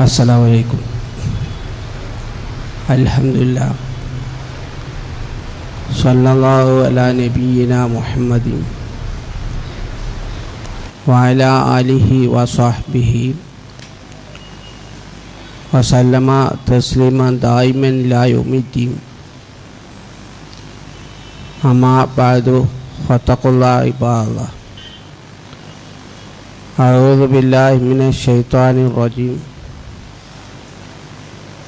अस्सलामु अलैकुम। अल्हम्दुलिल्लाह सल्लल्लाहु अला नबीना मुहम्मदिन व अला आलिहि व सहबिहि व सल्लम तस्लीमन दाइमन इला यौमिद्दीन। अम्मा बअदु फत्तकुल्लाह इबादल्लाह। अऊज़ु बिल्लाहि मिनश शैतानिर रजीम।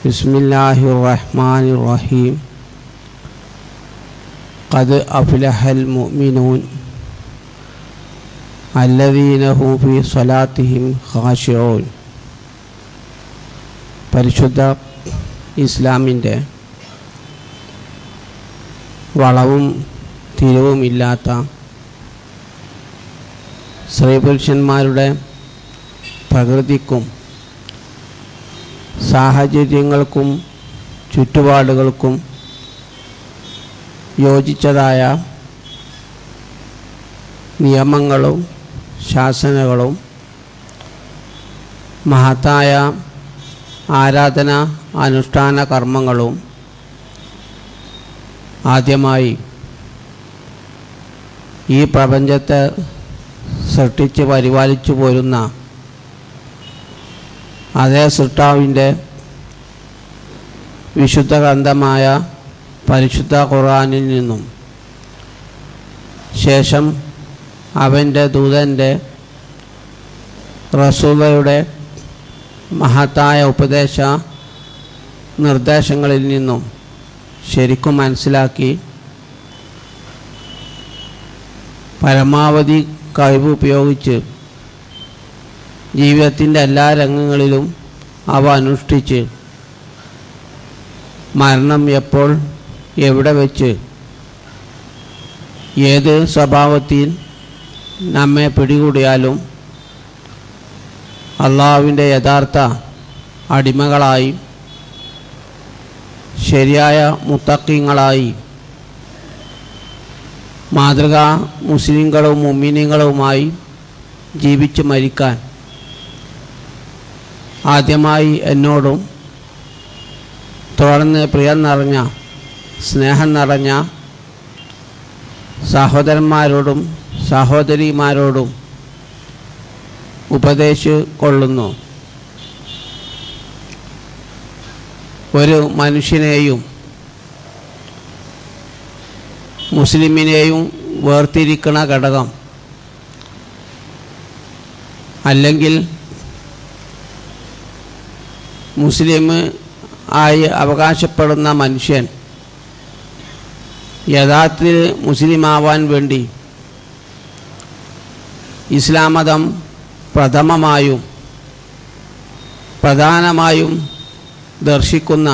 बिस्मिल्लाहिर्रहमानिर्रहीम। क़द अफ़्लहल मुमिनून अल्लज़ीना हुम फ़ी സ്വലാത്തിഹിം ഖാശിഊൻ। പരിശുദ്ധ ഇസ്ലാമിൻ്റെ വളവും തിരിവുമില്ലാത്ത സ്ത്രീ പുരുഷന്മാരുടെ പ്രകൃതിക്കും സാഹചര്യങ്ങൾക്കും ചുറ്റുപാടുകൾക്കും യോജിച്ചതായ നിയമങ്ങളും ശാസനകളും മഹത്തായ ആരാധന അനുഷ്ഠാന കർമ്മങ്ങളും ആദ്യമായി ഈ പ്രപഞ്ചത്തെ സൃഷ്ടിച്ച് പരിപാലിച്ചു പോരുന്ന അതേ സൃഷ്ടാവിൻ്റെ വിശുദ്ധ ഗ്രന്ഥമായ പരിശുദ്ധ ഖുർആനിൽ നിന്നും ശേഷം അവൻ്റെ ദൂതൻ്റെ റസൂലയുടെ മഹത്തായ ഉപദേശ നിർദ്ദേശങ്ങളിൽ നിന്നും ശരിക്കും മനസ്സിലാക്കി പരമാവധി കഴിവ് ഉപയോഗിച്ച് ജീവിതത്തിൻ്റെ എല്ലാ രംഗങ്ങളിലും അവ അനുഷ്ഠിച്ച് മരണം എപ്പോൾ എവിടെ വെച്ച് ഏത് സ്വഭാവത്തിൽ നമ്മെ പിടികൂടിയാലും അള്ളാഹുവിൻ്റെ യഥാർത്ഥ അടിമകളായി ശരിയായ മുത്തഖീങ്ങളായി മാതൃകാ മുസ്ലിങ്ങളും മുഅ്മിനീങ്ങളുമായി ജീവിച്ച് മരിക്കാൻ ആദ്യമായി എന്നോടും തുടർന്ന് പ്രിയം നിറഞ്ഞ സ്നേഹം നിറഞ്ഞ സഹോദരന്മാരോടും സഹോദരിമാരോടും ഉപദേശിച്ചു കൊള്ളുന്നു. ഒരു മനുഷ്യനെയും മുസ്ലിമിനെയും വേർതിരിക്കുന്ന ഘടകം അല്ലെങ്കിൽ മുസ്ലിം ആയി അവകാശപ്പെടുന്ന മനുഷ്യൻ യഥാർത്ഥത്തിൽ മുസ്ലിമാവാൻ വേണ്ടി ഇസ്ലാം മതം പ്രഥമമായും പ്രധാനമായും ദർശിക്കുന്ന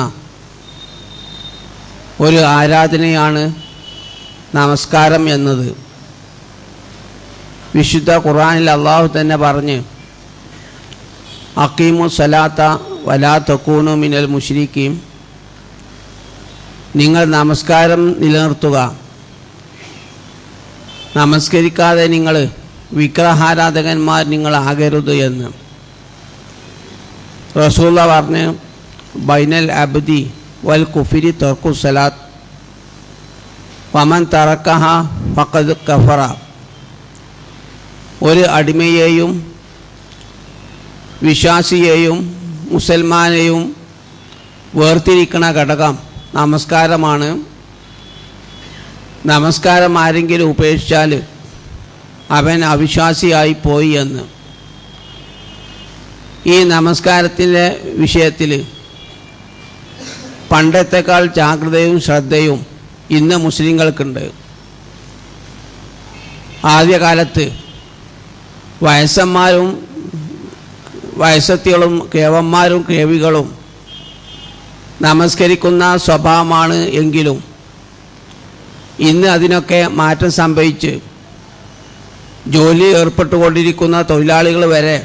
ഒരു ആരാധനയാണ് നമസ്കാരം എന്നത്. വിശുദ്ധ ഖുർആനിൽ അള്ളാഹു തന്നെ പറഞ്ഞ് അഖീമു സ്വലാത്ത വലാ തകൂനു മിനൽ മുശ്രിക്കീൻ, നിങ്ങൾ നമസ്കാരം നിലനിർത്തുക, നമസ്കരിക്കാതെ നിങ്ങൾ വിഗ്രഹാരാധകന്മാർ നിങ്ങളാകരുത് എന്ന്. റസൂലുള്ള പറഞ്ഞ് ബൈനൽ അബ്ദി വൽ കുഫ്രി തർക്കു സ്വലാത്ത് വമൻ തറക്കഹ ഫഖദ് കഫറ. ഒരു അടിമയെയും വിശ്വാസിയെയും മുസൽമാനെയും വേർതിരിക്കുന്ന ഘടകം നമസ്കാരമാണ്. നമസ്കാരം ആരെങ്കിലും ഉപേക്ഷിച്ചാൽ അവൻ അവിശ്വാസിയായി പോയി എന്ന്. ഈ നമസ്കാരത്തിൻ്റെ വിഷയത്തിൽ പണ്ടത്തെക്കാൾ ജാഗ്രതയും ശ്രദ്ധയും ഇന്ന് മുസ്ലിങ്ങൾക്കുണ്ട്. ആദ്യകാലത്ത് വയസ്സന്മാരും വയസ്സത്തികളും കേവന്മാരും കേവികളും നമസ്കരിക്കുന്ന സ്വഭാവമാണ് എങ്കിലും ഇന്ന് അതിനൊക്കെ മാറ്റം സംഭവിച്ച് ജോലി ഏർപ്പെട്ടുകൊണ്ടിരിക്കുന്ന തൊഴിലാളികൾ വരെ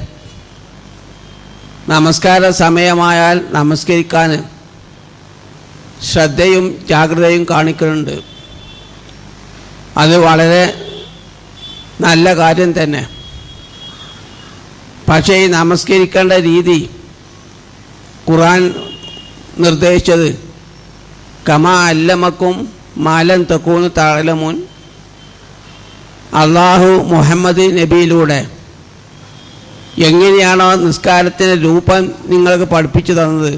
നമസ്കാര സമയമായാൽ നമസ്കരിക്കാൻ ശ്രദ്ധയും ജാഗ്രതയും കാണിക്കുന്നുണ്ട്. അത് വളരെ നല്ല കാര്യം തന്നെ. പക്ഷേ ഈ നമസ്കരിക്കേണ്ട രീതി ഖുർആൻ നിർദ്ദേശിച്ചത് കമാ അല്ലമക്കും മാലൻ തക്കൂന് തഅലമൂൻ. അള്ളാഹു മുഹമ്മദ് നബിയിലൂടെ എങ്ങനെയാണോ നിസ്കാരത്തിൻ്റെ രൂപം നിങ്ങൾക്ക് പഠിപ്പിച്ചു തന്നത്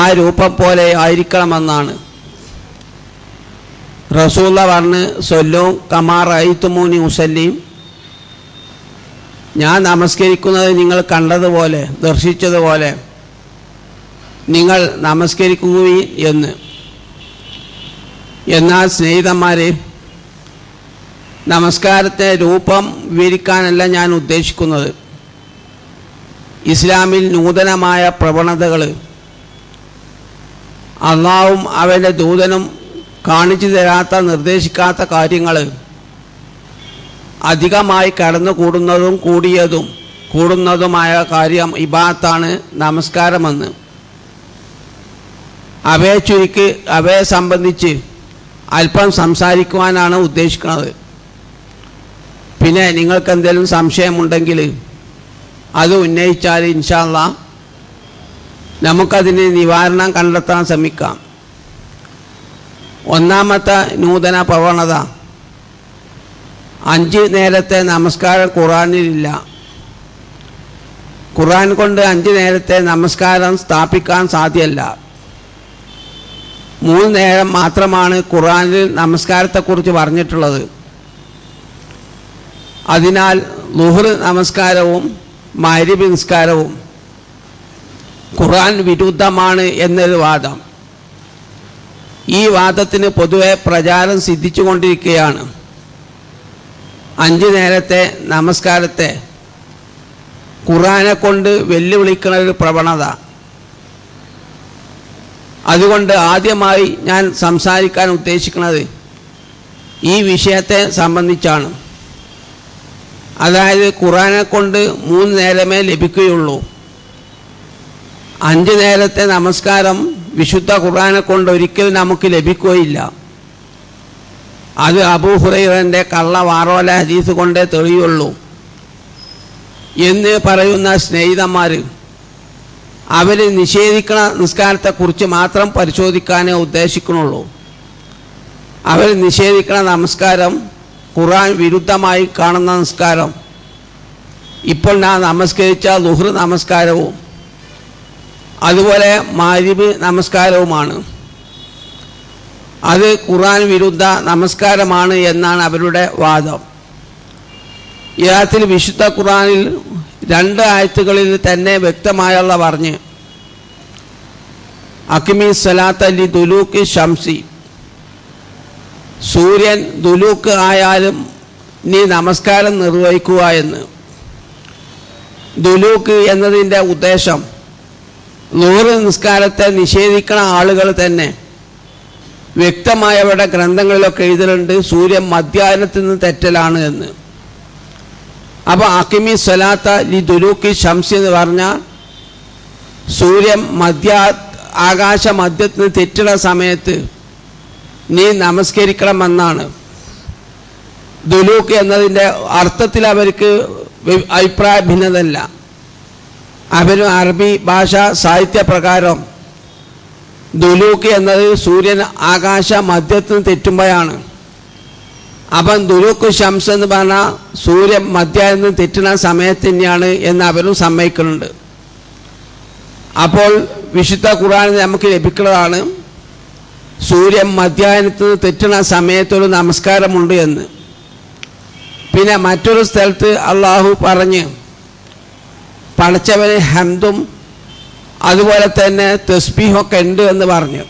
ആ രൂപം പോലെ ആയിരിക്കണമെന്നാണ്. റസൂല പറഞ്ഞ് സൊല്ലൂ കമാ റഅയ്തുമൂനി ഉസല്ലി, ഞാൻ നമസ്കരിക്കുന്നത് നിങ്ങൾ കണ്ടതുപോലെ ദർശിച്ചതുപോലെ നിങ്ങൾ നമസ്കരിക്കുകയും എന്ന്. എന്നാൽ സ്നേഹിതന്മാരെ, നമസ്കാരത്തെ രൂപം വിവരിക്കാനല്ല ഞാൻ ഉദ്ദേശിക്കുന്നത്. ഇസ്ലാമിൽ നൂതനമായ പ്രവണതകൾ അള്ളാഹുവും അവൻ്റെ ദൂതനും കാണിച്ചു തരാത്ത നിർദ്ദേശിക്കാത്ത കാര്യങ്ങൾ അധികമായി കടന്നുകൂടുന്നതും കൂടുന്നതുമായ കാര്യം ഇബാദത്താണ് നമസ്കാരമെന്ന്. അവയെ സംബന്ധിച്ച് അല്പം സംസാരിക്കുവാനാണ് ഉദ്ദേശിക്കുന്നത്. പിന്നെ നിങ്ങൾക്ക് എന്തെങ്കിലും സംശയമുണ്ടെങ്കിൽ അത് ഉന്നയിച്ചാൽ ഇൻഷാ അല്ലാഹ് നമുക്കതിന് നിവാരണം കണ്ടെത്താൻ ശ്രമിക്കാം. ഒന്നാമത്തെ നൂതന പ്രവണത, 5 നേരത്തെ നമസ്കാരം ഖുർആനിലില്ല. ഖുർആൻ കൊണ്ട് 5 നേരത്തെ നമസ്കാരം സ്ഥാപിക്കാൻ സാധ്യമല്ല. 3 നേരം മാത്രമാണ് ഖുർആനിൽ നമസ്കാരത്തെക്കുറിച്ച് പറഞ്ഞിട്ടുള്ളത്. അതിനാൽ ളുഹ്ർ നമസ്കാരവും മഗ്‌രിബ് നിസ്കാരവും ഖുർആൻ വിരുദ്ധമാണ് എന്നൊരു വാദം. ഈ വാദത്തിന് പൊതുവെ പ്രചാരം സിദ്ധിച്ചുകൊണ്ടിരിക്കുകയാണ്. 5 നേരത്തെ നമസ്കാരത്തെ ഖുർആനെ കൊണ്ട് വെല്ലുവിളിക്കുന്ന ഒരു പ്രവണത. അതുകൊണ്ട് ആദ്യമായി ഞാൻ സംസാരിക്കാൻ ഉദ്ദേശിക്കുന്നത് ഈ വിഷയത്തെ സംബന്ധിച്ചാണ്. അതായത് ഖുർആനെ കൊണ്ട് 3 നേരമേ ലഭിക്കുകയുള്ളൂ. 5 നേരത്തെ നമസ്കാരം വിശുദ്ധ ഖുർആനെ കൊണ്ട് ഒരിക്കലും നമുക്ക് ലഭിക്കുകയില്ല. അത് അബൂ ഹുറൈറയുടെ കള്ള വാറോല ഹദീസ് കൊണ്ടേ തെളിയുള്ളൂ എന്ന് പറയുന്ന സ്നേഹിതന്മാർ അവർ നിഷേധിക്കുന്ന നിസ്കാരത്തെക്കുറിച്ച് മാത്രം പരിശോധിക്കാനേ ഉദ്ദേശിക്കുന്നുള്ളൂ. അവർ നിഷേധിക്കുന്ന നമസ്കാരം ഖുർആൻ വിരുദ്ധമായി കാണുന്ന നിസ്കാരം ഇപ്പോൾ ഞാൻ നമസ്കരിച്ച ളുഹ്ർ നമസ്കാരവും അതുപോലെ മഗ്‌രിബ് നമസ്കാരവുമാണ്. അത് ഖുർആൻ വിരുദ്ധ നമസ്കാരമാണ് എന്നാണ് അവരുടെ വാദം. യഥാർത്ഥത്തിൽ വിശുദ്ധ ഖുർആനിൽ 2 ആയത്തുകളിൽ തന്നെ വ്യക്തമായുള്ള പറഞ്ഞ് അഖിമി സ്വലാത്ത ലി ദുലൂക്കി ശംസി, സൂര്യൻ ദുലൂക്ക് ആയാലും നീ നമസ്കാരം നിർവഹിക്കുക എന്ന്. ദുലൂക്ക് എന്നതിൻ്റെ ഉദ്ദേശം ളുഹ്ർ നിസ്കാരത്തെ നിഷേധിക്കുന്ന ആളുകൾ തന്നെ വ്യക്തമായ അവരുടെ ഗ്രന്ഥങ്ങളിലൊക്കെ എഴുതലുണ്ട് സൂര്യൻ മധ്യാഹ്നത്തിൽ നിന്ന് തെറ്റലാണ് എന്ന്. അപ്പോൾ അഖിമി സ്വലാത്ത ലി ദുലൂക്കി ശംസി എന്ന് പറഞ്ഞാൽ സൂര്യൻ ആകാശ മധ്യത്തിൽ നിന്ന് തെറ്റുന്ന സമയത്ത് നീ നമസ്കരിക്കണമെന്നാണ്. ദുലൂക്ക് എന്നതിൻ്റെ അർത്ഥത്തിൽ അവർക്ക് അഭിപ്രായ ഭിന്നതല്ല. അവർ അറബി ഭാഷ സാഹിത്യപ്രകാരം ദുലൂക്ക് എന്നത് സൂര്യൻ ആകാശ മധ്യത്തിൽ നിന്ന് തെറ്റുമ്പോഴാണ്. അപ്പം ദുലൂക്ക് ശംസ് എന്ന് പറഞ്ഞാൽ സൂര്യൻ മധ്യാഹ്നത്തിൽ നിന്ന് തെറ്റുന്ന സമയത്ത് തന്നെയാണ് എന്ന് അവരും സമ്മതിക്കുന്നുണ്ട്. അപ്പോൾ വിശുദ്ധ ഖുർആനിൽ നമുക്ക് ലഭിക്കുന്നതാണ് സൂര്യൻ മധ്യാഹ്നത്തിൽ നിന്ന് തെറ്റുന്ന സമയത്തൊരു നമസ്കാരമുണ്ട് എന്ന്. പിന്നെ മറ്റൊരു സ്ഥലത്ത് അള്ളാഹു പറഞ്ഞ് പടച്ചവന് ഹംദും അതുപോലെ തന്നെ തസ്ബീഹൊക്കെ ഉണ്ട് എന്ന് പറഞ്ഞു.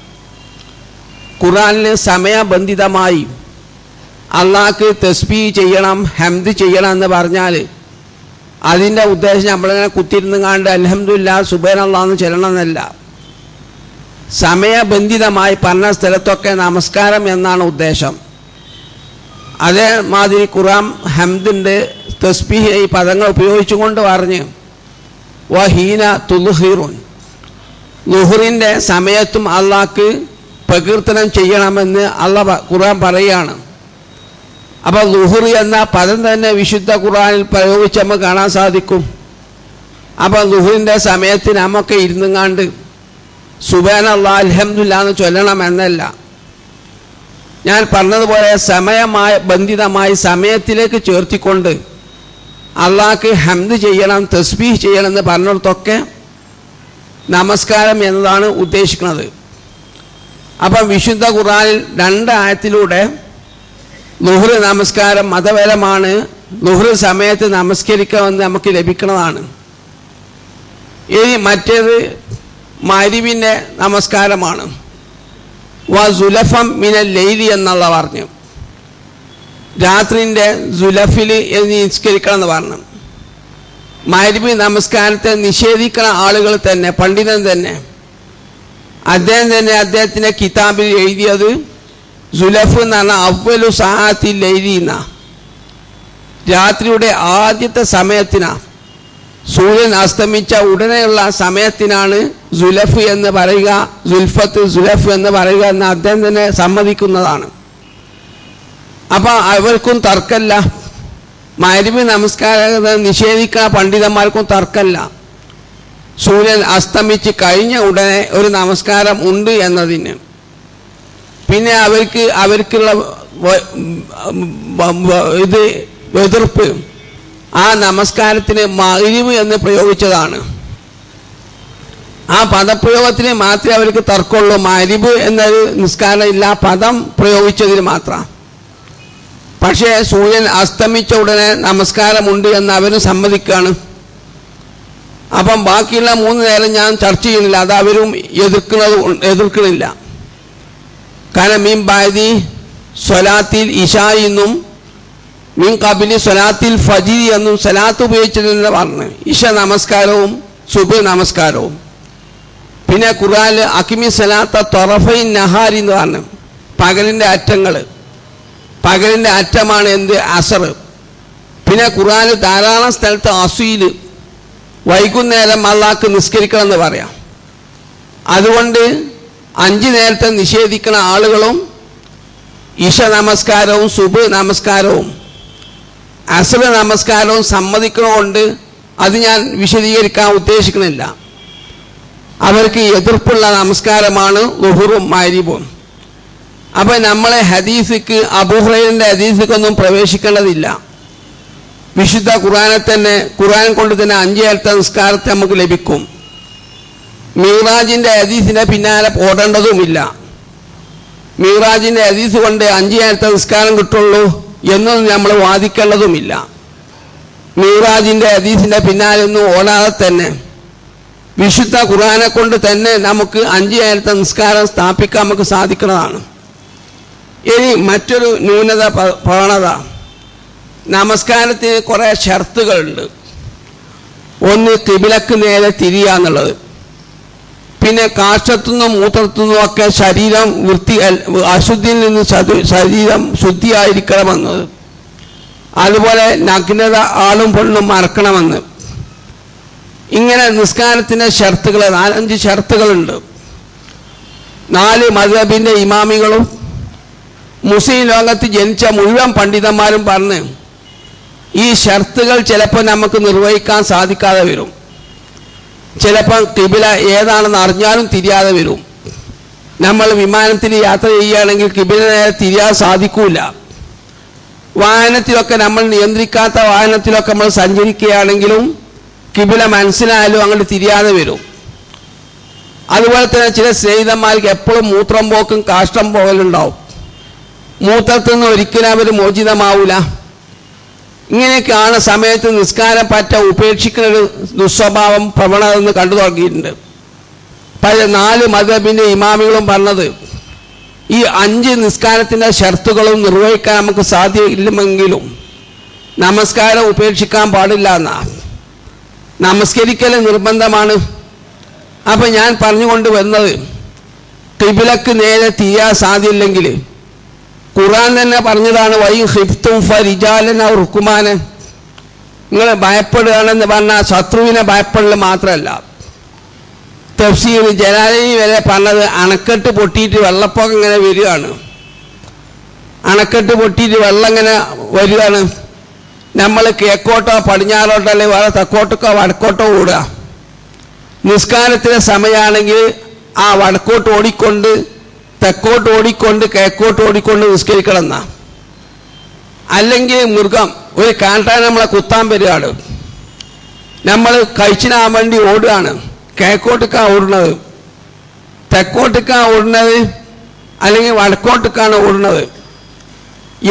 ഖുർആനിൽ സമയബന്ധിതമായി അള്ളാഹ്ക്ക് തസ്ബീഹ് ചെയ്യണം, ഹംദ് ചെയ്യണം എന്ന് പറഞ്ഞാൽ അതിൻ്റെ ഉദ്ദേശം നമ്മളിങ്ങനെ കുത്തിരുന്ന് കണ്ട് അൽഹംദുലില്ലാഹ് സുബ്ഹാനല്ലാഹ് എന്ന് ചെല്ലണമെന്നല്ല. സമയബന്ധിതമായി പറഞ്ഞ സ്ഥലത്തൊക്കെ നമസ്കാരം എന്നാണ് ഉദ്ദേശം. അതേമാതിരി ഖുർആൻ ഹംദിൻ്റെ തസ്ബീഹ് ഈ പദങ്ങൾ ഉപയോഗിച്ചുകൊണ്ട് പറഞ്ഞ് വഹീന തുൽഹിറുൻ, ളുഹ്റിൻ്റെ സമയത്തും അള്ളാഹ്ക്ക് പ്രകീർത്തനം ചെയ്യണമെന്ന് ഖുർആൻ പറയുകയാണ്. അപ്പോൾ ളുഹ്ർ എന്ന പദം തന്നെ വിശുദ്ധ ഖുർആനിൽ പ്രയോഗിച്ച് നമുക്ക് കാണാൻ സാധിക്കും. അപ്പം ളുഹറിൻ്റെ സമയത്ത് നമുക്ക് ഇരുന്നുങ്ങാണ്ട് സുബ്ഹാനല്ലാഹ് അൽഹംദുലില്ലാഹ് എന്ന് ചൊല്ലണം എന്നല്ല. ഞാൻ പറഞ്ഞതുപോലെ സമയമായി ബന്ധിതമായി സമയത്തിലേക്ക് ചേർത്തിക്കൊണ്ട് അള്ളാഹ്ക്ക് ഹംദ് ചെയ്യണം, തസ്ബീഹ് ചെയ്യണം എന്ന് പറഞ്ഞിടത്തൊക്കെ നമസ്കാരം എന്നതാണ് ഉദ്ദേശിക്കുന്നത്. അപ്പം വിശുദ്ധ ഖുർആനിൽ 2 ആയത്തിലൂടെ ളുഹർ നമസ്കാരം മതപരമാണ്, ളുഹർ സമയത്ത് നമസ്കരിക്കാമെന്ന് നമുക്ക് ലഭിക്കുന്നതാണ്. ഇനി മറ്റേത് മഗ്‌രിബിൻ്റെ നമസ്കാരമാണ്. സുലഫം മിനൽ ലൈലി എന്നുള്ള പറഞ്ഞു, രാത്രിൻ്റെ സുലഫിൽ നിസ്കരിക്കണം എന്ന് പറഞ്ഞു. മഗ്‌രിബ് നമസ്കാരത്തെ നിഷേധിക്കുന്ന ആളുകൾ തന്നെ, പണ്ഡിതൻ തന്നെ, അദ്ദേഹം തന്നെ അദ്ദേഹത്തിൻ്റെ കിതാബിൽ എഴുതിയത് സുലഫ് എന്ന് പറഞ്ഞാൽ അവ്വലു സഅത്തിൽ ലൈലി എന്നാ, രാത്രിയുടെ ആദ്യത്തെ സമയത്തിനാണ്, സൂര്യൻ അസ്തമിച്ച ഉടനെയുള്ള സമയത്തിനാണ് സുലഫ് എന്ന് പറയുക, സുൽഫത്ത് സുലഫ് എന്ന് പറയുക എന്ന് അദ്ദേഹം തന്നെ സമ്മതിക്കുന്നതാണ്. അപ്പം അവർക്കും തർക്കമല്ല, മഗ്‌രിബ് നമസ്കാരം നിഷേധിക്കുന്ന പണ്ഡിതന്മാർക്കും തർക്കമല്ല. സൂര്യൻ അസ്തമിച്ച് കഴിഞ്ഞ ഉടനെ ഒരു നമസ്കാരം ഉണ്ട് എന്നതിന്. പിന്നെ അവർക്കുള്ള ഇത് എതിർപ്പ് ആ നമസ്കാരത്തിന് മഗ്‌രിബ് എന്ന് പ്രയോഗിച്ചതാണ്. ആ പദപ്രയോഗത്തിന് മാത്രമേ അവർക്ക് തർക്കമുള്ളൂ. മഗ്‌രിബ് എന്നൊരു നിസ്കാരം ഇല്ല, പദം പ്രയോഗിച്ചതിന് മാത്രം. പക്ഷേ സൂര്യൻ അസ്തമിച്ച ഉടനെ നമസ്കാരമുണ്ട് എന്ന് അവരും സമ്മതിക്കുകയാണ്. അപ്പം ബാക്കിയുള്ള 3 നേരം ഞാൻ ചർച്ച ചെയ്യുന്നില്ല, അത് അവരും എതിർക്കണില്ല. കാരണം മീൻ ബാദി സ്വലാത്തിൽ ഇശാ എന്നും മീൻ കബിലി സ്വലാത്തിൽ ഫജിരി എന്നും സ്വലാത്ത് ഉപയോഗിച്ചതെന്ന് പറഞ്ഞു. ഇശ നമസ്കാരവും സുബ്ഹ് നമസ്കാരവും. പിന്നെ ഖുർആനിൽ അഖിമി സ്വലാത്ത തൊറഫൈൻ നഹാരി എന്ന് പറഞ്ഞു, പകലിൻ്റെ അറ്റങ്ങൾ, പകലിൻ്റെ അറ്റമാണ് എന്ത്, അസർ. പിന്നെ ഖുർആനിൽ ധാരാളം സ്ഥലത്ത് അസീൽ, വൈകുന്നേരം അള്ളാഹ്ക്ക് നിസ്കരിക്കണം എന്ന് പറയാം. അതുകൊണ്ട് 5 നേരത്തെ നിഷേധിക്കുന്ന ആളുകളും ഇശ നമസ്കാരവും സുബ്ഹ് നമസ്കാരവും അസ്ർ നമസ്കാരവും സമ്മതിക്കണമുണ്ട്. അത് ഞാൻ വിശദീകരിക്കാൻ ഉദ്ദേശിക്കുന്നില്ല. അവർക്ക് എതിർപ്പുള്ള നമസ്കാരമാണ് ളുഹറും മഗ്‌രിബും. അപ്പം നമ്മളെ ഹദീസിക്ക് അബൂ ഹുറൈറയുടെ ഹദീസിക്കൊന്നും പ്രവേശിക്കേണ്ടതില്ല. വിശുദ്ധ ഖുർആനെ തന്നെ, ഖുർആൻ കൊണ്ട് തന്നെ 5 നേരത്തെ നിസ്കാരത്തെ നമുക്ക് ലഭിക്കും. മിഅ്റാജിൻ്റെ ഹദീസിൻ്റെ പിന്നാലെ ഓടേണ്ടതുമില്ല. മിഅ്റാജിൻ്റെ ഹദീസ് കൊണ്ട് 5 നേരത്തെ നിസ്കാരം കിട്ടുള്ളൂ എന്നൊന്നും നമ്മൾ വാദിക്കേണ്ടതുമില്ല. മിഅ്റാജിൻ്റെ ഹദീസിൻ്റെ പിന്നാലെ ഒന്നും ഓടാതെ തന്നെ വിശുദ്ധ ഖുർആനെ കൊണ്ട് തന്നെ നമുക്ക് 5 നേരത്തെ നിസ്കാരം സ്ഥാപിക്കാൻ നമുക്ക് സാധിക്കുന്നതാണ്. ഇനി മറ്റൊരു ന്യൂനത പ്രവണത, നമസ്കാരത്തിന് കുറേ ഷർത്തുകളുണ്ട്. ഒന്ന് ഖിബിലക്ക് നേരെ തിരിയുക എന്നുള്ളത്. പിന്നെ കാഷ്ടത്തുനിന്നും മൂത്രത്തുനിന്നും ഒക്കെ ശരീരം അശുദ്ധിയിൽ നിന്ന് ശരീരം ശുദ്ധിയായിരിക്കണമെന്നത്. അതുപോലെ നഗ്നത ആളും പെണ്ണും മറക്കണമെന്ന്. ഇങ്ങനെ നിസ്കാരത്തിൻ്റെ ഷർത്തുകൾ 4-5 ഷർത്തുകളുണ്ട്. 4 മദ്ഹബിൻ്റെ ഇമാമികളും മുസ്ലിം ലോകത്ത് ജനിച്ച മുഴുവൻ പണ്ഡിതന്മാരും പറഞ്ഞ് ഈ ഷർത്തുകൾ ചിലപ്പോൾ നമുക്ക് നിർവഹിക്കാൻ സാധിക്കാതെ വരും. ചിലപ്പോൾ ഖിബില ഏതാണെന്ന് അറിഞ്ഞാലും തിരിയാതെ വരും. നമ്മൾ വിമാനത്തിൽ യാത്ര ചെയ്യുകയാണെങ്കിൽ ഖിബില നേരെ തിരിയാൻ സാധിക്കില്ല. വാഹനത്തിലൊക്കെ നമ്മൾ നിയന്ത്രിക്കാത്ത വാഹനത്തിലൊക്കെ നമ്മൾ സഞ്ചരിക്കുകയാണെങ്കിലും ഖിബില മനസ്സിലായാലും അങ്ങോട്ട് തിരിയാതെ വരും. അതുപോലെ തന്നെ ചില സ്നേഹിതന്മാർക്ക് എപ്പോഴും മൂത്രം പോക്കും കാഷ്ടം പോകലുണ്ടാവും. മൂത്രത്തിൽ നിന്ന് ഒരിക്കലും അവർ മോചിതമാവില്ല. ഇങ്ങനെയൊക്കെയാണ് സമയത്ത് നിസ്കാരം പറ്റ ഉപേക്ഷിക്കുന്നൊരു ദുസ്വഭാവം പ്രവണത എന്ന് കണ്ടു തുടങ്ങിയിട്ടുണ്ട്. 4 മദ്ഹബിൻ്റെ ഇമാമികളും പറഞ്ഞത് ഈ 5 നിസ്കാരത്തിൻ്റെ ഷർത്തുകളും നിർവഹിക്കാൻ നമുക്ക് സാധ്യമില്ലെങ്കിലും നമസ്കാരം ഉപേക്ഷിക്കാൻ പാടില്ല എന്നാണ്. നമസ്കരിക്കൽ നിർബന്ധമാണ്. അപ്പം ഞാൻ പറഞ്ഞുകൊണ്ട് വന്നത്, ഖിബിലക്ക് നേരെ തിരിയാൻ സാധ്യമില്ലെങ്കിൽ ഖുർആൻ തന്നെ പറഞ്ഞതാണ്, വൈ ഖിഫ്തും ഫരിജാലൻ ഔ റുക്മാനൻ. നിങ്ങൾ ഭയപ്പെടുകയാണെന്ന് പറഞ്ഞാൽ ശത്രുവിനെ ഭയപ്പെടൽ മാത്രമല്ല. തഫ്സീർ ജലാലി വരെ പറഞ്ഞത് അണക്കെട്ട് പൊട്ടിയിട്ട് വെള്ളപ്പൊക്കം ഇങ്ങനെ വരികയാണ്. അണക്കെട്ട് പൊട്ടിയിട്ട് വെള്ളം ഇങ്ങനെ വരികയാണ്. നമ്മൾ കിഴക്കോട്ടോ പടിഞ്ഞാറോട്ടോ അല്ലെങ്കിൽ വേറെ തെക്കോട്ടോക്കോ വടക്കോട്ടോ ഓടുക. നിസ്കാരത്തിലെ സമയമാണെങ്കിൽ ആ വടക്കോട്ട് ഓടിക്കൊണ്ട് തെക്കോട്ട് ഓടിക്കൊണ്ട് കിഴക്കോട്ട് ഓടിക്കൊണ്ട് നിസ്കരിക്കണം എന്നാ. അല്ലെങ്കിൽ മൃഗം ഒരു കാട്ടാൻ നമ്മളെ കുത്താൻ വരികയാണ്, നമ്മൾ കഴിച്ചിനാൻ വേണ്ടി ഓടുകയാണ്, കിഴക്കോട്ടേക്കാണ് ഓടുന്നത്, തെക്കോട്ടേക്കാണ് ഓടുന്നത്, അല്ലെങ്കിൽ വടക്കോട്ടേക്കാണ് ഓടുന്നത്,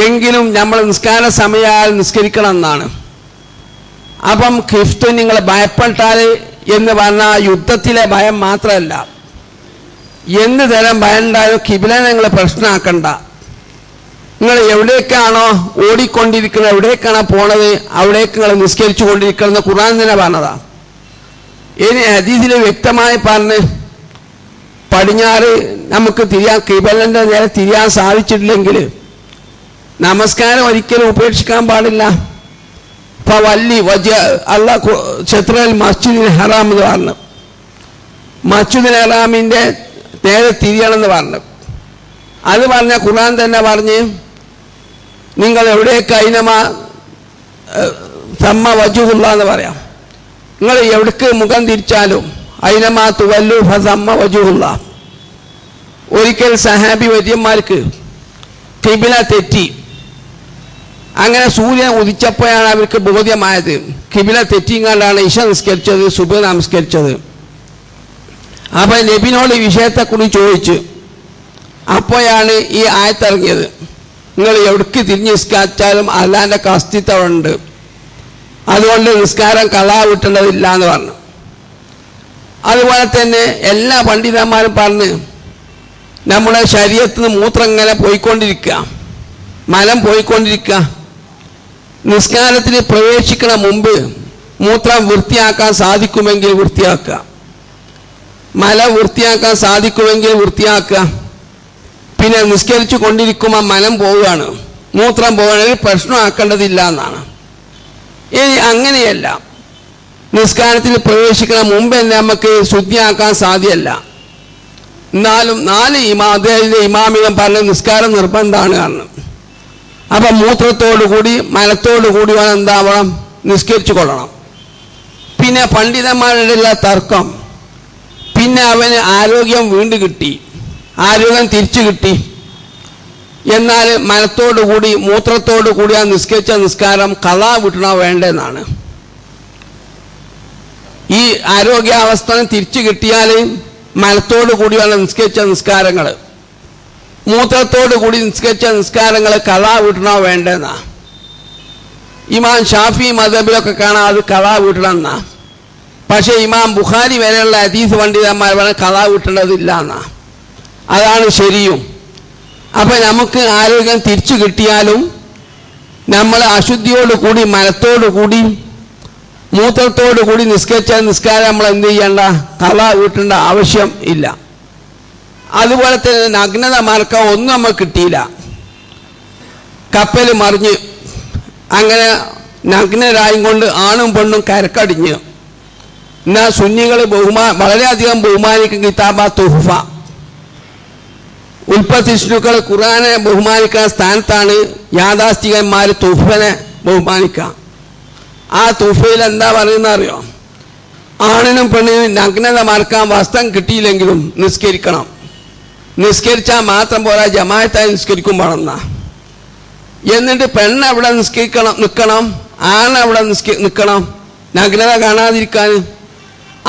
എങ്കിലും നമ്മൾ നിസ്കാര സമയമായാൽ നിസ്കരിക്കണം എന്നാണ്. അപ്പം ഖിഫ്റ്റ് നിങ്ങൾ ഭയപ്പെട്ടാൽ എന്ന് പറഞ്ഞാൽ യുദ്ധത്തിലെ ഭയം മാത്രമല്ല, എന്ത് തരം ഭയം ഉണ്ടായാലും കിബില നിങ്ങൾ പ്രശ്നമാക്കണ്ട. നിങ്ങൾ എവിടേക്കാണോ ഓടിക്കൊണ്ടിരിക്കുന്നത്, എവിടേക്കാണോ പോണത്, അവിടേക്ക് നിങ്ങൾ നിസ്കരിച്ചു കൊണ്ടിരിക്കണമെന്ന് ഖുർആൻ തന്നെ പറഞ്ഞതാ. ഇനി ഹദീസിൽ വ്യക്തമായി പറഞ്ഞ് പടിഞ്ഞാറ് നമുക്ക് തിരിയാൻ കിബിലൻ്റെ നേരെ തിരിയാൻ സാധിച്ചിട്ടില്ലെങ്കിൽ നമസ്കാരം ഒരിക്കലും ഉപേക്ഷിക്കാൻ പാടില്ല. ഇപ്പൊ വല്ലി അള്ളാഹ് ഷത്റൽ മസ്ജിദുൽ ഹറാം എന്ന് പറഞ്ഞു, മസ്ജിദുൽ ഹറാമിൻ്റെ നേരെ തിരിയണമെന്ന് പറഞ്ഞു. അത് പറഞ്ഞ ഖുർആൻ തന്നെ പറഞ്ഞ് നിങ്ങൾ എവിടേക്ക് അയിനമാ സമ്മ വജുഹുള്ള എന്ന് പറയാം. നിങ്ങൾ എവിടേക്ക് മുഖം തിരിച്ചാലും അയിനമാ തുവല്ലു ഫസമ്മ വജുഹുള്ള. ഒരിക്കൽ സഹാബി വര്യന്മാർക്ക് കിബില തെറ്റി. അങ്ങനെ സൂര്യൻ ഉദിച്ചപ്പോഴാണ് അവർക്ക് ബോധ്യമായത് കിബില തെറ്റിങ്ങാണ്ടാണ് ഇശ നിസ്കരിച്ചത്, സുബഹ് നമസ്കരിച്ചത്. അപ്പം നബിനോട് ഈ വിഷയത്തെക്കുറിച്ച് ചോദിച്ചു. അപ്പോഴാണ് ഈ ആയത്തിറങ്ങിയത്, നിങ്ങൾ എവിടേക്ക് തിരിഞ്ഞ് നിസ്കരിച്ചാലും അല്ലാൻ്റെ അസ്തിത്വമുണ്ട്, അതുകൊണ്ട് നിസ്കാരം കളാ വിട്ടേണ്ടതില്ല എന്ന് പറഞ്ഞു. അതുപോലെ തന്നെ എല്ലാ പണ്ഡിതന്മാരും പറഞ്ഞ് നമ്മുടെ ശരീരത്തിൽ നിന്ന് മൂത്രം ഇങ്ങനെ പോയിക്കൊണ്ടിരിക്കുക, മലം പോയിക്കൊണ്ടിരിക്കുക, നിസ്കാരത്തിൽ പ്രവേശിക്കണ മുമ്പ് മൂത്രം വൃത്തിയാക്കാൻ സാധിക്കുമെങ്കിൽ വൃത്തിയാക്കുക, മല വൃത്തിയാക്കാൻ സാധിക്കുമെങ്കിൽ വൃത്തിയാക്കുക. പിന്നെ നിസ്കരിച്ചു കൊണ്ടിരിക്കുമ്പോൾ മലം പോവുകയാണ്, മൂത്രം പോകണമെങ്കിൽ പ്രശ്നമാക്കേണ്ടതില്ല എന്നാണ്. ഇനി അങ്ങനെയല്ല, നിസ്കാരത്തിൽ പ്രവേശിക്കണ മുമ്പ് തന്നെ നമുക്ക് ശുദ്ധിയാക്കാൻ സാധ്യമല്ല. എന്നാലും 4 ഇമാമികം പറഞ്ഞ് നിസ്കാരം നിർബന്ധമാണ് കാരണം. അപ്പം മൂത്രത്തോടുകൂടി മലത്തോടുകൂടി വേണം എന്താവണം, നിസ്കരിച്ചു കൊള്ളണം. പിന്നെ പണ്ഡിതന്മാരുടെ തർക്കം, പിന്നെ അവന് ആരോഗ്യം വീണ്ടും കിട്ടി, ആരോഗ്യം തിരിച്ചു കിട്ടി, എന്നാൽ മലത്തോടുകൂടി മൂത്രത്തോടു കൂടി ആ നിസ്കരിച്ച നിസ്കാരം കളാ വിട്ടണോ വേണ്ടെന്നാണ്. ഈ ആരോഗ്യാവസ്ഥ തിരിച്ചു കിട്ടിയാൽ മലത്തോടു കൂടിയാണ് നിസ്കരിച്ച നിസ്കാരങ്ങൾ, മൂത്രത്തോടു കൂടി നിസ്കരിച്ച നിസ്കാരങ്ങൾ കളാ വിട്ടണോ വേണ്ടെന്നാ. ഇമാം ഷാഫി മദ്ഹബിലൊക്കെ കാണാം അത് കളാ വിട്ടണമെന്നാ. പക്ഷേ ഇമാം ബുഖാരി വരെയുള്ള ഹദീസ് പണ്ഡിതന്മാർ പറഞ്ഞാൽ കളാ വിട്ടേണ്ടതില്ല എന്നാ. അതാണ് ശരിയും. അപ്പം നമുക്ക് ആരോഗ്യം തിരിച്ചു കിട്ടിയാലും നമ്മൾ അശുദ്ധിയോടുകൂടി മലത്തോടുകൂടി മൂത്രത്തോടുകൂടി നിസ്കരിച്ച നിസ്കാരം നമ്മൾ എന്ത് ചെയ്യേണ്ട, കളാ വീട്ടേണ്ട ആവശ്യം ഇല്ല. അതുപോലെ തന്നെ നഗ്നത മറക്കാൻ ഒന്നും നമുക്ക് കിട്ടിയില്ല, കപ്പൽ മറിഞ്ഞ് അങ്ങനെ നഗ്നരായും കൊണ്ട് ആണും പെണ്ണും കരക്കടിഞ്ഞ്. എന്നാൽ സുന്നികൾ വളരെയധികം ബഹുമാനിക്കും കിതാബ തുഹ്ഫ. ഉൽപ്പത്തിഷ്ണുക്കൾ ഖുർആനെ ബഹുമാനിക്കുന്ന സ്ഥാനത്താണ് യാഥാസ്ഥികന്മാർ തുഹ്ഫനെ ബഹുമാനിക്കുക. ആ തുഹ്ഫയിൽ എന്താ പറയുന്നത് അറിയോ, ആണിനും പെണ്ണിനും നഗ്നത മറക്കാൻ വസ്ത്രം കിട്ടിയില്ലെങ്കിലും നിസ്കരിക്കണം, നിസ്കരിച്ചാൽ മാത്രം പോരാ ജമാഅത്തായി നിസ്കരിക്കും വേണമെന്നാ. എന്നിട്ട് പെണ്ണ് അവിടെ നിൽക്കണം, ആണ് അവിടെ നിൽക്കണം, നഗ്നത കാണാതിരിക്കാൻ.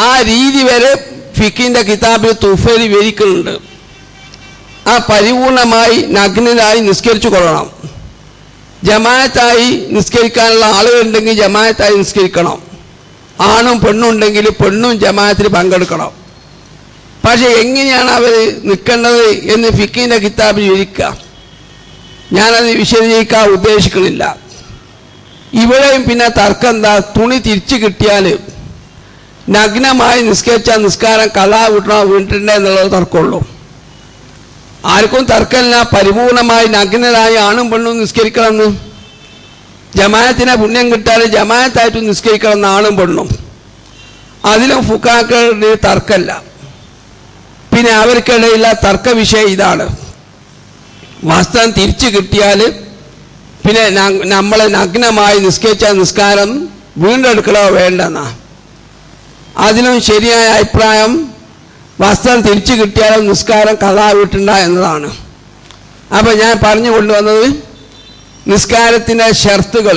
ആ രീതി വരെ ഫിഖിൻ്റെ കിതാബിൽ തുഹ്ഫയിൽ വിവരിക്കുന്നുണ്ട്. ആ പരിപൂർണമായി നഗ്നനായി നിസ്കരിച്ചു കൊള്ളണം. ജമാഅത്തായി നിസ്കരിക്കാനുള്ള ആളുകളുണ്ടെങ്കിൽ ജമാഅത്തായി നിസ്കരിക്കണം, ആണും പെണ്ണും ഉണ്ടെങ്കിൽ പെണ്ണും ജമാഅത്തിൽ പങ്കെടുക്കണം. പക്ഷെ എങ്ങനെയാണ് അവർ നിൽക്കേണ്ടത് എന്ന് ഫിഖിൻ്റെ കിതാബിൽ വിവരിക്കുക. ഞാനത് വിശദീകരിക്കാൻ ഉദ്ദേശിക്കുന്നില്ല. ഇവിടെയും പിന്നെ തർക്കം എന്താ, തുണി തിരിച്ചു കിട്ടിയാൽ നഗ്നമായി നിസ്കരിച്ച നിസ്കാരം കളാ വിട്ടണോ വീട്ടിൻ്റെ എന്നുള്ളത് തർക്കമുള്ളൂ. ആർക്കും തർക്കമില്ല, പരിപൂർണമായി നഗ്നരായി ആണും പെണ്ണും നിസ്കരിക്കണമെന്ന്. ജമാഅത്തിനെ പുണ്യം കിട്ടാൽ ജമാഅത്തായിട്ട് നിസ്കരിക്കണമെന്ന് ആണും പെണ്ണും. അതിലും ഫുഖാക്കളുടെ തർക്കമില്ല. പിന്നെ അവർക്കിടയിലുള്ള തർക്ക വിഷയം ഇതാണ്, വസ്ത്രം തിരിച്ചു കിട്ടിയാൽ പിന്നെ നമ്മൾ നഗ്നമായി നിസ്കരിച്ച നിസ്കാരം വീണ്ടെടുക്കലോ വേണ്ടെന്നാ. അതിനും ശരിയായ അഭിപ്രായം വസ്ത്രം തിരിച്ചു കിട്ടിയാലും നിസ്കാരം കഥാവിട്ടുണ്ട എന്നതാണ്. അപ്പം ഞാൻ പറഞ്ഞു കൊണ്ടുവന്നത് നിസ്കാരത്തിൻ്റെ ഷർത്തുകൾ.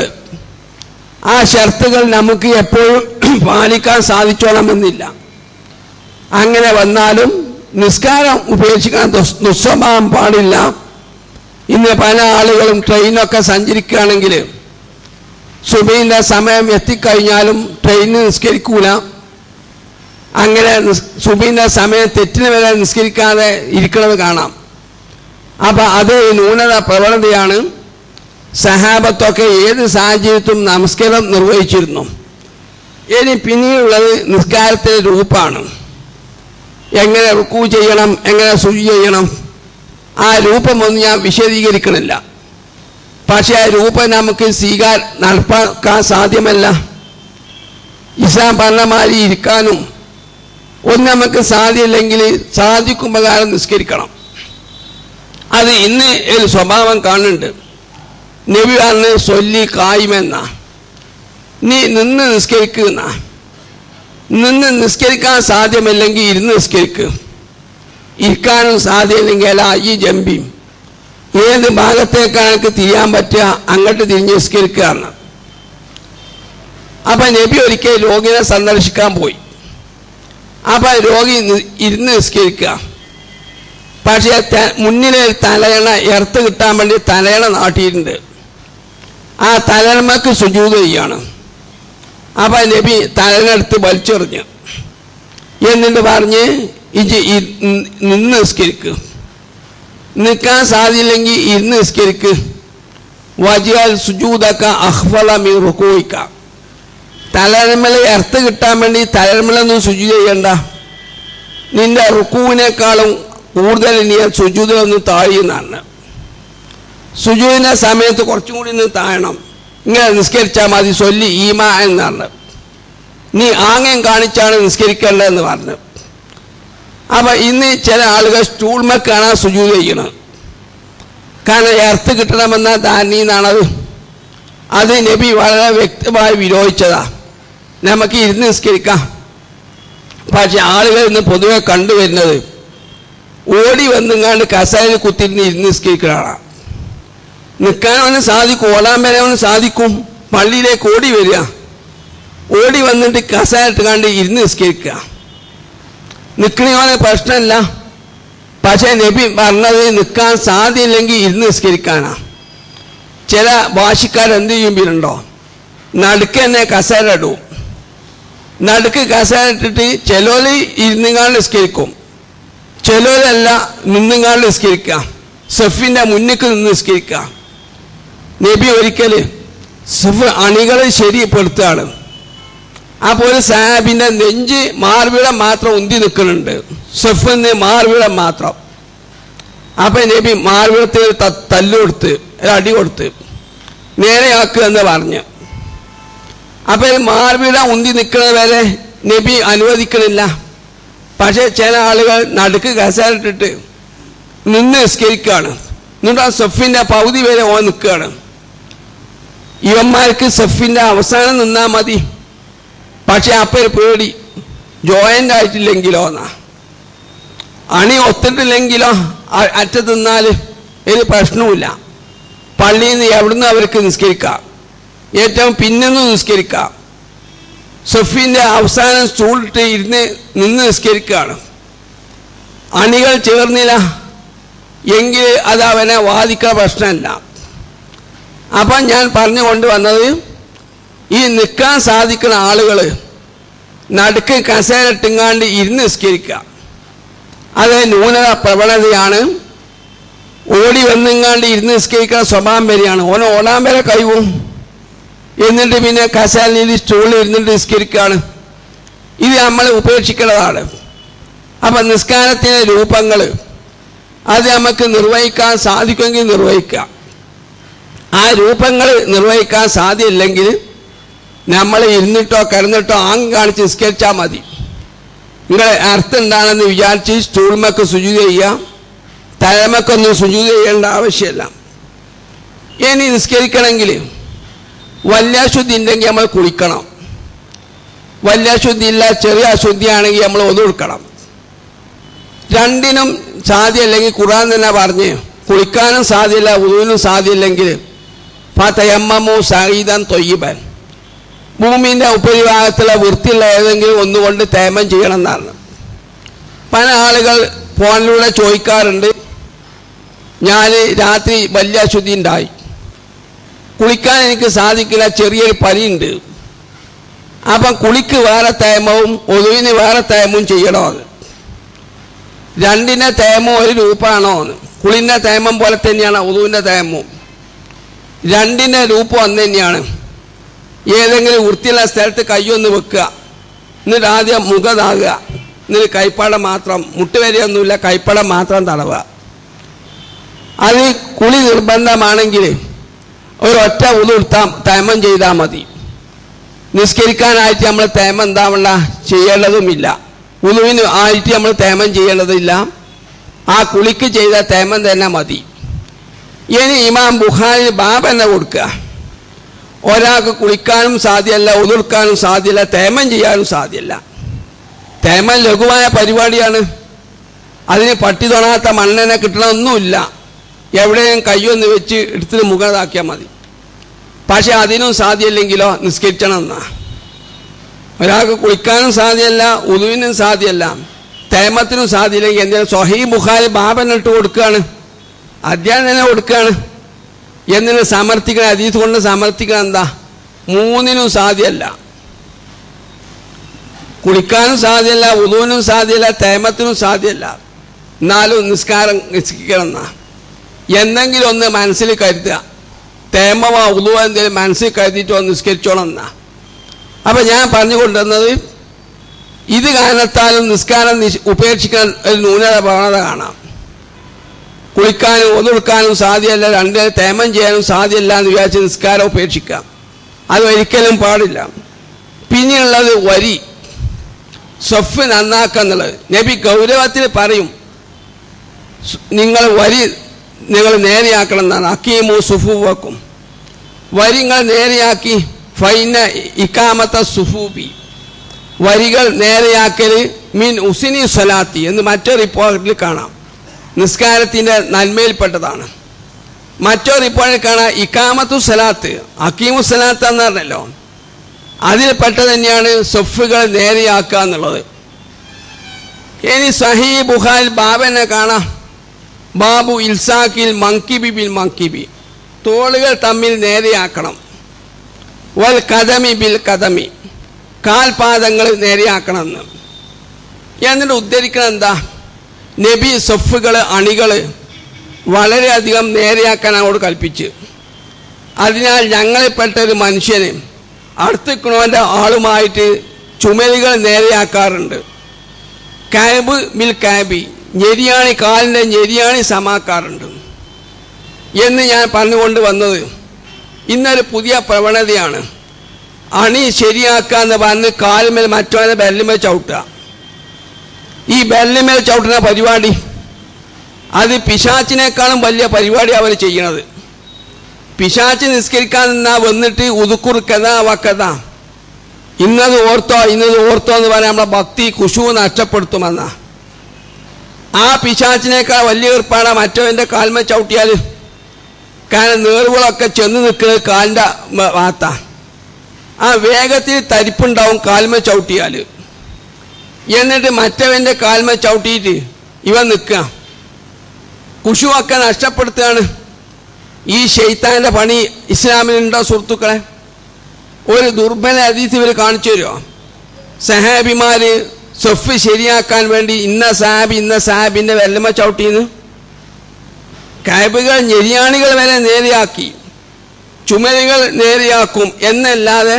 ആ ഷർത്തുകൾ നമുക്ക് എപ്പോഴും പാലിക്കാൻ സാധിച്ചോണമെന്നില്ല. അങ്ങനെ വന്നാലും നിസ്കാരം ഉപേക്ഷിക്കാൻ ദുസ്വഭാവം പാടില്ല. ഇന്ന് പല ആളുകളും ട്രെയിനൊക്കെ സഞ്ചരിക്കുകയാണെങ്കിൽ സുബഹിൻ്റെ സമയം എത്തിക്കഴിഞ്ഞാലും ട്രെയിനിൽ നിസ്കരിക്കൂല. അങ്ങനെ സുബഹിൻ്റെ സമയം തെറ്റിന് വരെ നിസ്കരിക്കാതെ ഇരിക്കുന്നത് കാണാം. അപ്പം അത് ന്യൂനത പ്രവണതയാണ്. സഹാബത്തൊക്കെ ഏത് സാഹചര്യത്തിലും നമസ്കാരം നിർവഹിച്ചിരുന്നു. ഇനി പിന്നീടുള്ളത് നിസ്കാരത്തിൻ്റെ രൂപമാണ്. എങ്ങനെ റുക്കൂ ചെയ്യണം, എങ്ങനെ സുജൂദ് ചെയ്യണം, ആ രൂപമൊന്നും ഞാൻ വിശദീകരിക്കണില്ല. പക്ഷേ ആ രൂപം നമുക്ക് നടപ്പാക്കാൻ സാധ്യമല്ല. ഇസ്ലാം പറഞ്ഞ മാതിരി ഇരിക്കാനും ഒന്നും നമുക്ക് സാധ്യമില്ലെങ്കിൽ സാധിക്കും പ്രകാരം നിസ്കരിക്കണം. അത് ഇന്ന് ഒരു സ്വഭാവം കാണുന്നുണ്ട്. നബി പറഞ്ഞ് സൊല്ലി കായിമെന്ന, നീ നിന്ന് നിസ്കരിക്കുന്ന. നിന്ന് നിസ്കരിക്കാൻ സാധ്യമല്ലെങ്കിൽ ഇരുന്ന് നിസ്കരിക്കുക. ഇരിക്കാനും സാധ്യമില്ലെങ്കിൽ അല്ല ഈ ജമ്പിയും ഏത് ഭാഗത്തേക്കാണ് എനിക്ക് തിരിയാൻ പറ്റുക അങ്ങോട്ട് തിരിഞ്ഞ് നിസ്കരിക്കുകയാണ്. അപ്പം നബി ഒരിക്കൽ രോഗിനെ സന്ദർശിക്കാൻ പോയി. അപ്പം രോഗി ഇരുന്ന് നിസ്കരിക്കുക. പക്ഷേ മുന്നിലെ തലയണ എർത്ത് കിട്ടാൻ വേണ്ടി തലയണ നാട്ടിയിട്ടുണ്ട്. ആ തലയണക്ക് സുജൂദ് ചെയ്യാണ്. അപ്പം നബി തലയണെടുത്ത് വലിച്ചെറിഞ്ഞു. എന്നിട്ട് പറഞ്ഞ് നിന്ന് നിസ്കരിക്കുക. നിൽക്കാൻ സാധ്യമില്ലെങ്കിൽ ഇരുന്ന് നിസ്കരിക്കുക. വജിഅൽ സുജൂദക അഖ്ഫള മിൻ റുകൂഇക. തലയണമേൽ എർത്ത് കിട്ടാൻ വേണ്ടി തലയണമേലൊന്നും സുജൂദ് ചെയ്യണ്ട. നിന്റെ റുക്കൂവിനേക്കാളും കൂടുതൽ നീ സുജൂദിലൊന്നും താഴിയെന്നാണ്. സുജൂദിൻ്റെ സമയത്ത് കുറച്ചും കൂടി നിന്ന് താഴണം. ഇങ്ങനെ നിസ്കരിച്ചാൽ മതി. സൊല്ലി ഈമാ എന്നാണ്. നീ ആംഗ്യം കാണിച്ചാണ് നിസ്കരിക്കേണ്ടതെന്ന് പറഞ്ഞു. അപ്പം ഇന്ന് ചില ആളുകൾ സ്റ്റൂൾമേക്കാണ് സുജൂദ് ചെയ്യണം. കാരണം എർത്ത് കിട്ടണമെന്ന ധാരണീന്നാണത്. അത് നബി വളരെ വ്യക്തമായി വിരോധിച്ചതാ. നമുക്ക് ഇരുന്ന് നിസ്കരിക്കാം. പക്ഷെ ആളുകൾ ഇന്ന് പൊതുവെ കണ്ടുവരുന്നത് ഓടി വന്നുങ്ങാണ്ട് കസേരയിൽ കുത്തിരുന്ന് ഇരുന്ന് നിസ്കരിക്കുന്നതാണ്. നിൽക്കാനവന് സാധിക്കും, ഓടാൻ വരെ അവന് സാധിക്കും. പള്ളിയിലേക്ക് ഓടി വരിക, ഓടി വന്നിട്ട് കസേരയിട്ട് കണ്ട് ഇരുന്ന് നിസ്കരിക്കുക. നിൽക്കണവന് പ്രശ്നമില്ല. പക്ഷേ നബി പറഞ്ഞത് നിൽക്കാൻ സാധ്യമില്ലെങ്കിൽ ഇരുന്ന് നിസ്കരിക്കാനാണ്. ചില ഭാഷക്കാരെന്ത് ചെയ്യുമ്പോഴുണ്ടോ, നടുക്ക് തന്നെ കസേര ഇടും. നടുക്ക് കസേര ഇട്ടിട്ട് ചിലര് ഇരുന്നുകാണ്ട് നിസ്കരിക്കും, ചിലരല്ല നിന്നുകാണ്ട് നിസ്കരിക്കുക. സഫിൻ്റെ മുന്നിക്ക് നിന്ന് നിസ്കരിക്കുക. നബി ഒരിക്കൽ സഫ് അണികൾ ശരിപ്പെടുത്തുകയാണ്. അപ്പോൾ ഒരു സാഹിബിൻ്റെ നെഞ്ച് മാർവിടം മാത്രം ഉന്തി നിൽക്കുന്നുണ്ട്, സഫിന്ന് മാർവിടം മാത്രം. അപ്പം നബി മാർവിടത്തിൽ തല്ലുകൊടുത്ത് അടി കൊടുത്ത് നേരെയാക്കുക എന്ന് പറഞ്ഞു. അപ്പം മാർവിടം ഉന്തി നിൽക്കുന്നത് വരെ നബി അനുവദിക്കണില്ല. പക്ഷേ ചില ആളുകൾ നടുക്ക് കസേരട്ടിട്ട് നിന്ന് നിസ്കരിക്കുകയാണ്. എന്നിട്ട് ആ സഫിൻ്റെ പകുതി വരെ ഓൻ നിൽക്കുകയാണ്. ഇവന്മാർക്ക് സഫിൻ്റെ അവസാനം നിന്നാൽ മതി. പക്ഷെ അപ്പം ഒരു പേടി, ജോയിൻ്റ് ആയിട്ടില്ലെങ്കിലോ എന്നാ, അണി ഒത്തിട്ടില്ലെങ്കിലോ അറ്റത്ത് നിന്നാൽ ഒരു പ്രശ്നവുമില്ല. പള്ളിയിൽ നിന്ന് എവിടുന്ന് അവർക്ക് നിസ്കരിക്കാം, ഏറ്റവും പിന്നെന്ന് നിസ്കരിക്കാം. സഫിൻ്റെ അവസാനം സ്റ്റൂളിട്ട് നിന്ന് നിസ്കരിക്കുകയാണ്. അണികൾ ചേർന്നില്ല എങ്കിൽ അത് അവനെ വാദിക്കുന്ന പ്രശ്നമല്ല. അപ്പം ഞാൻ പറഞ്ഞു കൊണ്ടുവന്നത്, ഈ നിൽക്കാൻ സാധിക്കുന്ന ആളുകൾ നടുക്ക് കസേരട്ടിങ്ങാണ്ട് ഇരുന്ന് നിസ്കരിക്കുക. അത് ന്യൂനത പ്രവണതയാണ്. ഓടി വന്നിങ്ങാണ്ട് ഇരുന്ന് നിസ്കരിക്കുന്ന സ്വഭാവം വരെയാണ്. ഓടാൻ വരെ കഴിവും. എന്നിട്ട് പിന്നെ കസേരയിൽ സ്റ്റൂളിൽ ഇരുന്നിട്ട് നിസ്കരിക്കുകയാണ്. ഇത് നമ്മൾ ഉപേക്ഷിക്കേണ്ടതാണ്. അപ്പം നിസ്കാരത്തിൻ്റെ രൂപങ്ങൾ അത് നമുക്ക് നിർവഹിക്കാൻ സാധിക്കുമെങ്കിൽ നിർവഹിക്കാം. ആ രൂപങ്ങൾ നിർവഹിക്കാൻ സാധ്യമില്ലെങ്കിൽ നമ്മൾ ഇരുന്നിട്ടോ കിടന്നിട്ടോ ആംഗ്യം കാണിച്ച് നിസ്കരിച്ചാൽ മതി. നിങ്ങളെ അർത്ഥം എന്താണെന്ന് വിചാരിച്ച് സ്റ്റൂൾമൊക്കെ സുജൂദ് ചെയ്യുക, തലമക്കൊന്നും സുജൂദ് ചെയ്യേണ്ട ആവശ്യമില്ല. ഇനി നിസ്കരിക്കണമെങ്കിൽ വലിയ അശുദ്ധി ഉണ്ടെങ്കിൽ നമ്മൾ കുളിക്കണം. വലിയ അശുദ്ധി ഇല്ല, ചെറിയ അശുദ്ധിയാണെങ്കിൽ നമ്മൾ ഒതുക്കണം. രണ്ടിനും സാധ്യമല്ലെങ്കിൽ ഖുർആൻ തന്നെ പറഞ്ഞ് കുളിക്കാനും സാധ്യമില്ല, ഉദുവിനും സാധ്യമില്ലെങ്കിൽ ഫതയമ്മമു സഈദൻ ത്വയ്യിബൻ, ഭൂമിൻ്റെ ഉപരിഭാഗത്തുള്ള വൃത്തിയുള്ള ഏതെങ്കിലും ഒന്നുകൊണ്ട് തേമം ചെയ്യണം എന്നാണ്. പല ആളുകൾ ഫോണിലൂടെ ചോദിക്കാറുണ്ട്, ഞാൻ രാത്രി വലിയ അശുദ്ധി ഉണ്ടായി, കുളിക്കാൻ എനിക്ക് സാധിക്കില്ല, ചെറിയൊരു പനിയുണ്ട്, അപ്പം കുളിക്ക് വേറെ തേമവും ഒതുവിന് വേറെ തേമവും ചെയ്യണോ? അത് രണ്ടിൻ്റെ തേമം ഒരു രൂപമാണോ? കുളിൻ്റെ തേമം പോലെ തന്നെയാണ് ഒതുവിൻ്റെ തേമവും. രണ്ടിൻ്റെ രൂപം ഒന്ന് തന്നെയാണ്. ഏതെങ്കിലും വൃത്തിയുള്ള സ്ഥലത്ത് കയ്യൊന്ന് വെക്കുക, എന്നിട്ട് ആദ്യം മുഖതാകുക, എന്നിട്ട് കൈപ്പാടം മാത്രം, മുട്ടുവരെയൊന്നുമില്ല, കൈപ്പാടം മാത്രം തടവുക. അത് കുളി നിർബന്ധമാണെങ്കിൽ ഒരൊറ്റ ഉളുത്താം തേമം ചെയ്താൽ മതി. നിസ്കരിക്കാനായിട്ട് നമ്മൾ തേമം എന്താവണ്ട ചെയ്യേണ്ടതുമില്ല, ഉളുവിന് ആയിട്ട് നമ്മൾ തേമം ചെയ്യേണ്ടതില്ല. ആ കുളിക്ക് ചെയ്ത തേമം തന്നെ മതി. ഇനി ഇമാം ബുഖാരി ബാബ് തന്നെ കൊടുക്കുക. ഒരാൾക്ക് കുളിക്കാനും സാധ്യമല്ല, ഉളുർക്കാനും സാധ്യമല്ല, തേമം ചെയ്യാനും സാധ്യമല്ല. തേമം ലഘുവായ പരിപാടിയാണ്. അതിന് പട്ടി തൊണാത്ത മണ്ണെണ്ണ കിട്ടണമൊന്നുമില്ല. എവിടെയും കയ്യൊന്ന് വെച്ച് എടുത്തിട്ട് മുഖതാക്കിയാൽ മതി. പക്ഷെ അതിനും സാധ്യമില്ലെങ്കിലോ നിസ്കരിക്കണം എന്നാ. ഒരാൾക്ക് കുളിക്കാനും സാധ്യമല്ല, ഉളുവിനും സാധ്യമല്ല, തേമത്തിനും സാധ്യമില്ലെങ്കിൽ എന്തെങ്കിലും സ്വഹീഹ് ബുഖാരി ബാബൻ ഇട്ട് കൊടുക്കുകയാണ്, അധ്യായം തന്നെ കൊടുക്കുകയാണ്. എന്നിട്ട് സമർത്ഥിക്കണം, ഹദീസ് കൊണ്ട് സമർത്ഥിക്കണം എന്താ? മൂന്നിനും സാധ്യമല്ല, കുളിക്കാനും സാധ്യമല്ല, ഉളുവിനും സാധ്യമല്ല, തേമത്തിനും സാധ്യമല്ല, എന്നാലും നിസ്കരിക്കണം എന്നാ. എന്തെങ്കിലും ഒന്ന് മനസ്സിൽ കരുതുക, തേമമോ ഉളുവോ എന്തെങ്കിലും മനസ്സിൽ കരുതിയിട്ടോ നിസ്കരിച്ചോണം എന്നാ. അപ്പം ഞാൻ പറഞ്ഞു കൊണ്ടുവന്നത് ഇത് കാരണത്താലും നിസ്കാരം ഉപേക്ഷിക്കാൻ ഒരു ന്യൂനത പ്രവണത കാണാം. കുളിക്കാനും ഒതുക്കാനും സാധ്യമല്ല, രണ്ട് തേമം ചെയ്യാനും സാധ്യമല്ല എന്ന് വിചാരിച്ച് നിസ്കാരം ഉപേക്ഷിക്കാം. അത് ഒരിക്കലും പാടില്ല. പിന്നെയുള്ളത് വരി, സ്വഫ് നന്നാക്കുക എന്നുള്ളത്. നബി ഗൗരവത്തിൽ പറയും, നിങ്ങൾ വരി നിങ്ങൾ നേരെയാക്കണം എന്നാണ്. അക്കീമു സുഫൂവക്കും, വരി നിങ്ങൾ നേരെയാക്കി. ഫൈന ഇക്കാമത്ത സുഫൂബി, വരികൾ നേരെയാക്കൽ മീൻ ഉസിനി സ്വലാത്തി എന്ന് മറ്റൊരു റിപ്പോർട്ടിൽ കാണാം. നിസ്കാരത്തിൻ്റെ നന്മയിൽപ്പെട്ടതാണ്. മറ്റൊരു റിപ്പോർട്ടിൽ കാണാം ഇക്കാമത്തു സലാത്ത്, അക്കീമു സലാത്ത് എന്ന് പറഞ്ഞല്ലോ, അതിൽപ്പെട്ടത് തന്നെയാണ് സൊഫുകൾ നേരെയാക്കുക എന്നുള്ളത്. ഇനി സഹീഹ് ബുഖാരി ബാബനെ കാണാം, ബാബു ഇൽസാക്കിൽ മങ്കിബി ബിൽ മങ്കിബി, തോളുകൾ തമ്മിൽ നേരെയാക്കണം. വൽ കദമി ബിൽ കദമി, കാൽപാദങ്ങൾ നേരെയാക്കണമെന്ന്. എന്നിട്ട് ഉദ്ധരിക്കണം എന്താ? നബി സൊഫുകൾ അണികൾ വളരെയധികം നേരെയാക്കാൻ അവരോട് കൽപ്പിച്ച്. അതിനാൽ ഞങ്ങളിൽപ്പെട്ട ഒരു മനുഷ്യന് അടുത്തിക്കണവൻ്റെ ആളുമായിട്ട് ചുമലുകൾ നേരെയാക്കാറുണ്ട്. കാബ് ബിൽ കാബി, ഞെരിയാണി കാലിൻ്റെ ഞെരിയാണി സമാക്കാറുണ്ട് എന്ന് ഞാൻ പറഞ്ഞുകൊണ്ട് വന്നത്. ഇന്നൊരു പുതിയ പ്രവണതയാണ്. അണി ശരിയാക്കുക എന്ന് പറഞ്ഞ് കാലുമേൽ മറ്റവനെ ബെല്ലുമേൽ ചവിട്ടുക. ഈ ബെല്ലുമേൽ ചവിട്ടുന്ന പരിപാടി അത് പിശാച്ചിനേക്കാളും വലിയ പരിപാടി അവർ ചെയ്യണത്. പിശാച്ച് നിസ്കരിക്കാൻ നിന്നാൽ വന്നിട്ട് ഉതുക്കുറുക്കഥ വക്കഥ, ഇന്നത് ഓർത്തോ ഇന്നത് ഓർത്തോ എന്ന് പറയാൻ നമ്മളെ ഭക്തി ഖുശൂ നഷ്ടപ്പെടുത്തുമെന്ന. ആ പിശാച്ചിനേക്കാൾ വലിയ ഏർപ്പാടാ മറ്റവൻ്റെ കാൽമേൽ ചവിട്ടിയാൽ. കാരണം നേർവുകളൊക്കെ ചെന്ന് നിൽക്കുന്നത് കാലിൻ്റെ ഭാഗത്ത. ആ വേഗത്തിൽ തരിപ്പുണ്ടാവും കാൽമേൽ ചവിട്ടിയാൽ. എന്നിട്ട് മറ്റവൻ്റെ കാൽമേൽ ചവിട്ടിയിട്ട് ഇവൻ നിൽക്കുക, ഖുശൂ ഒക്കെ നഷ്ടപ്പെടുത്തുകയാണ്. ഈ ശൈത്താൻ്റെ പണി ഇസ്ലാമിലുണ്ടോ സുഹൃത്തുക്കളെ? ഒരു ദുർബല ഹദീസ് ഇവർ കാണിച്ചു തരുമോ? സഹാബിമാർ സൊഫ് ശരിയാക്കാൻ വേണ്ടി ഇന്ന സാഹാബിൻ്റെ വെല്ലമ ചവിട്ടിന്ന് കാബുകൾ ഞെരിയാണികൾ വരെ നേരെയാക്കി, ചുമലുകൾ നേരെയാക്കും എന്നല്ലാതെ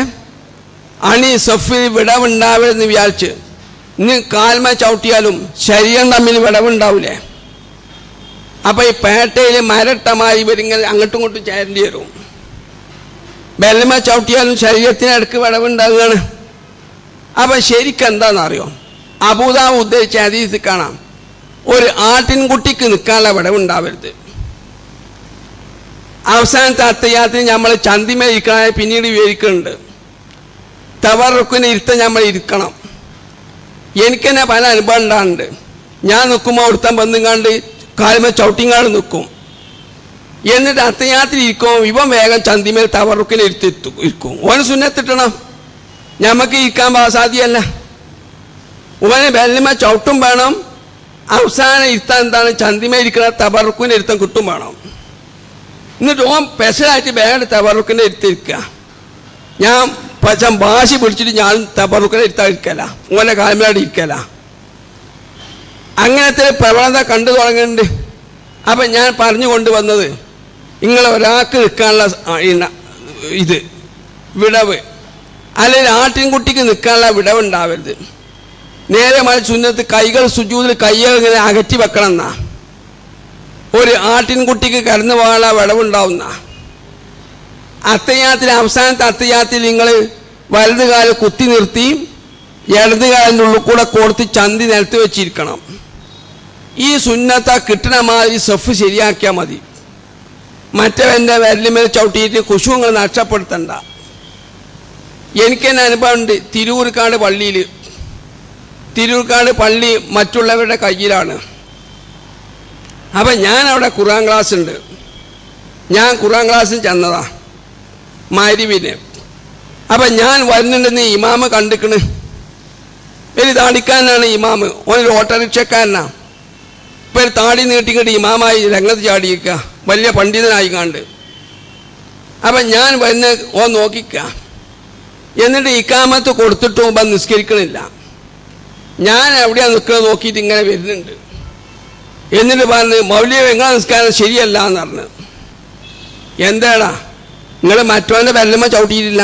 അണി സൊഫിൽ വിടവുണ്ടാവരുതെന്ന് വിചാരിച്ച് ഇന്ന് കാൽമ ചവിട്ടിയാലും ശരീരം തമ്മിൽ വിടവുണ്ടാവില്ലേ? അപ്പം ഈ പേട്ടയിൽ മരട്ടമായി ഇവരിങ്ങനെ അങ്ങോട്ടും ഇങ്ങോട്ടും ചേരേണ്ടി വരും. ബെല്ലമ ചവിട്ടിയാലും ശരീരത്തിനടുക്ക് വിടവുണ്ടാവുകയാണ്. അപ്പം ശരിക്കും എന്താണെന്നറിയോ? അബൂദാവ് ഉദ്ധരിച്ച ഹദീസിൽ കാണാം, ഒരു ആട്ടിൻകുട്ടിക്ക് നിൽക്കാനുള്ള വിടവുണ്ടാവരുത്. അവസാനത്തെ അത്തയ്യാത്തിന് നമ്മൾ ചന്തിമേൽ ഇരിക്കണ പിന്നീട് വിവരിക്കുന്നുണ്ട്. തവറുക്കിന് ഇരുത്തം നമ്മൾ ഇരിക്കണം. എനിക്ക് തന്നെ പല അനുഭവം ഉണ്ടാകുന്നുണ്ട്. ഞാൻ നിൽക്കുമ്പോൾ ഒരുത്തം വന്നുകാണ്ട് കാലുമേൽ ചവിട്ടിങ്ങാണ്ട് നിൽക്കും. എന്നിട്ട് അത്തയ്യാത്തിൽ ഇരിക്കും. ഇവൻ വേഗം ചന്തിമേൽ തവറുക്കിന് ഇരിക്കും. ഓന് സുന്നത്തിട്ടണം, ഞമ്മക്ക് ഇരിക്കാൻ സാധ്യമല്ല. ഓന് വെല്ലമ ചവിട്ടും വേണം. അവസാനം ഇരുത്താൻ എന്താണ് ചന്തിമേൽ ഇരിക്കണ തവറുക്കിന് ഇരുത്തം കിട്ടും വേണം. എന്നിട്ട് ഓൻ സ്പെഷ്യലായിട്ട് വേഗം തവറുക്കിനെ ഇരുത്തിരിക്കുക. ഞാൻ പക്ഷം ഭാഷ പിടിച്ചിട്ട് ഞാൻ തബറുക്കിനെ ഇരുത്താതിരിക്കല, ഓൻ്റെ കാൽമേലാടി ഇരിക്കല. അങ്ങനത്തെ പ്രവണത കണ്ടു തുടങ്ങുന്നുണ്ട്. അപ്പം ഞാൻ പറഞ്ഞു കൊണ്ടുവന്നത്, നിങ്ങൾ ഒരാൾക്ക് നിൽക്കാനുള്ള ഇത് വിടവ്, അല്ലെങ്കിൽ ആട്ടിൻകുട്ടിക്ക് നിൽക്കാനുള്ള വിടവ് ഉണ്ടാവരുത്. നേരെ മറിച്ച് സുന്നത്ത് കൈകൾ സുജൂദിൽ കൈകൾ ഇങ്ങനെ അകറ്റി വെക്കണം എന്നാ. ഒരു ആട്ടിൻകുട്ടിക്ക് കടന്നു പോകാനുള്ള വിടവുണ്ടാവുന്ന അത്തയ്യാത്തിൽ അവസാനത്തെ അത്തയ്യാത്തിൽ നിങ്ങൾ വലതുകാല് കുത്തി നിർത്തി ഇടതുകാലിൻ്റെ ഉള്ളിൽ കൂടെ കൊടുത്ത് ചന്തി നിലത്ത് വെച്ചിരിക്കണം. ഈ സുന്നത്ത കിട്ടണ മാതിരി സഫ് ശരിയാക്കിയാൽ മതി. മറ്റവൻ്റെ വിരലിന്മേൽ ചവിട്ടിയിട്ട് ഖുശൂങ്ങൾ നഷ്ടപ്പെടുത്തണ്ട. എനിക്ക് തന്നെ അനുഭവമുണ്ട്. തിരൂർക്കാട് പള്ളി മറ്റുള്ളവരുടെ കയ്യിലാണ്. അപ്പം ഞാൻ അവിടെ ഖുർആൻ ക്ലാസ് ഉണ്ട്. ഞാൻ ഖുർആൻ ക്ലാസ്സിൽ ചെന്നതാ മഗ്‌രിബിന്. അപ്പം ഞാൻ വരുന്നുണ്ടെന്ന് ഇമാമ് കണ്ടിക്കണ്. ഒരു താടിക്കാരനാണ് ഇമാമ്. ഓനൊരു ഓട്ടോറിക്ഷക്കാരനാണ്. ഇപ്പം ഒരു താടി നീട്ടിക്കിട്ട് ഇമാമായി രംഗത്ത് ചാടിയിരിക്കുക, വലിയ പണ്ഡിതനായി കണ്ട്. അപ്പം ഞാൻ വരുന്ന ഓൻ നോക്കിക്ക. എന്നിട്ട് ഇക്കാമത്ത് കൊടുത്തിട്ട് മുമ്പ് നിസ്കരിക്കണില്ല. ഞാൻ എവിടെയാണ് നിൽക്കുന്നത് നോക്കിയിട്ട് ഇങ്ങനെ വരുന്നുണ്ട്. എന്നിട്ട് പറഞ്ഞ് മൗലിക എങ്ങനെ നിസ്കാരം ശരിയല്ല എന്ന് പറഞ്ഞു. എന്താടാ നിങ്ങൾ മറ്റവൻ്റെ വെല്ലമ്മ ചവിട്ടിയിട്ടില്ല,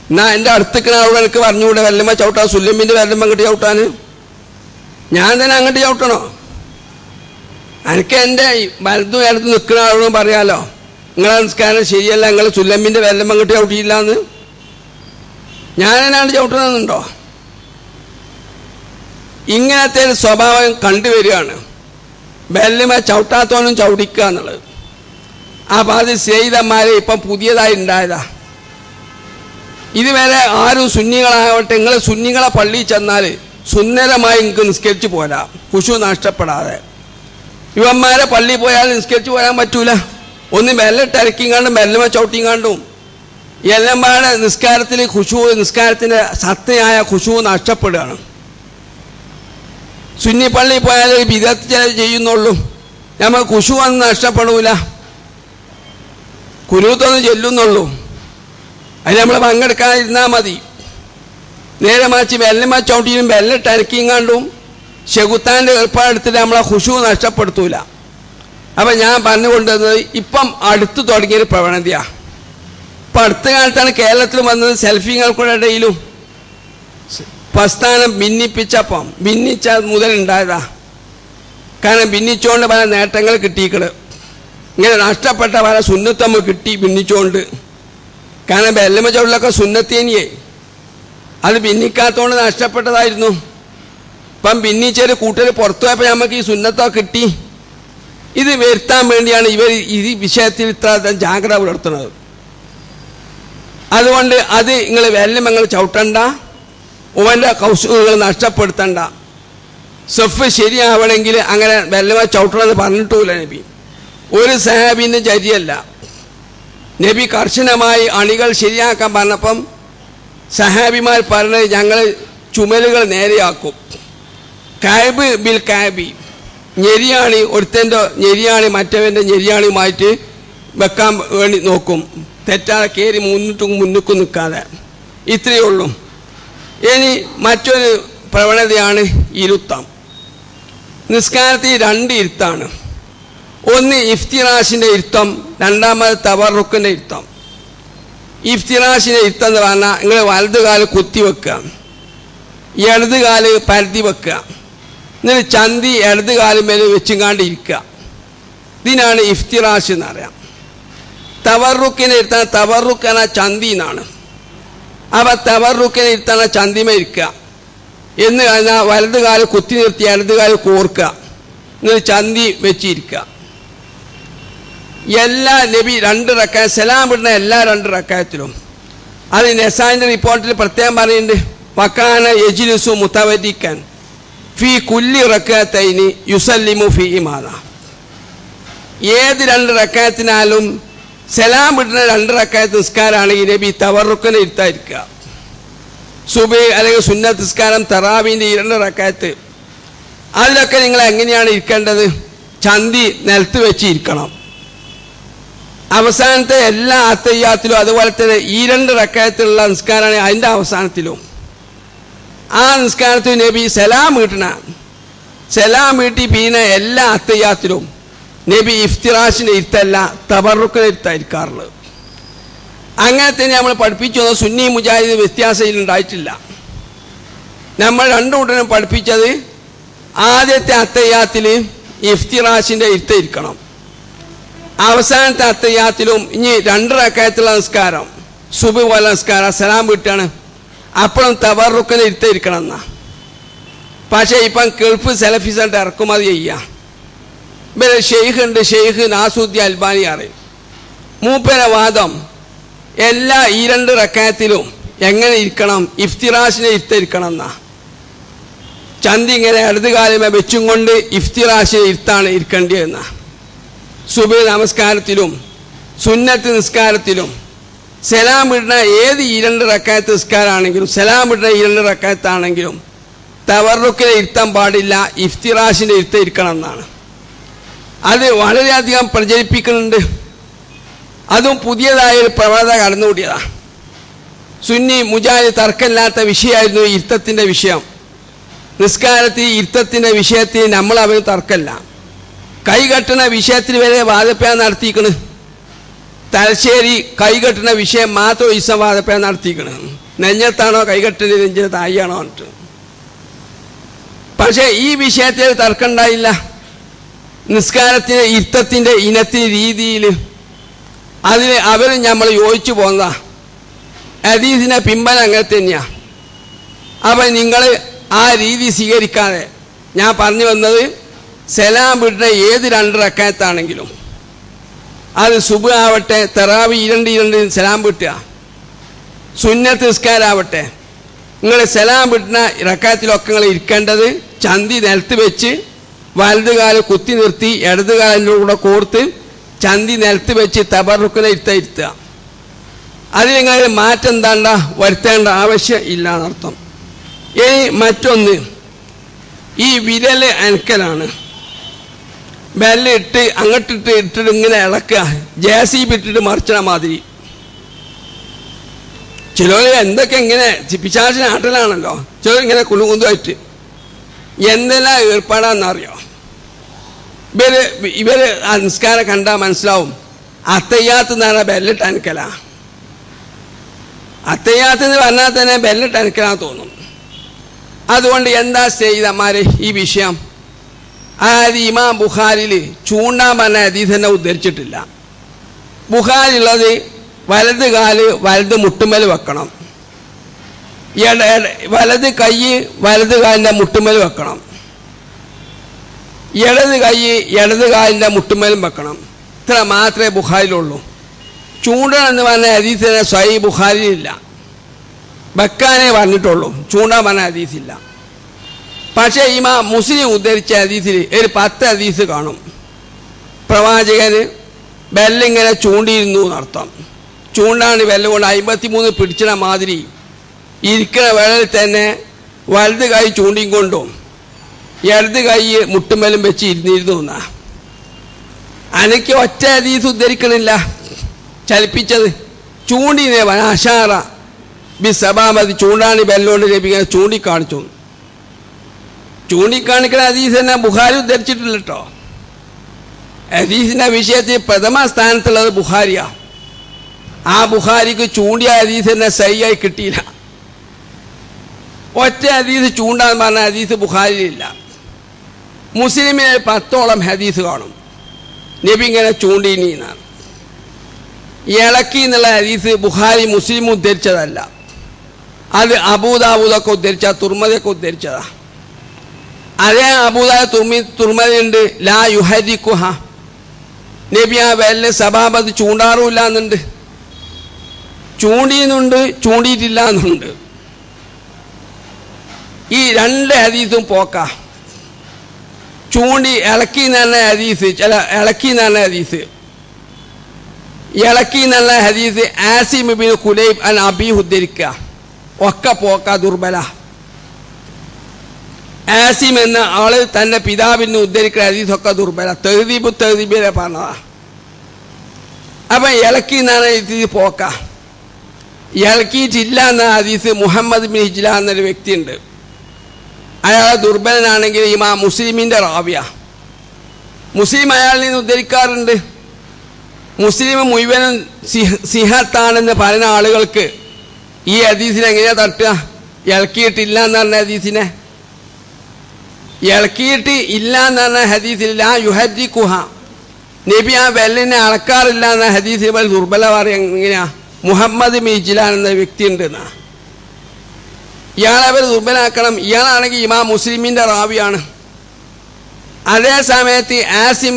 എന്നാ എൻ്റെ അടുത്തേക്കണ അവിടെ എനിക്ക് പറഞ്ഞുകൂടെ വെല്ലമ്മ ചവിട്ടാൻ, സുല്ലമ്മിൻ്റെ വെല്ലമ്മ അങ്ങോട്ട് ചവിട്ടാൻ? ഞാൻ തന്നെ അങ്ങോട്ട് ചവിട്ടണോ? എനിക്ക് എൻ്റെ വലതും ഇടത്ത് നിൽക്കുന്ന ആളോടും പറയാലോ, നിങ്ങളെ നിസ്കാരം ശരിയല്ല, നിങ്ങൾ സുല്ലമ്മിൻ്റെ വെല്ലമ്മ അങ്ങോട്ട് ചവിട്ടിയില്ല എന്ന്. ഞാൻ എന്നാണ് ചവിട്ടണമെന്നുണ്ടോ? ഇങ്ങനത്തെ ഒരു സ്വഭാവം കണ്ടുവരികയാണ്. വെല്ലമ്മ ചവിട്ടാത്തവനും ചവിടിക്കുക എന്നുള്ളത്. അപ്പം അത് സ്നേഹിതന്മാരെ ഇപ്പം പുതിയതായി ഉണ്ടായതാ. ഇതുവരെ ആരും സുന്നികളാകട്ടെ, നിങ്ങൾ സുന്നികളെ പള്ളിയിൽ ചെന്നാൽ സുന്ദരമായി നിങ്ങൾക്ക് നിസ്കരിച്ച് പോരാ, ഖുശൂ നഷ്ടപ്പെടാതെ. യുവന്മാരെ പള്ളിയിൽ പോയാൽ നിസ്കരിച്ച് പോരാൻ പറ്റൂല. ഒന്ന് മെല്ലിട്ടിറക്കിങ്ങാണ്ടും മെല്ലമ ചവിട്ടിങ്ങാണ്ടും എല്ലാമ്പാടെ നിസ്കാരത്തിൽ ഖുശൂ, നിസ്കാരത്തിൻ്റെ സത്തയായ ഖുശൂ നഷ്ടപ്പെടുകയാണ്. സുന്നി പള്ളിയിൽ പോയാൽ ബിദഅത്ത് ചെയ്യുന്നുള്ളൂ, നമ്മൾ ഖുശൂ ഒന്നും നഷ്ടപ്പെടൂല, കുനൂത്തൊന്നും ചെല്ലുന്നുള്ളൂ. അതിന് നമ്മൾ പങ്കെടുക്കാതിരുന്നാൽ മതി. നേരെ മറിച്ച് വെല്ലമ ചവിട്ടിയും വെല്ലിട്ടിറക്കിങ്ങാണ്ടും ഷെകുത്താൻ്റെ ഏർപ്പാടെടുത്തിട്ട് നമ്മളെ ഖുശൂ നഷ്ടപ്പെടുത്തൂല. അപ്പം ഞാൻ പറഞ്ഞുകൊണ്ടുവന്നത് ഇപ്പം അടുത്ത് തുടങ്ങിയൊരു പ്രവണതയാണ്. ഇപ്പം അടുത്ത കാലത്താണ് കേരളത്തിൽ വന്നത്. സെൽഫിങ്ങൾക്കുടെ ഇടയിലും പ്രസ്ഥാനം ഭിന്നിച്ച മുതലുണ്ടായതാ. കാരണം ഭിന്നിച്ചുകൊണ്ട് പല നേട്ടങ്ങൾ കിട്ടിയിക്കണ്. ഇങ്ങനെ നഷ്ടപ്പെട്ട പല സുന്നത്തമ്മ കിട്ടി ഭിന്നിച്ചുകൊണ്ട്. കാരണം വെല്ലമ ചവിട്ടിലൊക്കെ സുന്നത്തേനിയേ, അത് ഭിന്നിക്കാത്തതുകൊണ്ട് നഷ്ടപ്പെട്ടതായിരുന്നു. ഇപ്പം ഭിന്നിച്ചൊരു കൂട്ടർ പുറത്തു പോയപ്പോൾ നമുക്ക് ഈ സുന്നത്തോ കിട്ടി. ഇത് വരുത്താൻ വേണ്ടിയാണ് ഇവർ ഈ വിഷയത്തിൽ ഇത്ര ജാഗ്രത പുലർത്തുന്നത്. അതുകൊണ്ട് അത് നിങ്ങൾ വെല്ലമങ്ങൾ ചവിട്ടണ്ട, ഓൻ്റെ കൗശലങ്ങൾ നഷ്ടപ്പെടുത്തണ്ട. സഫ് ശരിയാവണമെങ്കിൽ അങ്ങനെ വെല്ലമ ചവിട്ടണമെന്ന് പറഞ്ഞിട്ടുമില്ല നബി. ഒരു സഹാബിൻ്റെ ചര്യല്ല. നബി കർശനമായി അണികൾ ശരിയാക്കാൻ പറഞ്ഞപ്പം സഹാബിമാർ പറഞ്ഞത് ഞങ്ങൾ ചുമലുകൾ നേരെയാക്കും. കാബ് ബിൽ കാബി, ഞെരിയാണി ഒരുത്തൻ്റെ ഞെരിയാണി മറ്റവൻ്റെ ഞെരിയാണിയുമായിട്ട് വെക്കാൻ വേണ്ടി നോക്കും, തെറ്റാതെ കയറി മുന്നിക്കും നിൽക്കാതെ. ഇത്രയേ ഉള്ളൂ. ഇനി മറ്റൊരു പ്രവണതയാണ് ഇരുത്തം. നിസ്കാരത്തിൽ 2 ഇരുത്താണ്. ഒന്ന് ഇഫ്തിറാഷിൻ്റെ ഇരുത്തം, രണ്ടാമത് തബറുക്കിൻ്റെ ഇരുത്തം. ഇഫ്തിറാഷിൻ്റെ ഇരുത്തം എന്ന് പറഞ്ഞാൽ നിങ്ങൾ വലതുകാല് കുത്തി വെക്കുക, ഇടതുകാല് പരത്തി വെക്കുക, എന്നിട്ട് ചന്തി ഇടതുകാലുമേൽ വെച്ചുകാണ്ടിരിക്കുക. ഇതിനാണ് ഇഫ്തിറാഷ് എന്ന് പറയാം. തവറുക്കിനെ ഇരുത്താൻ, തവറുക്ക് എന്നാൽ ചന്തി എന്നാണ്. അപ്പം തവറുക്കിനെ ഇരുത്താൻ ചന്തിമേ ഇരിക്കുക എന്ന് കഴിഞ്ഞാൽ വലതുകാല് കുത്തി നിർത്തി ഇടതുകാല് കോർക്കുക, എന്നിട്ട് ചന്തി വെച്ചിരിക്കുക. എല്ലാ നബി 2 റക്അത്ത് സലാം വിടുന്ന എല്ലാ 2 റക്അത്തിലും. അത് നസായിൻ്റെ റിപ്പോർട്ടിൽ പ്രത്യേകം പറയുന്നുണ്ട്, വക്കാന യജ്ലിസു മുതവദ്ദിക്കൻ ഫി കുല്ലി റക്അത്തൈനി യുസല്ലിമു ഫീ ഇമാദ. ഏത് 2 റക്അത്തിനാലും സലാം വിടുന്ന 2 റക്അത്ത് നിസ്കാരമാണെങ്കിൽ നബി തവറുക്കിനെ ഇരുത്തായിരിക്കുക. സുബഹി അല്ലെങ്കിൽ സുന്നത്ത് നിസ്കാരം, തറാവീൻ്റെ 2 റക്അത്ത്, അതിലൊക്കെ നിങ്ങൾ എങ്ങനെയാണ് ഇരിക്കേണ്ടത്? ചന്തി നിലത്ത് വെച്ച് ഇരിക്കണം. അവസാനത്തെ എല്ലാ അത്തയ്യാത്തിലും അതുപോലെ തന്നെ ഈ 2 റക്അത്തുള്ള നിസ്കാരമാണ് അതിൻ്റെ അവസാനത്തിലും. ആ നിസ്കാരത്തിൽ നബി സലാം വീട്ടി പിന്നെ എല്ലാ അത്തയ്യാത്തിലും നബി ഇഫ്തിറാഷിനെ ഇരുത്തല്ല, തബറുക്കിനെ ഇരുത്തായിരിക്കാറുള്ളത്. അങ്ങനെ തന്നെ നമ്മൾ പഠിപ്പിച്ചു വന്നത് സുന്നി മുജാഹിദ് വ്യത്യാസം ഉണ്ടായിട്ടില്ല. നമ്മൾ 2 കൂട്ടരും പഠിപ്പിച്ചത് ആദ്യത്തെ അത്തയ്യാത്തിൽ ഇഫ്തിറാഷിൻ്റെ ഇരുത്തിരിക്കണം, അവസാനത്തെ അത്തയ്യാത്തിലും ഇനി 2 റക്അത്തുള്ള നിസ്കാരം സുബഹ് പോലെ നിസ്കാരം സലാം വീട്ടാണ്, അപ്പോഴും തബറുക്കിനെ ഇരുത്തിരിക്കണം എന്നാ. പക്ഷേ ഇപ്പം ഗൾഫ് സെലഫിസായിട്ട് ഇറക്കുമതി ചെയ്യുക. ഇവരെ ഷെയ്ഖ് ഉണ്ട്, ഷെയ്ഖ് നാസുദ്ദീൻ അൽബാനി അറിയും. മൂപ്പരെ വാദം എല്ലാ ഈ 2 റക്അത്തിലും എങ്ങനെ ഇരിക്കണം? ഇഫ്തിറാഷിനെ ഇരുത്തിരിക്കണം എന്നാ. ചന്തി ഇങ്ങനെ ഇടത് കാലമേ വെച്ചും കൊണ്ട് ഇഫ്തിറാഷിനെ ഇരുത്താണ് ഇരിക്കേണ്ടതെന്നാ. സുബഹി നമസ്കാരത്തിലും സുന്നത്ത് നിസ്കാരത്തിലും സലാം വിടുന്ന ഏത് ഈ 2 റക്അത്ത് നിസ്കാരമാണെങ്കിലും സലാം വിടുന്ന ഈ 2 റക്അത്താണെങ്കിലും തവറുക്കിനെ ഇരുത്താൻ പാടില്ല, ഇഫ്തിറാഷിനെ ഇരുത്തിരിക്കണം എന്നാണ്. അത് വളരെയധികം പ്രചരിപ്പിക്കുന്നുണ്ട്. അതും പുതിയതായൊരു പ്രവണത കടന്നുകൂടിയതാണ്. സുന്നി മുജാഹിദ് തർക്കമില്ലാത്ത വിഷയമായിരുന്നു ഇരുത്തത്തിൻ്റെ വിഷയം. നിസ്കാരത്തിൽ ഇരുത്തത്തിൻ്റെ വിഷയത്തിൽ നമ്മൾ അവന് തർക്കമില്ല. കൈകെട്ടുന്ന വിഷയത്തിൽ വരെ വാദപ്രയോഗം നടത്തിയിരിക്കണ്. തലശ്ശേരി കൈകെട്ടുന്ന വിഷയം മാത്രം ഈസം വാദപ്രയോഗം നടത്തിയിരിക്കണ്. നെഞ്ഞത്താണോ കൈകെട്ടുന്നത്, നെഞ്ചിന് താഴെയാണോ എന്നിട്ട്. പക്ഷേ ഈ വിഷയത്തിൽ തർക്കം ഉണ്ടായില്ല. നിസ്കാരത്തിന് ഇരുത്തത്തിൻ്റെ ഇനത്തിന് രീതിയിൽ അതിന് അവർ നമ്മൾ യോജിച്ചു പോകുന്നതാ. ഹദീസിനെ പിമ്പല അങ്ങനെ തന്നെയാണ്. അപ്പം നിങ്ങൾ ആ രീതി സ്വീകരിക്കാതെ ഞാൻ പറഞ്ഞു വന്നത് സലാം വിടുന്ന ഏത് 2 റക്അത്താണെങ്കിലും അത് സുബഹ് ആവട്ടെ, തറാവി 2 സലാം വിട്ടുക, സുന്നത്ത് നിസ്കാരാവട്ടെ, നിങ്ങൾ സലാം വിടുന്ന റക്അത്തിലൊക്കെ നിങ്ങൾ ഇരിക്കേണ്ടത് ചന്തി നിലത്ത് വെച്ച് വലത് കാല് കുത്തി നിർത്തി ഇടത് കാലിൻ്റെ കൂടെ കോർത്ത് ചന്തി നിലത്ത് വെച്ച് തബറുക്കിനെ ഇരുത്തുക. അതിൽ നിങ്ങൾ മാറ്റം എന്താണ്ട വരുത്തേണ്ട ആവശ്യം ഇല്ല എന്നർത്ഥം. ഇനി മറ്റൊന്ന്, ഈ വിരൽ അനക്കലാണ്. ബെല്ലിട്ട് അങ്ങോട്ടിട്ട് ഇട്ടിട്ട് ഇങ്ങനെ ഇളക്കുക, JCB ഇട്ടിട്ട് മറിച്ചണ മാതിരി. ചിലർ എന്തൊക്കെ ഇങ്ങനെ പിശാചിന് ആട്ടലാണല്ലോ, ചിലർ ഇങ്ങനെ കുലുകുന്തുമായിട്ട് എന്തെല്ലാം ഏർപ്പാടാന്നറിയോ? ഇവര് ആ നിസ്കാരം കണ്ടാൽ മനസ്സിലാവും. അത്തയ്യാത്ത് എന്ന് പറഞ്ഞാൽ ബെല്ലിട്ട് അനക്കല. അത്തയ്യാത്ത് എന്ന് പറഞ്ഞാൽ തന്നെ ബെല്ലിട്ട് അനക്കലാന്ന് തോന്നും. അതുകൊണ്ട് എന്താ ചെയ്തമാര് ഈ വിഷയം? അതായത് ഇമാം ബുഖാരിയിൽ ചൂണ്ടാൻ പറഞ്ഞ ഹദീസ് തന്നെ ഉദ്ധരിച്ചിട്ടില്ല. ബുഖാരിയുള്ളത് വലത് കാല് വലത് മുട്ടുമൽ വെക്കണം, വലത് കൈ വലത് കാലിൻ്റെ മുട്ടുമൽ വെക്കണം, ഇടത് കൈ ഇടത് കാലിൻ്റെ മുട്ടുമലും വെക്കണം. ഇത്ര മാത്രമേ ബുഖാരിയിലുള്ളൂ. ചൂണ്ടൻ എന്ന് പറഞ്ഞ ഹദീസ് തന്നെ സ്വഹീഹ് ബുഖാരിയിലില്ല. വെക്കാനേ പറഞ്ഞിട്ടുള്ളൂ, ചൂണ്ടാൻ പറഞ്ഞ ഹദീസില്ല. പക്ഷേ ഇമാം മുസ്ലിം ഉദ്ധരിച്ച ഹദീസിൽ ഒരു 10 ഹദീസ് കാണും. പ്രവാചകൻ ബെല്ലിങ്ങനെ ചൂണ്ടിയിരുന്നു എന്നർത്ഥം. ചൂണ്ടാണ് ബെല്ല് കൊണ്ട് 53 പിടിച്ചിന മാതിരി ഇരിക്കുന്ന വേളയിൽ തന്നെ വലത് കൈ ചൂണ്ടിയും കൊണ്ടും ഇടത് കൈ മുട്ടുമലും വെച്ച് ഇരുന്നിരുന്നു എന്നാ. എനിക്ക് ഒറ്റ ഹദീസ് ഉദ്ധരിക്കണില്ല ചലിപ്പിച്ചത്. ചൂണ്ടിനെ അഷാറ ബി സബാമതി ചൂണ്ടാണി ബെല്ലോണ്ട് ലഭിക്കാൻ ചൂണ്ടിക്കാണിച്ചു. ചൂണ്ടിക്കാണിക്കുന്ന ഹദീസ് തന്നെ ബുഖാരി ഉദ്ധരിച്ചിട്ടില്ല കേട്ടോ. ഹദീസിൻ്റെ വിഷയത്തിൽ പ്രഥമ സ്ഥാനത്തുള്ളത് ബുഖാരിയാ. ആ ബുഖാരിക്ക് ചൂണ്ടിയ ഹദീസ് തന്നെ സഹിയായി കിട്ടിയില്ല. ഒറ്റ ഹദീസ് ചൂണ്ടാന്ന് പറഞ്ഞ ഹദീസ് ബുഖാരിയിലില്ല. മുസ്ലിമിന് 10ഓളം ഹദീസ് കാണും നബി ഇങ്ങനെ ചൂണ്ടീനി എന്നാണ്. ഇളക്കി എന്നുള്ള ഹദീസ് ബുഖാരി മുസ്ലിം ഉദ്ധരിച്ചതല്ല, അത് അബൂദാവൂദൊക്കെ ഉദ്ധരിച്ച തുർമദയൊക്കെ ഉദ്ധരിച്ചതാ. അതേ അബൂദാവൂദ് തുർമദയുണ്ട് ലാ യുഹരിക്കുഹ, നബി ആ വിരലിന് സബാബത്ത് ചൂണ്ടാറുമില്ല എന്നുണ്ട്, ചൂണ്ടിയെന്നുണ്ട്, ചൂണ്ടിയിട്ടില്ല എന്നുണ്ട്. ഈ രണ്ട് ഹദീസും പോക്ക. ചൂണ്ടി ഇളക്കി എന്ന് ഹദീസ്, ചില ഇളക്കി എന്ന് ഹദീസ്, ഇളക്കി എന്നുള്ള ഹദീസ് ആസിം ഇബ്നു കുലൈബ് അൻ അബി ഉദ്ധരിക്കുക, ഒക്കെ പോക്ക, ദുർബല. ആസിം എന്ന ആള് തൻ്റെ പിതാവിന് ഉദ്ധരിക്കുന്ന ഹദീസൊക്കെ ദുർബല. തെഹ്ദീബിലെ പറഞ്ഞതാ. അപ്പം ഇളക്കി എന്നാണ് ഹദീസ് പോക്ക. ഇളക്കിയിട്ടില്ല എന്ന ഹദീസ് മുഹമ്മദ് ബിൻ ഹിജ്ല എന്നൊരു വ്യക്തിയുണ്ട്. അയാൾ ദുർബലനാണെങ്കിൽ ഇമാം മുസ്ലിമിൻ്റെ റാവിയ. മുസ്ലിം അയാളിൽ നിന്ന് ഉദ്ധരിക്കാറുണ്ട്. മുസ്ലിം മുഴുവനും സിഹത്താണെന്ന് പറയുന്ന ആളുകൾക്ക് ഈ ഹദീസിനെ എങ്ങനെയാണ് തട്ടുക? ഇളക്കിയിട്ടില്ല എന്ന് പറഞ്ഞ ഹദീസിനെ, ഇളക്കിയിട്ട് ഇല്ല എന്ന് പറഞ്ഞ ഹദീസിൽ ലാ യുഹദ്ദിഖുഹ, നബി ആ വെല്ലിനെ അളക്കാറില്ല എന്ന ഹദീസിൽ പോലെ ദുർബല പറയും. എങ്ങനെയാ? മുഹമ്മദ് ബിൻ ഹിജ്ലാൻ എന്ന വ്യക്തി ഉണ്ട് എന്നാ. ഇയാളെ അവർ ദുർബലാക്കണം. ഇയാളാണെങ്കിൽ ഇമാം മുസ്ലിമിൻ്റെ റാവിയാണ്. അതേ സമയത്ത് ആസിം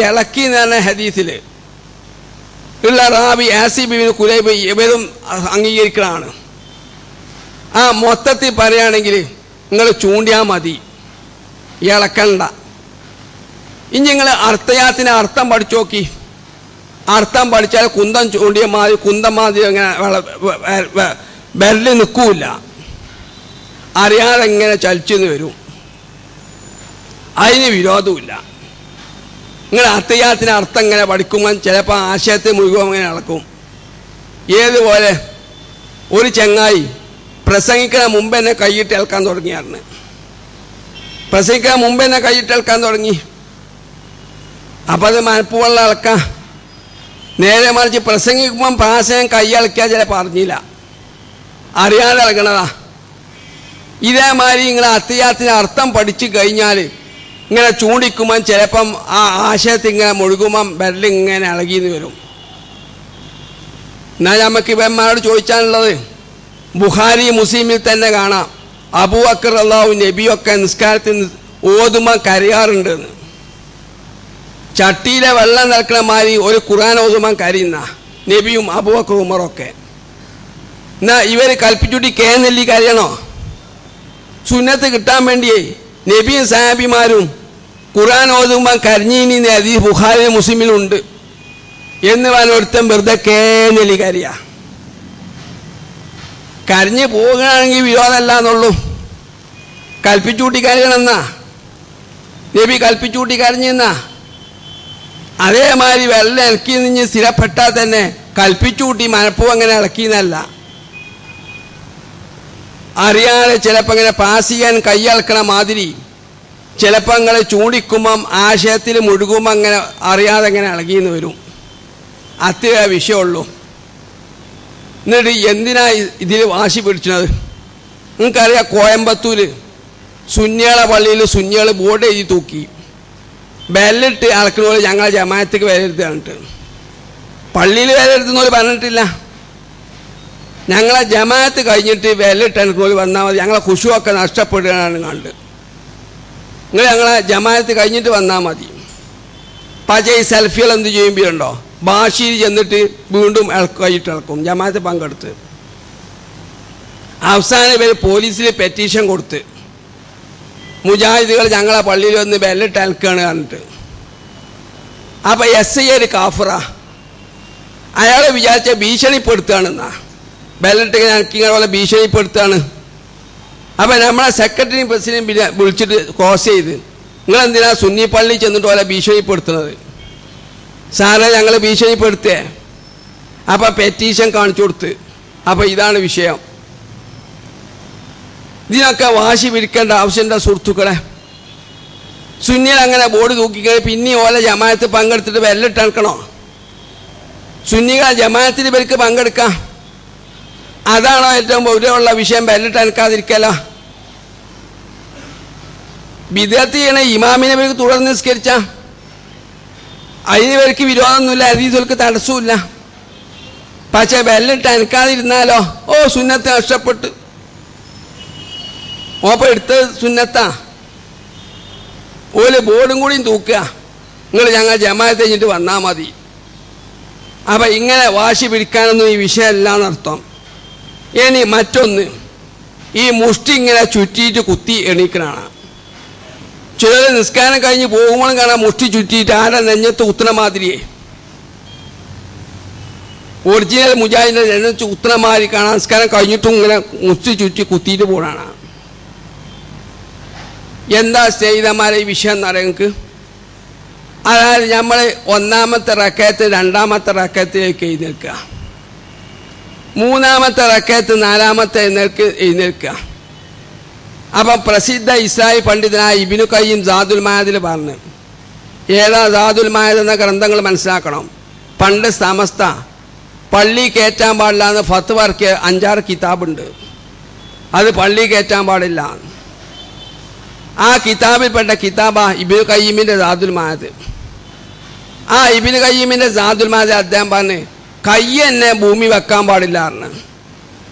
ഇളക്കി എന്ന് പറഞ്ഞ ഹദീസിൽ ഉള്ള റാവി ആസിം ഇബ്നു കുലൈബ് ഇവരും അംഗീകരിക്കണതാണ്. ആ മൊത്തത്തിൽ പറയുകയാണെങ്കിൽ നിങ്ങൾ ചൂണ്ടിയാൽ മതി, ഇളക്കണ്ട. ഇനി നിങ്ങൾ അർത്ഥയാത്തിന് അർത്ഥം പഠിച്ചു നോക്കി. അർത്ഥം പഠിച്ചാൽ കുന്തം ചൂണ്ടിയ മാതിരി, കുന്തം മാതിരി അങ്ങനെ വിരല് നിൽക്കൂല, അറിയാതെ എങ്ങനെ ചലിച്ചെന്ന് വരും. അതിന് വിരോധമില്ല. നിങ്ങൾ അത്തയ്യാത്തിന് അർത്ഥം ഇങ്ങനെ പഠിക്കുമ്പോൾ ചിലപ്പോൾ ആശയത്തെ മുഴുവൻ അങ്ങനെ നടക്കും. ഏതുപോലെ ഒരു ചങ്ങായി പ്രസംഗിക്കുന്ന മുമ്പ് എന്നെ കൈയിട്ട് ഏൽക്കാൻ തുടങ്ങിയായിരുന്നു. പ്രസംഗിക്കാൻ മുമ്പ് എന്നെ കൈയിട്ട് ഏൽക്കാൻ തുടങ്ങി. അപ്പം അത് മനപ്പുവെള്ളം ഇളക്കാം. നേരെ മറിച്ച് പ്രസംഗിക്കുമ്പം പ്രാസനം കൈ ഇളക്കാൻ ചിലപ്പോൾ അറിഞ്ഞില്ല, അറിയാതെ ഇളകണതാ. ഇതേമാതിരി നിങ്ങൾ അത്തയ്യാത്തിന് അർത്ഥം പഠിച്ചു കഴിഞ്ഞാൽ ഇങ്ങനെ ചൂണ്ടിക്കുമ്പം ചിലപ്പം ആ ആശയത്തിൽ ഇങ്ങനെ മുഴുകുമ്പം വിരലിങ്ങനെ ഇളകിന്ന് വരും. എന്നാൽ നമുക്ക് ഇവന്മാരോട് ചോദിച്ചാലുള്ളത്, ബുഖാരി മുസ്ലിമിൽ തന്നെ കാണാം അബൂബക്കർ റളിയല്ലാഹു നബിയൊക്കെ നിസ്കാരത്തിൽ ഓതുമ്പോൾ കരയാറുണ്ടെന്ന്. ചട്ടിയിലെ വെള്ളം നിൽക്കണ മാതിരി ഒരു ഖുർആൻ ഓതുമ്പോൾ കരയുന്ന നബിയും അബൂബക്കർ ഉമറൊക്കെ. എന്നാൽ ഇവർ കൽപ്പിച്ചുട്ടി കേന്നെല്ലി കരയണോ? സുന്നത്ത് കിട്ടാൻ വേണ്ടിയേ നബിയും സഹാബിമാരും ഖുർആൻ ഓതുമ്പോൾ കരഞ്ഞീനി ഹദീസ് ബുഖാരി മുസ്ലിമിലുണ്ട് എന്ന് പറഞ്ഞൊരുത്തൻ വെറുതെ കേന്നെല്ലി കരയ. കരഞ്ഞ് പോകുകയാണെങ്കിൽ വിരോധമല്ല എന്നുള്ളൂ. കൽപ്പിച്ചൂട്ടി കരയണമെന്നാ നബി കൽപ്പിച്ചൂട്ടി കരഞ്ഞെന്നാ. അതേമാതിരി വെള്ളം ഇളക്കി നിന്ന് സ്ഥിരപ്പെട്ടാൽ തന്നെ കൽപ്പിച്ചൂട്ടി മനപ്പൂ അങ്ങനെ ഇളക്കിയെന്നല്ല, അറിയാതെ ചിലപ്പോൾ ഇങ്ങനെ പാസ് ചെയ്യാൻ കൈയളക്കണ മാതിരി ചിലപ്പോൾ അങ്ങനെ ചൂണ്ടിക്കുമ്പം ആശയത്തിൽ മുഴുകുമ്പം അങ്ങനെ അറിയാതെ അങ്ങനെ ഇളകിയെന്ന് വരും. അത്രേ വിഷയമുള്ളൂ. എന്നിട്ട് എന്തിനാ ഇതിൽ വാശി പിടിച്ചത്? നിങ്ങൾക്കറിയാം, കോയമ്പത്തൂർ സുന്നികളെ പള്ളിയിൽ സുന്നികൾ ബോർഡ് എഴുതി തൂക്കി, ബെല്ലിട്ട് അളക്കുന്ന പോലെ ഞങ്ങളെ ജമാഅത്തേക്ക് വരരുത്. പള്ളിയിൽ വരരുതെന്നോല് പറഞ്ഞിട്ടില്ല. ഞങ്ങളെ ജമാഅത്ത് കഴിഞ്ഞിട്ട് ബെല്ലിട്ട് അളക്കുന്നോല് വന്നാൽ മതി, ഞങ്ങളെ ഖുശൂഅൊക്കെ നഷ്ടപ്പെടുകയാണ് കണ്ട്. നിങ്ങൾ ഞങ്ങളെ ജമാഅത്ത് കഴിഞ്ഞിട്ട് വന്നാൽ മതി. പക്ഷേ ഈ സെൽഫികൾ എന്ത് ചെയ്യുമ്പോഴുണ്ടോ, ഭാഷയിൽ ചെന്നിട്ട് വീണ്ടും കഴിഞ്ഞിട്ട് ഇളക്കും ജമാഅത്ത് പങ്കെടുത്ത്. അവസാനം ഇവർ പോലീസിൽ പെറ്റീഷൻ കൊടുത്ത് മുജാഹിദുകൾ ഞങ്ങളെ പള്ളിയിൽ വന്ന് ബെല്ലിട്ട് അലക്കുകയാണ് പറഞ്ഞിട്ട്. അപ്പം SI ഒരു കാഫറ, അയാളെ വിചാരിച്ച ഭീഷണിപ്പെടുത്തുകയാണെന്നാ. ബെല്ലിട്ട് ഇങ്ങനെ പോലെ ഭീഷണിപ്പെടുത്തുകയാണ്. അപ്പം നമ്മളെ സെക്രട്ടറി പ്രസിഡന്റ് വിളിച്ചിട്ട് ക്രോസ് ചെയ്ത്, നിങ്ങളെന്തിനാ സുന്നി പള്ളി ചെന്നിട്ട് പോലെ ഭീഷണിപ്പെടുത്തുന്നത്? സാറേ ഞങ്ങൾ ഭീഷണിപ്പെടുത്തേ. അപ്പം പെറ്റീഷൻ കാണിച്ചു കൊടുത്ത്. അപ്പം ഇതാണ് വിഷയം. ഇതിനൊക്കെ വാശി പിടിക്കേണ്ട ആവശ്യമുണ്ടോ സുഹൃത്തുക്കളെ? സുന്നികൾ അങ്ങനെ ബോർഡ് തൂക്കിക്കഴിഞ്ഞ് പിന്നെ ഓല ജമാഅത്ത് പങ്കെടുത്തിട്ട് വെല്ലിട്ട് അണക്കണോ? സുന്നികൾ ജമാഅത്തിന് ഇവർക്ക് പങ്കെടുക്കാം. അതാണോ ഏറ്റവും ഗൗരവമുള്ള വിഷയം? വെല്ലിട്ട് അനക്കാതിരിക്കല്ലോ. ബിദ്അത്ത് ചെയ്യണ ഇമാമിനെ ഇവർക്ക് തുടർന്ന് നിസ്കരിച്ച അതിന് ഇവർക്ക് വിരോധമൊന്നുമില്ല, ഹദീസുകൾക്ക് തടസ്സമില്ല. പക്ഷെ വെല്ലിട്ട് അനക്കാതിരുന്നാലോ, ഓ സുന്നത്ത് നഷ്ടപ്പെട്ട്. ഓപ്പം എടുത്ത് സുന്നത്താ. ഓല് ബോർഡും കൂടിയും തൂക്കുക, നിങ്ങൾ ഞങ്ങൾ ജമാഅത്ത് കഴിഞ്ഞിട്ട് വന്നാൽ മതി. അപ്പം ഇങ്ങനെ വാശി പിടിക്കാനൊന്നും ഈ വിഷയമല്ല എന്നർത്ഥം. ഇനി മറ്റൊന്ന്, ഈ മുഷ്ടി ഇങ്ങനെ ചുറ്റിയിട്ട് കുത്തി എണീക്കണാണ്. ചിലർ നിസ്കാരം കഴിഞ്ഞ് പോകുമ്പോഴും കാണാൻ മുഷ്ടി ചുറ്റിയിട്ട് ആരെ നെഞ്ഞത്ത് കുത്തണ മാതിരിയേ, ഒറിജിനൽ മുജാഹിദിന്റെ നെഞ്ഞത്ത് കുത്തണ മാതിരി കാണാൻ നിസ്കാരം കഴിഞ്ഞിട്ടും ഇങ്ങനെ മുഷ്ടി ചുറ്റി കുത്തിയിട്ട് പോകണാണ്. എന്താ സ്നേഹിതന്മാരെ ഈ വിഷയം എന്ന് പറയാൻ നിങ്ങൾക്ക്? അതായത് നമ്മൾ ഒന്നാമത്തെ റക്കയത്ത് രണ്ടാമത്തെ റക്കയത്തിലേക്ക് എഴുന്നേൽക്കുക, മൂന്നാമത്തെ റക്കയത്ത് നാലാമത്തെ എഴുന്നേൽക്കുക. അപ്പം പ്രസിദ്ധ ഇസ്രായി പണ്ഡിതനായ ഇബ്നു ഖയ്യിം സാദുൽ മആദിൽ പറഞ്ഞു, ഏതാ സാദുൽ മആദ് എന്ന ഗ്രന്ഥങ്ങൾ മനസ്സിലാക്കണം. പണ്ട് സമസ്ത പള്ളി കയറ്റാൻ പാടില്ല എന്ന് ഫത്വ ഇറക്കിയ 5-6 കിതാബുണ്ട്. അത് പള്ളി കയറ്റാൻ പാടില്ല. ആ കിതാബിൽപ്പെട്ട കിതാബാ ഇബ്നു ഖയ്യിമിൻ്റെ സാദുൽ മആദ്. ആ ഇബ്നു ഖയ്യിമിൻ്റെ സാദുൽ മആദ് അദ്ദേഹം പറഞ്ഞ് കൈ എന്നെ ഭൂമി വെക്കാൻ പാടില്ല എന്ന്,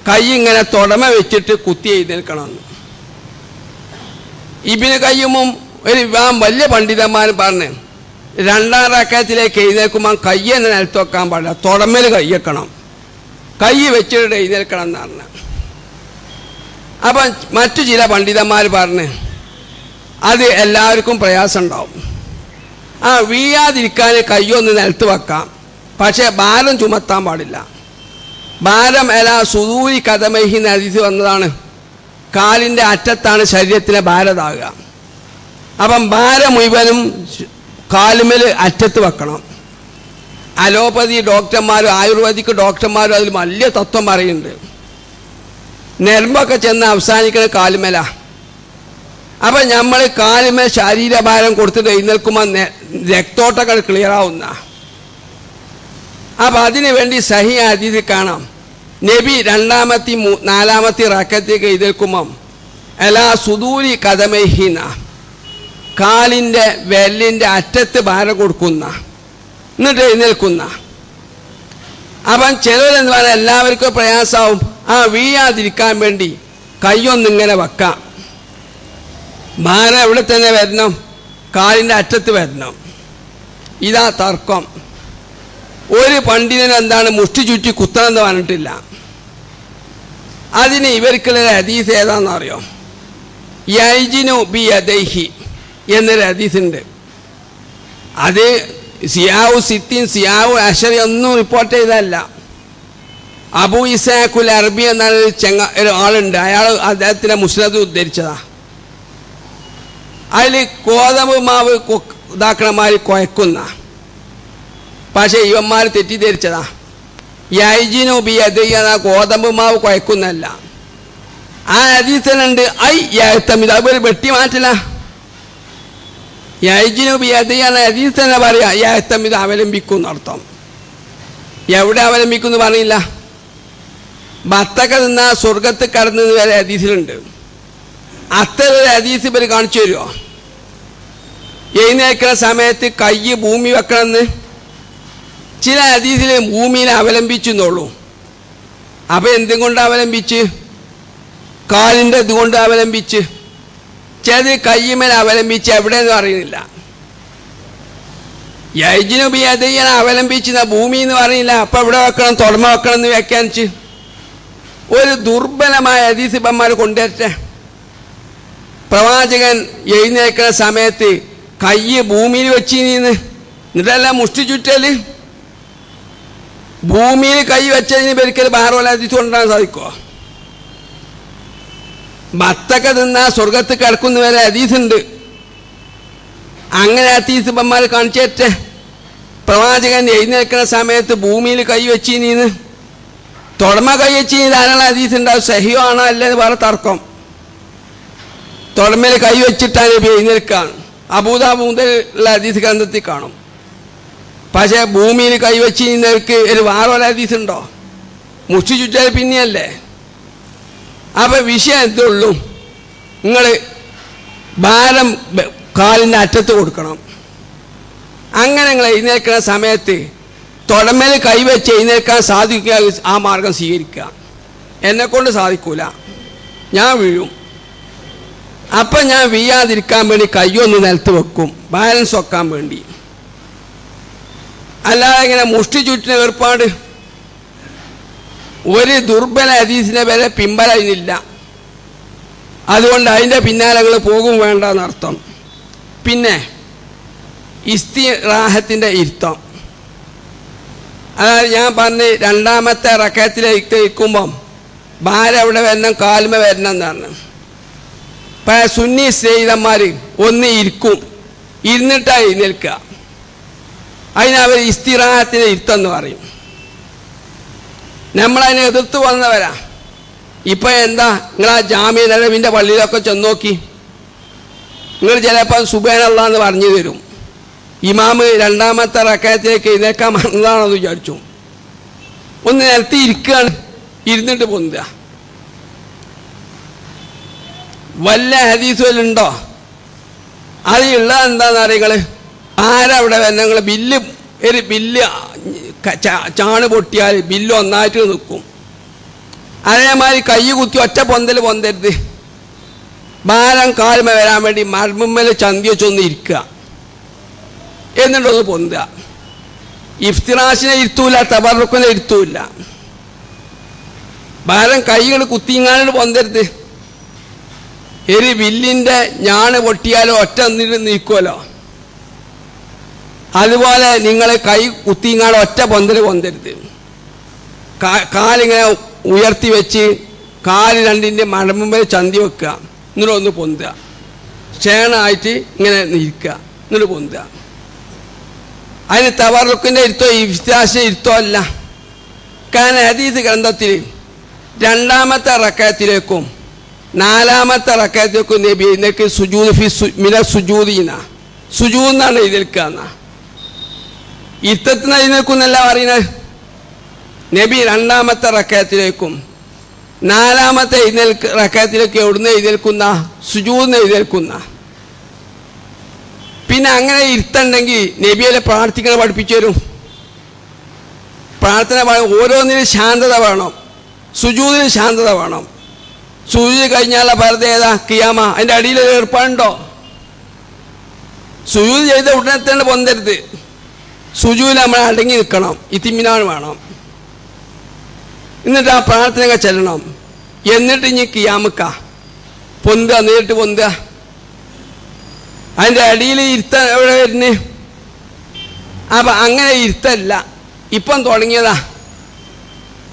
കൈ ഇങ്ങനെ തുടമ വെച്ചിട്ട് കുത്തി എഴുന്നേൽക്കണമെന്ന്. ഇബ്നു ഖയ്യിമും ഒരു വിവാഹം വലിയ പണ്ഡിതന്മാരും പറഞ്ഞ് രണ്ടാം റക്കയത്തിലേക്ക് എഴുന്നേൽക്കുമ്പോൾ കൈ എന്നെ നിലത്ത് വെക്കാൻ പാടില്ല, തുടമേൽ കൈ വെക്കണം, കൈ വെച്ചിട്ട് എഴുന്നേൽക്കണം എന്ന് പറഞ്ഞു. അപ്പം മറ്റു ചില പണ്ഡിതന്മാർ പറഞ്ഞ് അത് എല്ലാവർക്കും പ്രയാസം ഉണ്ടാവും. വീഴാതിരിക്കാൻ കയ്യൊന്ന് നിലത്ത് വെക്കാം, പക്ഷേ ഭാരം ചുമത്താൻ പാടില്ല. ഭാരം എല്ലാ സുദൂരി കഥമഹി നദിച്ച് വന്നതാണ്. കാലിൻ്റെ അറ്റത്താണ് ശരീരത്തിലെ ഭാരതാകുക. അപ്പം ഭാരം മുഴുവനും കാലുമേൽ അറ്റത്ത് വെക്കണം. അലോപ്പതി ഡോക്ടർമാരും ആയുർവേദിക് ഡോക്ടർമാരും അതിൽ വലിയ തത്വം പറയുന്നുണ്ട്. നെരമ്പൊക്കെ ചെന്ന് അവസാനിക്കുന്ന കാലുമേല. അപ്പം നമ്മൾ കാലുമേൽ ശരീരഭാരം കൊടുത്തിട്ട് എഴുന്നേൽക്കുമ്പോൾ രക്തോട്ടങ്ങൾ ക്ലിയർ ആവുന്ന. അപ്പം അതിനു വേണ്ടി സഹി ഹദീസിൽ കാണാം, നബി രണ്ടാമത്തെ നാലാമത്തെ റക്കത്തേക്ക് എഴുന്നേൽക്കുമ്പം എല്ലാ സുദൂരി കഥമഹിന, കാലിൻ്റെ വെല്ലിൻ്റെ അറ്റത്ത് ഭാരം കൊടുക്കുന്ന, എന്നിട്ട് എഴുന്നേൽക്കുന്ന. അപ്പം ചിലരെന്ന് പറഞ്ഞാൽ എല്ലാവർക്കും പ്രയാസമാവും. വീഴാതിരിക്കാൻ വേണ്ടി കൈയൊന്നിങ്ങനെ വെക്കാം, ഭാരം എവിടെ തന്നെ വരണം, കാലിൻ്റെ അറ്റത്ത് വരണം. ഇതാ തർക്കം. ഒരു പണ്ഡിതന് എന്താണ് മുഷ്ടി ചുറ്റി കുത്തണമെന്ന് പറഞ്ഞിട്ടില്ല. അതിന് ഇവർക്കുള്ള ഹദീസ് ഏതാണെന്ന് അറിയോ? യൈജിനു ബി യദൈഹി എന്നൊരു ഹദീസുണ്ട്. അത് സിയാവു സിത്തിൻ സിയാവു അഷറി ഒന്നും റിപ്പോർട്ട് ചെയ്തതല്ല. അബൂ ഇസാഖുൽ അറബി എന്നൊരു ആളുണ്ട്, അയാൾ അദ്ദേഹത്തിൻ്റെ മുസ്നദ് ഉദ്ധരിച്ചതാ. അതിൽ ഗോതമ്പ് മാവ് ഇതാക്കണമാതിരി കുഴക്കുന്ന, പക്ഷേ ഇവന്മാർ തെറ്റിദ്ധരിച്ചതാ. യൈജിനു ബി യദൈഹി ഗോതമ്പ് മാവ് കുഴക്കുന്നല്ല. ആ ഹദീസിലുണ്ട് ഐ യഅ്തമിദ്, അത് വെട്ടി മാറ്റില്ല. യൈജിനു ബി യദൈഹി എന്ന ഹദീസ് തന്നെ പറയാ യഅ്തമിദ് അവലംബിക്കും എന്നർത്ഥം. എവിടെ അവലംബിക്കും എന്ന് പറയില്ല. ബത്തക്ക നിന്നാ സ്വർഗത്ത് കടന്നത് വരെ ഹദീസിലുണ്ട്. അത്ര ഒരു ഹദീസ് ഇവർ കാണിച്ചു തരുമോ? എഴുന്നേൽക്കുന്ന സമയത്ത് കൈ ഭൂമി വെക്കണമെന്ന്. ചില ഹദീസിൽ ഭൂമിയിൽ അവലംബിച്ചെന്നുള്ളൂ. അപ്പം എന്തും കൊണ്ട് അവലംബിച്ച്? കാലിൻ്റെ ഇതുകൊണ്ട് അവലംബിച്ച്. ചിലത് കയ്യുമേൽ അവലംബിച്ച്, എവിടെയെന്ന് പറയുന്നില്ല. യൈജിനു ബി യദൈഹി അവലംബിച്ച് ഭൂമി എന്ന് പറയുന്നില്ല. അപ്പം എവിടെ വെക്കണം? തുടമ വെക്കണം എന്ന് വ്യാഖ്യാനിച്ച് ഒരു ദുർബലമായ ഹദീസ് ഇപ്പന്മാർ കൊണ്ടുവരട്ടെ. പ്രവാചകൻ എഴുന്നേൽക്കുന്ന സമയത്ത് കൈ ഭൂമിയിൽ വെച്ചിന്ന്, എന്നിട്ടല്ല മുഷ്ടി ചുറ്റൽ. ഭൂമിയിൽ കൈ വെച്ചതിന് പേരിക്കൽ ഭാരമല്ല ഹദീസ് കൊണ്ടുവരാൻ സാധിക്കുമോ? ബത്തക്ക തിന്നാ സ്വർഗത്ത് കിടക്കുന്ന വരെ ഹദീസുണ്ട്. അങ്ങനെ ഹദീസ് ഇപ്പന്മാർ കാണിച്ചേറ്റെ. പ്രവാചകൻ എഴുന്നേൽക്കുന്ന സമയത്ത് ഭൂമിയിൽ കൈ വെച്ചിന്ന്, തുടമ കൈ വെച്ച് ധാരാളം ഹദീസ് ഉണ്ടാവും. സഹിയോ ആണോ അല്ലെന്ന് വേറെ തർക്കം. തുടമയിൽ കൈ വെച്ചിട്ടാണ് എഴുന്നേൽക്കാൻ. അബൂദാബൂദ് മുതലുള്ള ഹദീസ് ഗ്രന്ഥത്തിൽ കാണും. പക്ഷേ ഭൂമിയിൽ കൈ വെച്ച് നിന്നവർക്ക് ഒരു വേറെ ഹദീസ് ഉണ്ടോ? മുഷ്ടി ചുറ്റാൽ പിന്നെയല്ലേ. അപ്പം വിഷയം എന്തുള്ളൂ, നിങ്ങൾ ഭാരം കാലിൻ്റെ അറ്റത്ത് കൊടുക്കണം. അങ്ങനെ നിങ്ങൾ എഴുന്നേൽക്കുന്ന സമയത്ത് തുടമേൽ കൈവച്ച് എഴുന്നേൽക്കാൻ സാധിക്കുക, ആ മാർഗം സ്വീകരിക്കുക. എന്നെക്കൊണ്ട് സാധിക്കൂല, ഞാൻ വീഴും. അപ്പം ഞാൻ വീഴാതിരിക്കാൻ വേണ്ടി കയ്യൊന്ന് നിലത്ത് വെക്കും, ബാലൻസ് വെക്കാൻ വേണ്ടി. അല്ലാതെ ഇങ്ങനെ മുഷ്ടി ചുറ്റിന് ഏർപ്പാട് ഒരു ദുർബല ഹദീസിനെ വരെ പിൻബലില്ല. അതുകൊണ്ട് അതിൻ്റെ പിന്നാലകൾ പോകും വേണ്ടെന്നർത്ഥം. പിന്നെ ഇസ്തിറാഹത്തിൻ്റെ ഇരുത്തം, അതായത് ഞാൻ പറഞ്ഞ് രണ്ടാമത്തെ റക്കഅത്തിലേക്ക് ഇരിക്കുമ്പം ഭാരം അവിടെ വരണം, കാൽമ വരണം എന്നാണ്. ഇപ്പം സുന്നി സ്നേഹിതന്മാർ ഒന്ന് ഇരിക്കും, ഇരുന്നിട്ടാണ് എഴുന്നേൽക്കുക. അതിനവർ ഇസ്തിറാഹത്തിൻ്റെ ഇരുത്തെന്ന് പറയും. നമ്മളതിനെ എതിർത്ത് വന്നവരാ. ഇപ്പം എന്താ, നിങ്ങൾ ആ ജാമ്യ നബവിൻ്റെ പള്ളിയിലൊക്കെ ചെന്ന് നോക്കി, നിങ്ങൾ ചിലപ്പോൾ സുബ്ഹാനല്ലാഹ് എന്ന് പറഞ്ഞു തരും. ഇമാമ് രണ്ടാമത്തെ റക്കഅത്തിലേക്ക് എഴുന്നേക്കാൻ വന്നതാണെന്ന് വിചാരിച്ചു. ഒന്ന് നിലത്ത് ഇരിക്കുകയാണ്, ഇരുന്നിട്ട് പൊന്തുക. വല്ല ഹദീസ് വല്ല ഉണ്ടോ? അത് ഉള്ളത് എന്താണെന്ന് അറിയുങ്ങൾ, ആരവിടെ വന്നെ നിങ്ങൾ ബില്ല് ഒരു ബില്ല് ചാണ് പൊട്ടിയാൽ ബില്ല് ഒന്നായിട്ട് നിൽക്കും. അതേമാതിരി കൈ കുത്തി ഒറ്റ പൊന്തരുത്. ഭാരം കാൽമ വരാൻ വേണ്ടി മർമ്മൽ ചന്തി വെച്ചൊന്ന് ഇരിക്കുക, എന്നിട്ടൊന്ന് പൊന്തുക. ഇഫ്തിറാഷിനെ ഇരുത്തൂല, തബറുക്കിനെ ഇരുത്തൂല. ഭാരം കൈകൾ കുത്തിങ്ങാണ്ട് പൊന്തരുത്. ഒരു ബില്ലിൻ്റെ ഞാണ് പൊട്ടിയാലോ ഒറ്റ ഒന്നിട്ട് നിൽക്കുമല്ലോ, അതുപോലെ നിങ്ങൾ കൈ കുത്തിങ്ങാണ്ട് ഒറ്റ പൊന്തരുത്. കാലിങ്ങനെ ഉയർത്തി വെച്ച് കാല് രണ്ടിൻ്റെ മടമ്പുമ്പോൾ ചന്തി വെക്കുക, എന്നിട്ട് ഒന്ന് പൊന്തുക. ക്ഷേണമായിട്ട് ഇങ്ങനെ നിൽക്കുക, എന്നിട്ട് പൊന്തുക. അതിന് തബറുക്കിൻ്റെ ഇരുത്തോ ഇഫ്തിറാഷിൻ്റെ ഇരുത്തോ അല്ല. കാരണം ഹദീസ് ഗ്രന്ഥത്തിൽ രണ്ടാമത്തെ റക്കഅത്തിലേക്കും നാലാമത്തെ റക്കഅത്തിലേക്കും നബി എന്നൊക്കെ സുജൂദ് ഫി മിന സുജൂദീന സുജൂദ് എന്നാണ് എഴുതിയേൽക്കുക. ഇരുത്തത്തിന് എഴുന്നേൽക്കുന്നല്ല പറയുന്നത്. നബി രണ്ടാമത്തെ റക്കഅത്തിലേക്കും നാലാമത്തെ റക്കഅത്തിലേക്ക് എവിടുന്ന് എഴുന്നേൽക്കുന്ന? സുജൂദിന് എഴുന്നേൽക്കുന്ന. പിന്നെ അങ്ങനെ ഇരുത്തുണ്ടെങ്കിൽ നബിയെ പ്രാർത്ഥിക്കാൻ പഠിപ്പിച്ചു തരും. പ്രാർത്ഥന ഓരോന്നിനും ശാന്തത വേണം, സുജൂദിന് ശാന്തത വേണം. സുജൂദ് കഴിഞ്ഞാലുള്ള പരത ഏതാ? ഖിയാമ. അതിൻ്റെ അടിയിൽ ഏർപ്പാടുണ്ടോ? സുജൂദ് ചെയ്ത ഉടനെ തന്നെ പൊന്തരുത്. സുജൂദിൽ നമ്മൾ അടങ്ങി നിൽക്കണം, ഇത്തിമിനാൻ വേണം. എന്നിട്ട് ആ പ്രാർത്ഥനയൊക്കെ ചെല്ലണം. എന്നിട്ട് ഇനി ഖിയാമക്ക പൊന്തുക, നേരിട്ട് പൊന്തുക. അതിൻ്റെ അടിയിൽ ഇരുത്ത എവിടെ വരുന്നേ? അപ്പം അങ്ങനെ ഇരുത്തല്ല, ഇപ്പം തുടങ്ങിയതാ.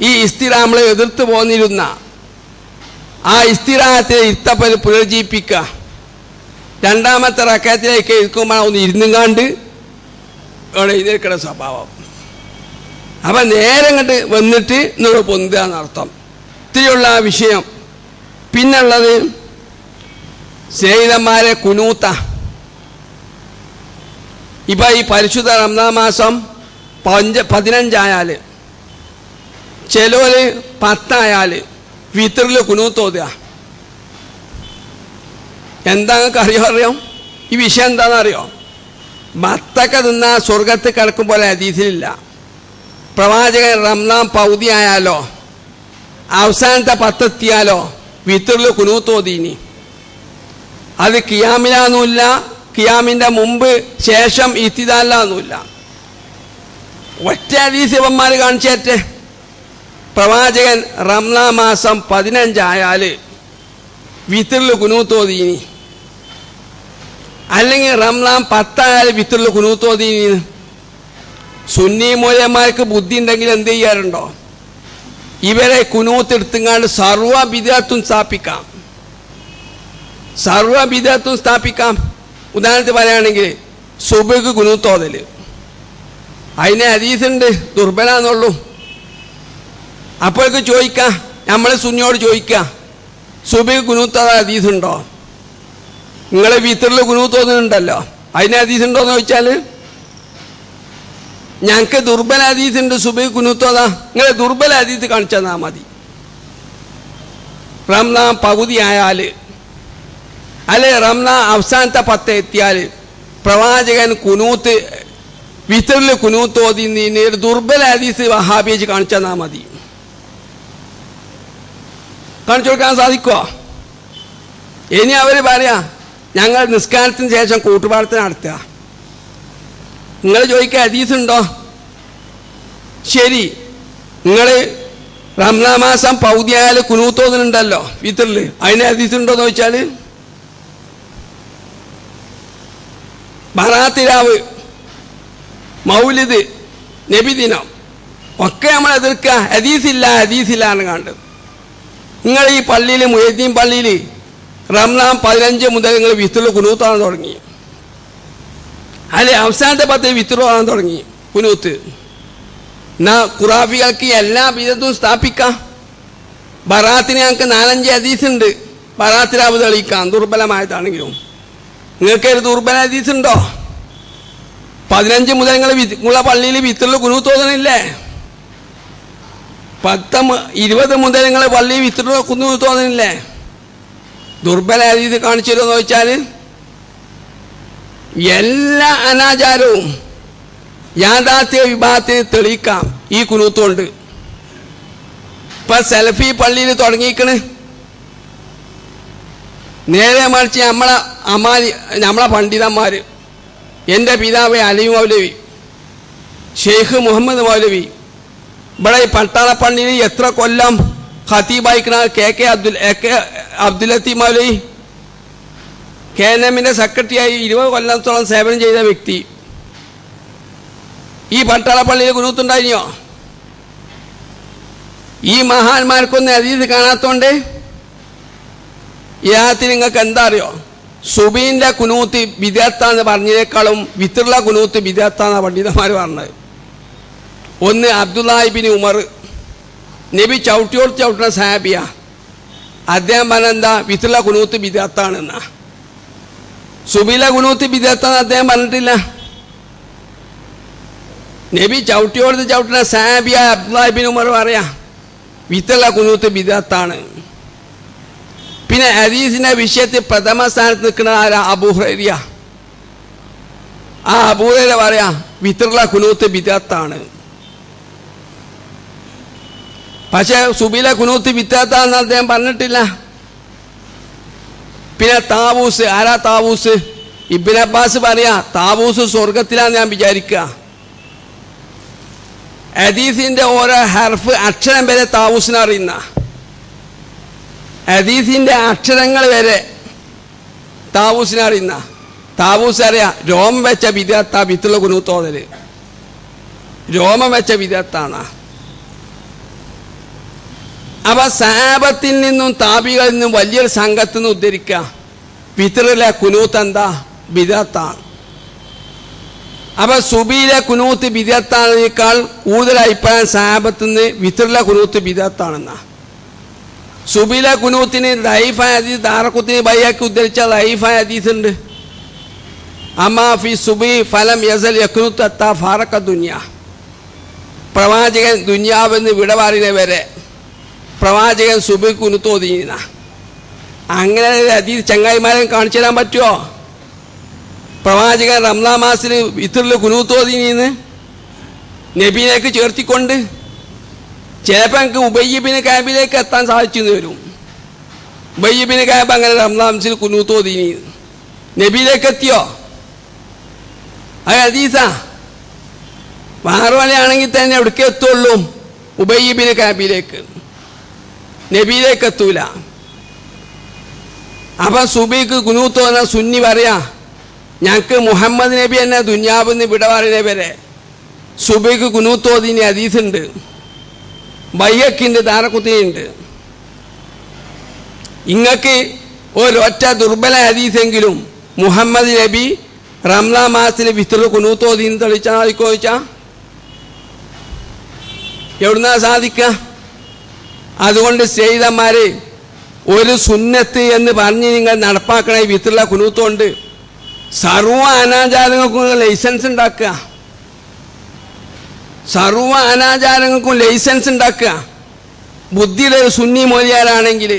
ഈ ഇസ്തിറാഹ് എതിർത്ത് പോന്നിരുന്ന ആ ഇസ്തിറാഹത്തെ ഇരുത്തപ്പൽ പുനർജീവിപ്പിക്കുക. രണ്ടാമത്തെ റക്കഅത്തിലേക്ക് ഇരിക്കുമ്പോൾ ഒന്ന് ഇരുന്നുകാണ്ട് അവിടെ എഴുന്നേൽക്കുന്ന സ്വഭാവം. അപ്പം നേരെ ഇങ്ങോട്ട് വന്നിട്ട് നിങ്ങൾ പൊന്തുക എന്നർത്ഥം. ഇത്തിരിയുള്ള ആ വിഷയം. പിന്നുള്ളത് സ്നേഹിതന്മാരെ കുനൂത്ത. ഇപ്പം ഈ പരിശുദ്ധ റമദാൻ മാസം 15 ചിലവർ 10 വിത്തറിൽ കുനൂത്ത് ഓതുക. എന്താ നിങ്ങൾക്ക് അറിയാം? ഈ വിഷയം എന്താണെന്നറിയോ? മത്തക്ക തിന്നാ സ്വർഗത്ത് കിടക്കും പോലെ ഹദീസിലില്ല. പ്രവാചകൻ റംസാൻ പൗതി ആയാലോ അവസാനത്തെ 10 എത്തിയാലോ വിത്തറിൽ കുനൂത്ത് ഓതീനി. അത് ഖിയാമിലാന്നുമില്ല, ഖിയാമിൻ്റെ മുമ്പ് ശേഷം ഇത്തിദാലിലാന്നുമില്ല. ഒറ്റ ഹദീസ് ഇവന്മാർ കാണിച്ചേറ്റെ. പ്രവാചകൻ റംസാൻ മാസം 15 വിത്തറിൽ കുനൂത്ത് ഓതീനി, അല്ലെങ്കിൽ റംസാൻ 10 വിത്തറിൽ കുനൂത്ത് ഓതീനി. സുന്നി മൂലന്മാർക്ക് ബുദ്ധി ഉണ്ടെങ്കിൽ എന്ത് ചെയ്യാറുണ്ടോ? ഇവരെ കുനൂത്ത് എടുത്തുങ്ങാണ്ട് സർവ്വ ബിദ്അത്തും സ്ഥാപിക്കാം, സർവ്വ ബിദ്അത്തും സ്ഥാപിക്കാം. ഉദാഹരണത്തിന് പറയുകയാണെങ്കിൽ സുബ്ഹിക്ക് കുനൂത്ത് ഓതൽ, അതിന് ഹദീസുണ്ട്, ദുർബലാന്നുള്ളൂ. അപ്പോഴേക്ക് ചോദിക്കാം, നമ്മൾ സുന്നിയോട് ചോദിക്കുക, സുബ്ഹിക്ക് കുനൂത്ത് ഓതാൻ ഹദീസുണ്ടോ? നിങ്ങൾ വിത്തറിൽ കുനൂത്ത് ഓതുന്നുണ്ടല്ലോ, അതിന് ഹദീസുണ്ടോയെന്ന് ചോദിച്ചാൽ ഞങ്ങൾക്ക് ദുർബല ഹദീസുണ്ട് സുബ്ഹിക്ക് കുനൂത്ത് ഓതാ. നിങ്ങൾ ദുർബല ഹദീസ് കാണിച്ചു തന്നാൽ മതി. റംസാൻ പകുതി അല്ലെ റംസാൻ അവസാനത്തെ 10 എത്തിയാൽ പ്രവാചകൻ കുനൂത്ത് വിത്തറിൽ കുനൂത്ത് ഓതി ഒരു ദുർബല ഹദീസ് വഹാബിച്ച് കാണിച്ചു തന്നാൽ മതി. കാണിച്ചു കൊടുക്കാൻ സാധിക്കുമോ? ഇനി അവർ പറയാ ഞങ്ങൾ നിസ്കാരത്തിന് ശേഷം കൂട്ടുപാടത്തിന് നടത്തുക. നിങ്ങൾ ചോദിക്കുക ഹദീസുണ്ടോ? ശരി, നിങ്ങൾ റംസാൻ മാസം പൗതിയായാൽ കുനൂത്തോന്നുണ്ടല്ലോ വിത്തറിൽ, അതിന് ഹദീസുണ്ടോയെന്ന് ചോദിച്ചാൽ ബറാത്തിരാവ്, മൗലിദ്, നബിദിനം ഒക്കെ നമ്മൾ എതിർക്കുക. ഹദീസില്ല എന്ന് കണ്ട് നിങ്ങൾ ഈ പള്ളിയിൽ മുഹദ്ദീൻ പള്ളിയിൽ റംസാൻ 15 മുതൽ നിങ്ങൾ വിത്തറിൽ കുനൂത്താൻ തുടങ്ങി. അല്ലെ അവസാനത്തെ 10 വിത്തറ് ആകാൻ തുടങ്ങി കുനൂത്ത്. എന്നാ ഖുറാഫികൾക്ക് എല്ലാ വിധത്തും സ്ഥാപിക്കാം. ബറാത്തിന് ഞങ്ങൾക്ക് 4-5 ഹദീസുണ്ട്, ബറാത്തിരാവ് തെളിയിക്കാം ദുർബലമായതാണെങ്കിലും. നിങ്ങൾക്കൊരു ദുർബല ഹദീസുണ്ടോ? 15 മുതൽ നിങ്ങളെ പള്ളിയിൽ വിത്തറിൽ കുനൂത്ത് തോന്നണില്ലേ? 20 മുതൽ നിങ്ങൾ പള്ളിയിൽ വിത്തറിൽ കുനൂത്ത് തോന്നണില്ലേ? ദുർബല ഹദീസ് കാണിച്ചു തരുമെന്ന് ചോദിച്ചാൽ എല്ലാ അനാചാരവും യാഥാർത്ഥ്യ വിഭാഗത്തിന് തെളിയിക്കാം ഈ കുനൂത്തുകൊണ്ട്. ഇപ്പൊ സെൽഫി പള്ളിയിൽ തുടങ്ങിയിരിക്കണ്. നേരെ മറിച്ച് നമ്മളെ പണ്ഡിതന്മാർ, എൻ്റെ പിതാവ് അലി മൗലവി, ഷെയ്ഖ് മുഹമ്മദ് മൗലവി, ഇവിടെ ഈ പട്ടാളപ്പള്ളിയിൽ എത്ര കൊല്ലം ഖത്തീബായിക്കണ കെ അബ്ദുൽ ലത്തീഫ് മൗലവി, KNM സെക്രട്ടറിയായി 20 കൊല്ലത്തോളം സേവനം ചെയ്ത വ്യക്തി. ഈ പട്ടാളപ്പള്ളിയിൽ കുനൂത്തുണ്ടായിരുന്നോ? ഈ മഹാന്മാർക്കൊന്നും ഹദീസ് കാണാത്തോണ്ട് യാത്തിന് നിങ്ങൾക്ക് എന്താ അറിയോ? സുബീൻ്റെ കുനൂത്ത് ബിദഅത്താന്ന് പറഞ്ഞതിനേക്കാളും വിത്തറുള്ള കുനൂത്ത് ബിദഅത്താന്നാണ് പണ്ഡിതന്മാർ പറഞ്ഞത്. ഒന്ന് അബ്ദുല്ലാഹി ഇബ്നു ഉമർ, നബി ചവിട്ടുന്ന സഹാബിയ, അദ്ദേഹം പറഞ്ഞെന്താ വിത്തറുള്ള കുനൂത്ത് ബിദഅത്താണെന്നാ. സുബീല കുനൂത്ത് ബിദഅത്താന്ന് അദ്ദേഹം പറഞ്ഞിട്ടില്ല. നബി ചവിട്ടുന്ന സഹാബിയ അബ്ദുല്ലാഹി ഇബ്നു ഉമർ പറയാ വിത്തറുള്ള കുനൂത്ത് ബിദഅത്താണ്. പിന്നെ ഹദീസിന്റെ വിഷയത്തിൽ പ്രഥമ സ്ഥാനത്ത് നിൽക്കുന്ന ആരാ? അബൂ ഹുറൈറ. ആ അബൂ ഹുറൈറ പറയാ വിത്തറുള്ള കുനൂത്ത് ബിദഅത്താണ്. പക്ഷെ സുബീല കുനൂത്ത് ബിദഅത്താണെന്ന് അദ്ദേഹം പറഞ്ഞിട്ടില്ല. പിന്നെ താവൂസ്, ആരാ താവൂസ്? ഇബ്നു അബ്ബാസ് പറയാ താവൂസ് സ്വർഗത്തിലാന്ന് ഞാൻ വിചാരിക്കുക. ഹദീസിന്റെ ഓരോ ഹർഫ് അക്ഷരം വരെ താവൂസിനെ അറിയുന്ന, ഹദീസിന്റെ അക്ഷരങ്ങൾ വരെ താവൂസിനെ അറിയുന്ന. താവൂസ് അറിയാ രോമം വെച്ച ബിദഅത്താ വിത്തറുള്ള കുനൂത്ത് ഓതല്, രോമം വെച്ച ബിദഅത്താണ്. അപ്പൊ സഹാബത്തിൽ നിന്നും താബികളിൽ നിന്നും വലിയൊരു സംഘത്തിൽ നിന്ന് ഉദ്ധരിക്കുക വിത്തറിലെ കുനൂത്ത് എന്താ? ബിദഅത്താണ്. അപ്പൊ സുബീലെ കുനൂത്ത് ബിദഅത്താണേക്കാൾ കൂടുതൽ അഭിപ്രായം സഹാബത്തിൽ നിന്ന് വിത്തറിലെ കുനൂത്ത് ബിദഅത്താണെന്നാ. സുബീലെ കുനൂത്തിന് ദഈഫായ ഹദീസ് ദാറഖുത്നി ബൈഹഖി ഉദ്ധരിച്ച ദഈഫായ ഹദീസ് ഉണ്ട്. അമ്മാ ഫി സുബി ഫലം യസൽ യഖ്നുത്ത് ഹത്താ ഫാറഖ ദുനിയ. പ്രവാചകൻ ദുനിയാവെന്ന് വിടവാറിനെ വരെ പ്രവാചകൻ സുബി കുനൂത്ത് ഓതിന. അങ്ങനെ ഹദീസ് ചങ്ങായിമാരെ കാണിച്ചു തരാൻ പറ്റുമോ? പ്രവാചകൻ റംസാൻ മാസത്തിൽ വിത്തറിൽ കുനൂത്ത് ഓതിന് നബിയിലേക്ക് ചേർത്തിക്കൊണ്ട് ചിലപ്പോൾ എനിക്ക് ഉബയ്യ് ബിൻ കഅബിലേക്ക് എത്താൻ സാധിച്ചെന്ന് വരും. ഉബയ്യ് ബിൻ കഅബ് അങ്ങനെ റംസാൻ മാസത്തിൽ കുനൂത്ത് ഓതിന് നബിയിലേക്ക് എത്തിയോ? അത് ഹദീസാ. വേറെയാണെങ്കിൽ തന്നെ എവിടേക്ക് എത്തുള്ളൂ? ഉബയ്യ് ബിൻ കഅബിലേക്ക്, നബിയിലേക്ക് എത്തൂല. അപ്പം സുബിക്ക് കുനൂത്ത് വന്ന സുന്നി പറയാ ഞങ്ങൾക്ക് മുഹമ്മദ് നബി എന്നെ ദുനിയാവെന്ന് വിടവാറിനെ വരെ സുബിക്ക് കുനൂത്ത് ഓതിന് ഹദീസുണ്ട്, ബൈഹഖിൻ്റെ ദാറഖുത്നിയുണ്ട്. ഇങ്ങക്ക് ഒരൊറ്റ ദുർബല ഹദീസെങ്കിലും മുഹമ്മദ് നബി റംസാൻ മാസത്തിൽ വിത്തറിൽ കുനൂത്ത് ഓതിന് തെളിച്ചാൽ ചോദിച്ചാ എവിടുന്നാ സാധിക്കുക? അതുകൊണ്ട് ചെയ്തന്മാരെ ഒരു സുന്നത്ത് എന്ന് പറഞ്ഞ് നിങ്ങൾ നടപ്പാക്കണ ഈ വിത്തറിലെ കുനൂത്തുകൊണ്ട് സർവ്വ അനാചാരങ്ങൾക്കും ലൈസൻസ് ഉണ്ടാക്കുക, സർവ്വ അനാചാരങ്ങൾക്കും ലൈസൻസ് ഉണ്ടാക്കുക. ബുദ്ധിയുടെ ഒരു സുന്നി മൊലിയാരാണെങ്കിൽ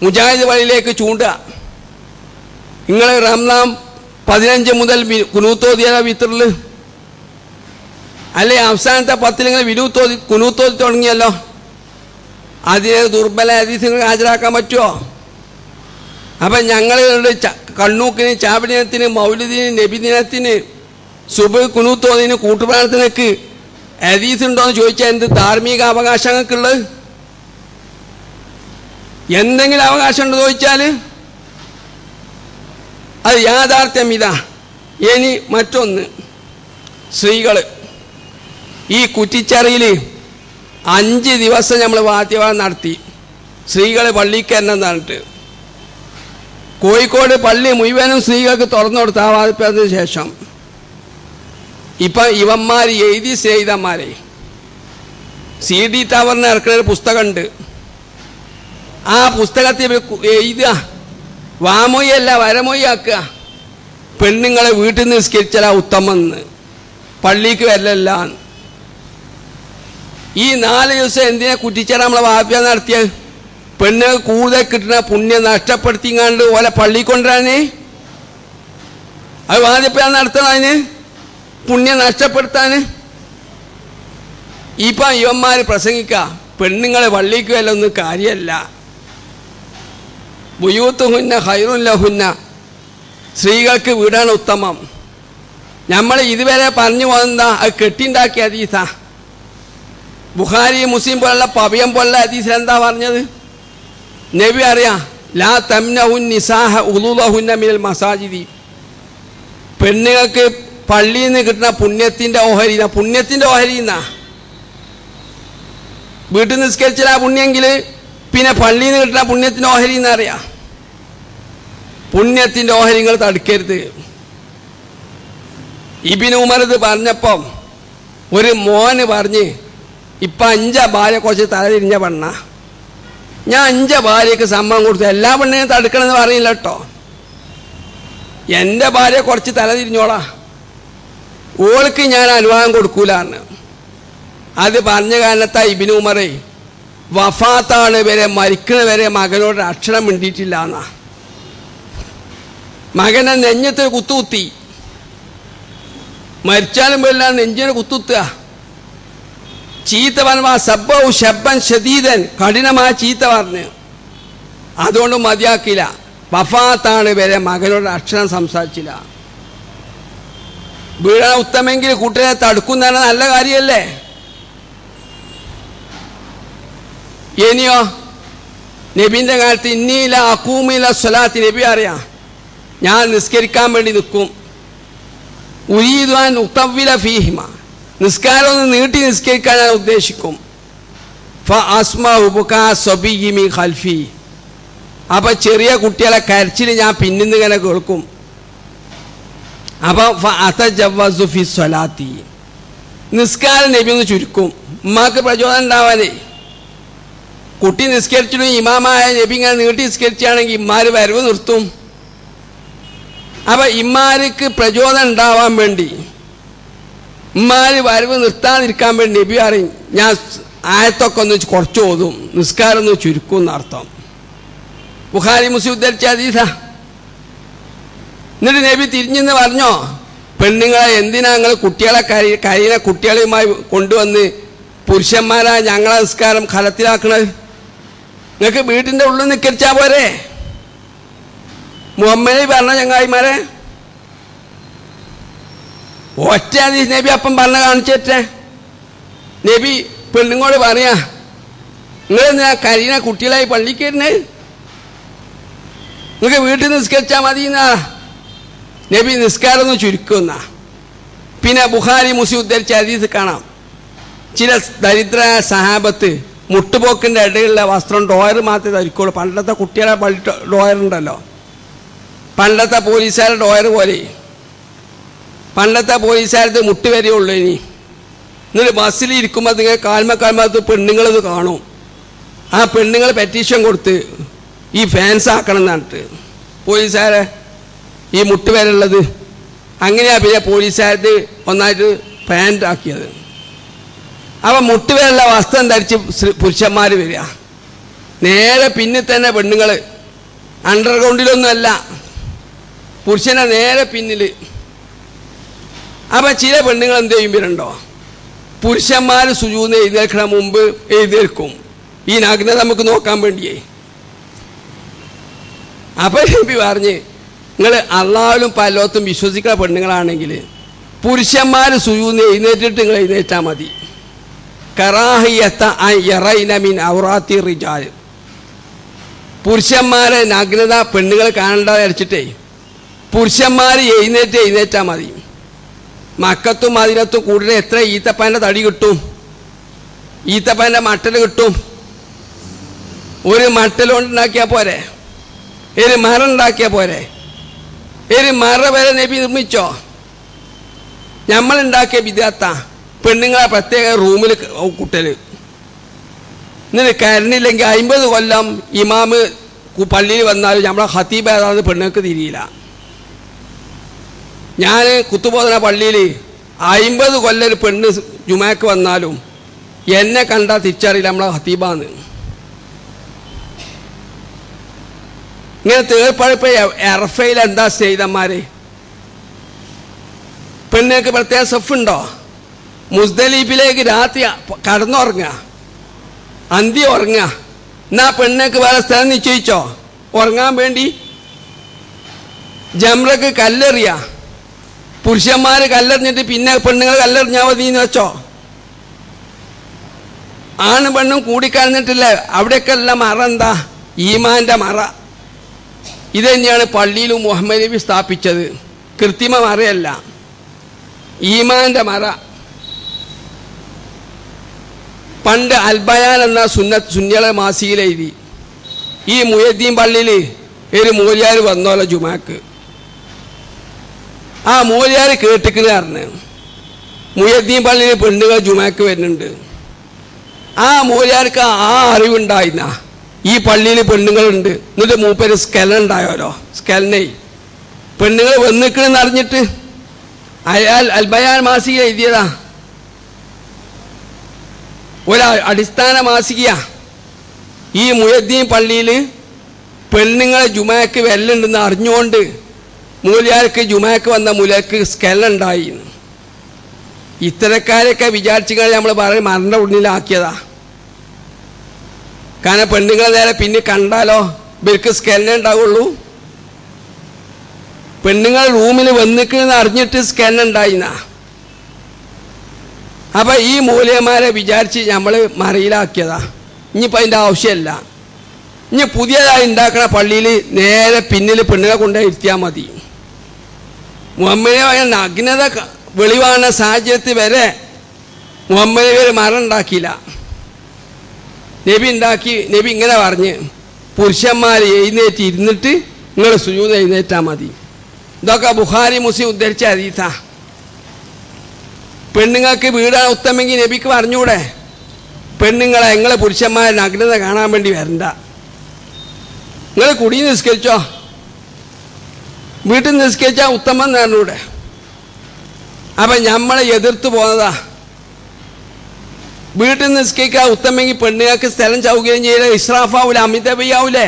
മുജാഹിദ് വഴിയിലേക്ക് ചൂണ്ടുക. നിങ്ങൾ റംസാൻ 15 മുതൽ കുനൂത്തോതിയ വിത്തറിൽ, അല്ലെ അവസാനത്തെ 10 നിങ്ങൾ കുനൂത്തോതി തുടങ്ങിയല്ലോ. അതിനെ ദുർബല ഹദീസുകൾ ഹാജരാക്കാൻ പറ്റുമോ? അപ്പം ഞങ്ങളുടെ കണ്ണൂക്കിന്, ചാവടിനത്തിന്, മൗലിദിന്, നബിദിനത്തിന്, സുബഹ് കുനൂത്തോതിന്, കൂട്ടുപ്രാർത്ഥനയ്ക്ക് ഹദീസ് ഉണ്ടോയെന്ന് ചോദിച്ചാൽ എന്ത് ധാർമ്മിക അവകാശങ്ങൾക്കുള്ളത്? എന്തെങ്കിലും അവകാശം ഉണ്ടോ ചോദിച്ചാൽ അത് യാഥാർത്ഥ്യം ഇതാ. ഇനി മറ്റൊന്ന്, സ്ത്രീകൾ ഈ കുറ്റിച്ചെറിയിൽ 5 ദിവസം നമ്മൾ വാദ്യവാദം നടത്തി. സ്ത്രീകൾ പള്ളിക്ക് തന്നെ പറഞ്ഞിട്ട് കോഴിക്കോട് പള്ളി മുഴുവനും സ്ത്രീകൾക്ക് തുറന്നു കൊടുത്ത ആ വാദിപ്പതിന് ശേഷം ഇപ്പം ഇവന്മാർ എഴുതി സ്നേഹിതന്മാരെ CD ടവറിന് ഇറക്കുന്ന ഒരു പുസ്തകമുണ്ട്. ആ പുസ്തകത്തിൽ എഴുതുക, വാമൊയ്യല്ല വരമൊയ്യ ആക്കുക, പെണ്ണുങ്ങളെ വീട്ടിൽ നിന്ന് നിസ്കരിച്ചാൽ ഉത്തമെന്ന്, പള്ളിക്ക് വരലല്ല. ഈ 4 ദിവസം എന്തിനാ കുറ്റിച്ചേര നമ്മളെ വാപ്യ നടത്തിയത്? പെണ്ണുകൾ കൂടുതൽ കിട്ടുന്ന പുണ്യം നഷ്ടപ്പെടുത്തിങ്ങാണ്ട് ഓലെ പള്ളി കൊണ്ടുവരാനേ. അത് വാദിപ്പ നടത്തണം, അതിന് പുണ്യം നഷ്ടപ്പെടുത്താൻ. ഇപ്പം ഇവന്മാർ പ്രസംഗിക്കുക പെണ്ണുങ്ങളെ പള്ളിക്ക് വല്ലൊന്നും കാര്യമല്ല, ബുയൂത്തുഹുന്ന ഖൈറുൻ ലഹുന്ന, സ്ത്രീകൾക്ക് വീടാണ് ഉത്തമം. നമ്മൾ ഇതുവരെ പറഞ്ഞു പോകുന്നതാ അത് കെട്ടിണ്ടാക്കിയ ഹദീസാ. ബുഖാരി മുസ്ലിം പോലുള്ള പവ്യം പോലുള്ള ഹദീസിൽ എന്താ പറഞ്ഞത്? നബി അറിയാം, ലാ തംനഉൻ നിസാഹ ഉളൂലഹുന്ന മിനൽ മസാജിദി, പെണ്ണുങ്ങൾക്ക് പള്ളിയിൽ നിന്ന് കിട്ടുന്ന പുണ്യത്തിൻ്റെ ഓഹരി, പുണ്യത്തിൻ്റെ ഓഹരി എന്നാ. വീട്ടിൽ നിസ്കരിച്ചാൽ ആ പുണ്യെങ്കിൽ പിന്നെ പള്ളിയിൽ നിന്ന് കിട്ടുന്ന പുണ്യത്തിൻ്റെ ഓഹരി എന്നറിയാം. പുണ്യത്തിൻ്റെ ഓഹരികൾ തടുക്കരുത്. ഇബ്നു ഉമർ ഇത് പറഞ്ഞപ്പം ഒരു മോന് പറഞ്ഞ്, ഇപ്പം 5 ഭാര്യ കുറച്ച് തലതിരിഞ്ഞ പെണ്ണ, ഞാൻ 5 ഭാര്യക്ക് സമ്മതം കൊടുത്തു, എല്ലാ പെണ്ണിനെയും തടുക്കണമെന്ന് പറയില്ല കേട്ടോ, എൻ്റെ ഭാര്യ കുറച്ച് തലതിരിഞ്ഞോളാ, ഓൾക്ക് ഞാൻ അനുവാദം കൊടുക്കൂലെന്ന്. അത് പറഞ്ഞ കാരണത്താ ഇബ്നു ഉമറേ വഫാത്താണ് വരെ, മരിക്കണ വരെ മകനോട് അക്ഷരം മിണ്ടിയിട്ടില്ല എന്നാ. മകനെ നെഞ്ഞത്ത് കുത്തുകുത്തി, മരിച്ചാലും വരില്ല നെഞ്ചിന് കുത്തുത്തുക, ചീത്ത പറഞ്ഞ സബ്ബവും ശബ്ബൻ ഷദീദൻ, കഠിനമായ ചീത്ത പറഞ്ഞ്. അതുകൊണ്ട് മതിയാക്കില്ല, വഫാത്താണ് വരെ മകനോട് അക്ഷരം സംസാരിച്ചില്ല. വീഴണ ഉത്തമെങ്കിൽ കൂട്ടരെ തടുക്കുന്നതാണ് നല്ല കാര്യമല്ലേ. ഇനിയോ നബീൻ്റെ കാലത്ത് ഇന്നീല അക്കൂമില സ്വലാത്തി, നബി അറിയാം ഞാൻ നിസ്കരിക്കാൻ വേണ്ടി നിൽക്കും, ഉരീദാൻ ഉത്തവില ഫീഹിമ, നിസ്കാരം ഒന്ന് നീട്ടി നിസ്കരിക്കാൻ ഞാൻ ഉദ്ദേശിക്കും. ഖൽഫി, അപ്പം ചെറിയ കുട്ടികളെ കരച്ചിൽ ഞാൻ പിന്നിന്ന് ഇങ്ങനെ കേൾക്കും. അപ്പം ഫി സ്വലാത്തി, നിസ്കാരം നബി ഒന്ന് ചുരുക്കും, ഉമ്മാക്ക് പ്രചോദനം ഉണ്ടാവാനേ. കുട്ടി നിസ്കരിച്ചിട്ടും ഇമാമായ നബി ഇങ്ങനെ നീട്ടി നിസ്കരിച്ചാണെങ്കിൽ ഇമ്മാർ വരവ് നിർത്തും. അപ്പം ഇമ്മാർക്ക് പ്രചോദനം ഉണ്ടാവാൻ വേണ്ടി, ഇമ്മാർ വരവ് നിർത്താതിരിക്കാൻ വേണ്ടി നബി അറിയും ഞാൻ ആയത്തൊക്കെ ഒന്ന് കുറച്ച് ഓതും, നിസ്കാരം ഒന്ന് ചുരുക്കും എന്നർത്ഥം. ബുഖാരി മുസ്ലിം ഉദ്ധരിച്ച ഹദീസാ. എന്നിട്ട് നബി തിരിഞ്ഞെന്ന് പറഞ്ഞോ, പെണ്ണുങ്ങളെ എന്തിനാ നിങ്ങൾ കുട്ടികളെ കരയുന്ന കുട്ടികളുമായി കൊണ്ടുവന്ന് പുരുഷന്മാരാ ഞങ്ങളെ നിസ്കാരം ഖലത്തിലാക്കണത്? നിങ്ങൾക്ക് വീട്ടിൻ്റെ ഉള്ളിൽ നിൽക്കരിച്ചാൽ പോരെ? മുഹമ്മദ് പറഞ്ഞ ചങ്ങായിമാരെ ഒറ്റ ഹദീസ് നബി അപ്പം പറഞ്ഞ കാണിച്ചേറ്റേ. നബി പെണ്ണുങ്ങളോട് പറയാ, നിങ്ങൾ കരയുന്ന കുട്ടികളായി പള്ളിക്ക് വരുന്നത്, നിങ്ങൾക്ക് വീട്ടിൽ നിസ്കരിച്ചാൽ മതി എന്നാ നബി നിസ്കാരം ഒന്ന് ചുരുക്കുന്ന. പിന്നെ ബുഖാരി മുസ്ലിം ഉദ്ധരിച്ച ഹദീസ് കാണാം, ചില ദരിദ്രരായ സഹാബത്ത് മുട്ടുപോക്കിൻ്റെ ഇടയിലുള്ള വസ്ത്രം ഡോയർ മാത്രമേ ധരിക്കുള്ളൂ. പണ്ടത്തെ കുട്ടികളെ പള്ളി ഡോയറുണ്ടല്ലോ, പണ്ടത്തെ പോലീസുകാരുടെ ഡോയർ പോലെ. പണ്ടത്തെ പോലീസുകാരത്ത് മുട്ട് വരെയുള്ളൂ. ഇനി എന്നിട്ട് ബസ്സിൽ ഇരിക്കുമ്പോൾ നിങ്ങൾ കാൽമത്ത് പെണ്ണുങ്ങളത് കാണും. ആ പെണ്ണുങ്ങൾ പെറ്റീഷൻ കൊടുത്ത് ഈ ഫാൻസ് ആക്കണം എന്നിട്ട് പോലീസുകാരെ ഈ മുട്ട് വരെയുള്ളത്. അങ്ങനെയാണ് പിന്നെ പോലീസുകാരത്ത് ഒന്നായിട്ട് പാൻറ് ആക്കിയത്. അപ്പം മുട്ടുവരെയുള്ള വസ്ത്രം ധരിച്ച് പുരുഷന്മാർ വരിക, നേരെ പിന്നിൽ തന്നെ പെണ്ണുങ്ങൾ, അണ്ടർഗ്രൗണ്ടിലൊന്നുമല്ല, പുരുഷനെ നേരെ പിന്നിൽ. അപ്പം ചില പെണ്ണുങ്ങൾ എന്ത് ചെയ്യുമ്പോഴുണ്ടോ, പുരുഷന്മാർ സുജൂദിന് എഴുന്നേൽക്കണ മുമ്പ് എഴുന്നേൽക്കും, ഈ നഗ്നത നമുക്ക് നോക്കാൻ വേണ്ടിയേ. അപ്പം നബി പറഞ്ഞ്, നിങ്ങൾ അള്ളാഹുവിലും പലോത്തും വിശ്വസിക്കുന്ന പെണ്ണുങ്ങളാണെങ്കിൽ പുരുഷന്മാർ സുജൂദിന് എഴുന്നേറ്റിട്ട് നിങ്ങൾ എഴുന്നേറ്റാൽ മതി. കറാഹിയത്ത യറൈന മിൻ ഔറാത്തി റിജാൽ. പുരുഷന്മാരെ നഗ്നത പെണ്ണുങ്ങൾ കാണേണ്ടത് അടിച്ചിട്ടേ പുരുഷന്മാർ എഴുന്നേറ്റാൽ മതി. മക്കത്തും മദീനത്തും കൂടുതൽ എത്ര ഈത്തപ്പൻ്റെ തടി കിട്ടും, ഈത്തപ്പൻ്റെ മട്ടൽ കിട്ടും. ഒരു മട്ടൽ കൊണ്ടുണ്ടാക്കിയാൽ പോരെ, ഒരു മരം ഉണ്ടാക്കിയാൽ പോരെ. ഒരു മറ വരെ നബി നിർമ്മിച്ചോ? നമ്മളുണ്ടാക്കിയ വിദ്യാർത്ഥ പെണ്ണുങ്ങളെ പ്രത്യേക റൂമിൽ കുട്ടൽ. എന്നിട്ട് കരണില്ലെങ്കിൽ 50 കൊല്ലം ഇമാമ് പള്ളിയിൽ വന്നാലും നമ്മളെ ഖത്തീബ് ഏതാണെന്ന് പെണ്ണുങ്ങൾക്ക് തിരിയില്ല. ഞാൻ കുത്തുബോധന പള്ളിയിൽ 50 കൊല്ലം ഒരു പെണ്ണ് ജുമാക്ക് വന്നാലും എന്നെ കണ്ടാൽ തിരിച്ചറിയില്ല നമ്മളെ ഖത്തീബാന്ന്. ഇങ്ങനെ തേർപ്പഴപ്പ് എറഫയിൽ എന്താ സ്നേഹിതന്മാരെ, പെണ്ണുങ്ങൾക്ക് പ്രത്യേക സെഫുണ്ടോ? മുസ്ദലിഫിലേക്ക് രാത്രി കടന്നുറങ്ങുക, അന്തി ഉറങ്ങുക. എന്നാ പെണ്ണുങ്ങൾക്ക് വേറെ സ്ഥലം നിശ്ചയിച്ചോ ഉറങ്ങാൻ വേണ്ടി? ജംറക്ക് കല്ലെറിയ, പുരുഷന്മാർ കല്ലെറിഞ്ഞിട്ട് പിന്നെ പെണ്ണുങ്ങൾ കല്ലെറിഞ്ഞാൽ മതി എന്ന് വെച്ചോ? ആണ് പെണ്ണും കൂടിക്കഴിഞ്ഞിട്ടില്ല. അവിടെയൊക്കെ ഉള്ള മറ എന്താ? ഈമാൻ്റെ മറ. ഇത് തന്നെയാണ് പള്ളിയിലും മുഹമ്മദ് നബി സ്ഥാപിച്ചത്. കൃത്രിമ മറയല്ല, ഈമാൻ്റെ മറ. പണ്ട് അൽബയാൻ എന്ന സുന്നികളെ മാസികയിൽ എഴുതി. ഈ മുഹദ്ദീൻ പള്ളിയിൽ ഒരു മൂല്യാർ വന്നോലോ ജുമാക്ക്. ആ മൂല്യാർ കേട്ടിക്കണ് പറഞ്ഞ് മുഹദ്ദീൻ പള്ളിയിൽ പെണ്ണുകൾ ജുമാക്ക് വരുന്നുണ്ട്. ആ മൂല്യാർക്ക് ആ അറിവുണ്ടായിരുന്ന ഈ പള്ളിയിൽ പെണ്ണുങ്ങളുണ്ട്. എന്നിട്ട് മൂപ്പര് സ്കെലൻ ഉണ്ടായോലോ, സ്കെലനെ പെണ്ണുങ്ങൾ വന്നിക്കണെന്ന് അറിഞ്ഞിട്ട് അയാൾ അൽബയാൻ മാസിക എഴുതിയതാ. അടിസ്ഥാന മാസിക. ഈ മുഹദ്ദീൻ പള്ളിയിൽ പെണ്ണുങ്ങളെ ജുമാക്ക് വരലുണ്ടെന്ന് അറിഞ്ഞുകൊണ്ട് മൂല്യാർക്ക് ജുമാക്ക് വന്ന മൂലക്ക് സ്കെലുണ്ടായി. ഇത്തരക്കാരൊക്കെ വിചാരിച്ചുകൾ നമ്മൾ പറയും മരണ ഉള്ളിലാക്കിയതാ. കാരണം പെണ്ണുങ്ങളെ നേരെ പിന്നെ കണ്ടാലോ ഇവർക്ക് സ്കെലിനെ ഉണ്ടാവുള്ളൂ. പെണ്ണുങ്ങൾ റൂമിൽ വന്നിക്കണെന്ന് അറിഞ്ഞിട്ട് സ്കെലുണ്ടായിന്നാ. അപ്പം ഈ മൂല്യന്മാരെ വിചാരിച്ച് നമ്മൾ മറയിലാക്കിയതാ. ഇനിയിപ്പോൾ അതിൻ്റെ ആവശ്യമില്ല. ഇനി പുതിയതായി ഉണ്ടാക്കുന്ന പള്ളിയിൽ നേരെ പിന്നിൽ പെണ്ണുങ്ങളെ കൊണ്ടുപോയി ഇരുത്തിയാൽ മതി. മുഹമ്മദ് നഗ്നത വെളിവാകുന്ന സാഹചര്യത്തിൽ വരെ മുഹമ്മദ് നബി മറ ഉണ്ടാക്കിയില്ല. നബി ഉണ്ടാക്കി. നബി ഇങ്ങനെ പറഞ്ഞ് പുരുഷന്മാർ എഴുന്നേറ്റ് ഇരുന്നിട്ട് നിങ്ങൾ സുജൂദ് എഴുന്നേറ്റാൽ മതി. ഇതൊക്കെ ബുഖാരി മുസ്ലിം ഉദ്ധരിച്ച ഹദീസാ. പെണ്ണുങ്ങൾക്ക് വീടാണ് ഉത്തമെങ്കിൽ നബിക്ക് പറഞ്ഞൂടെ, പെണ്ണുങ്ങളെ നിങ്ങളെ പുരുഷന്മാരെ നഗ്നത കാണാൻ വേണ്ടി വരണ്ട, നിങ്ങൾ കുടി നിസ്കരിച്ചോ, വീട്ടിൽ നിസ്കരിച്ചാൽ ഉത്തമം നേർന്നൂടെ. അപ്പം നമ്മളെ എതിർത്ത് പോകുന്നതാ. വീട്ടിൽ നിസ്കരിക്കാൻ ഉത്തമെങ്കിൽ പെണ്ണുങ്ങൾക്ക് സ്ഥലം സൗകര്യം ചെയ്ത ഇസ്രാഫാവൂലെ, അമിതവ്യാവൂലേ?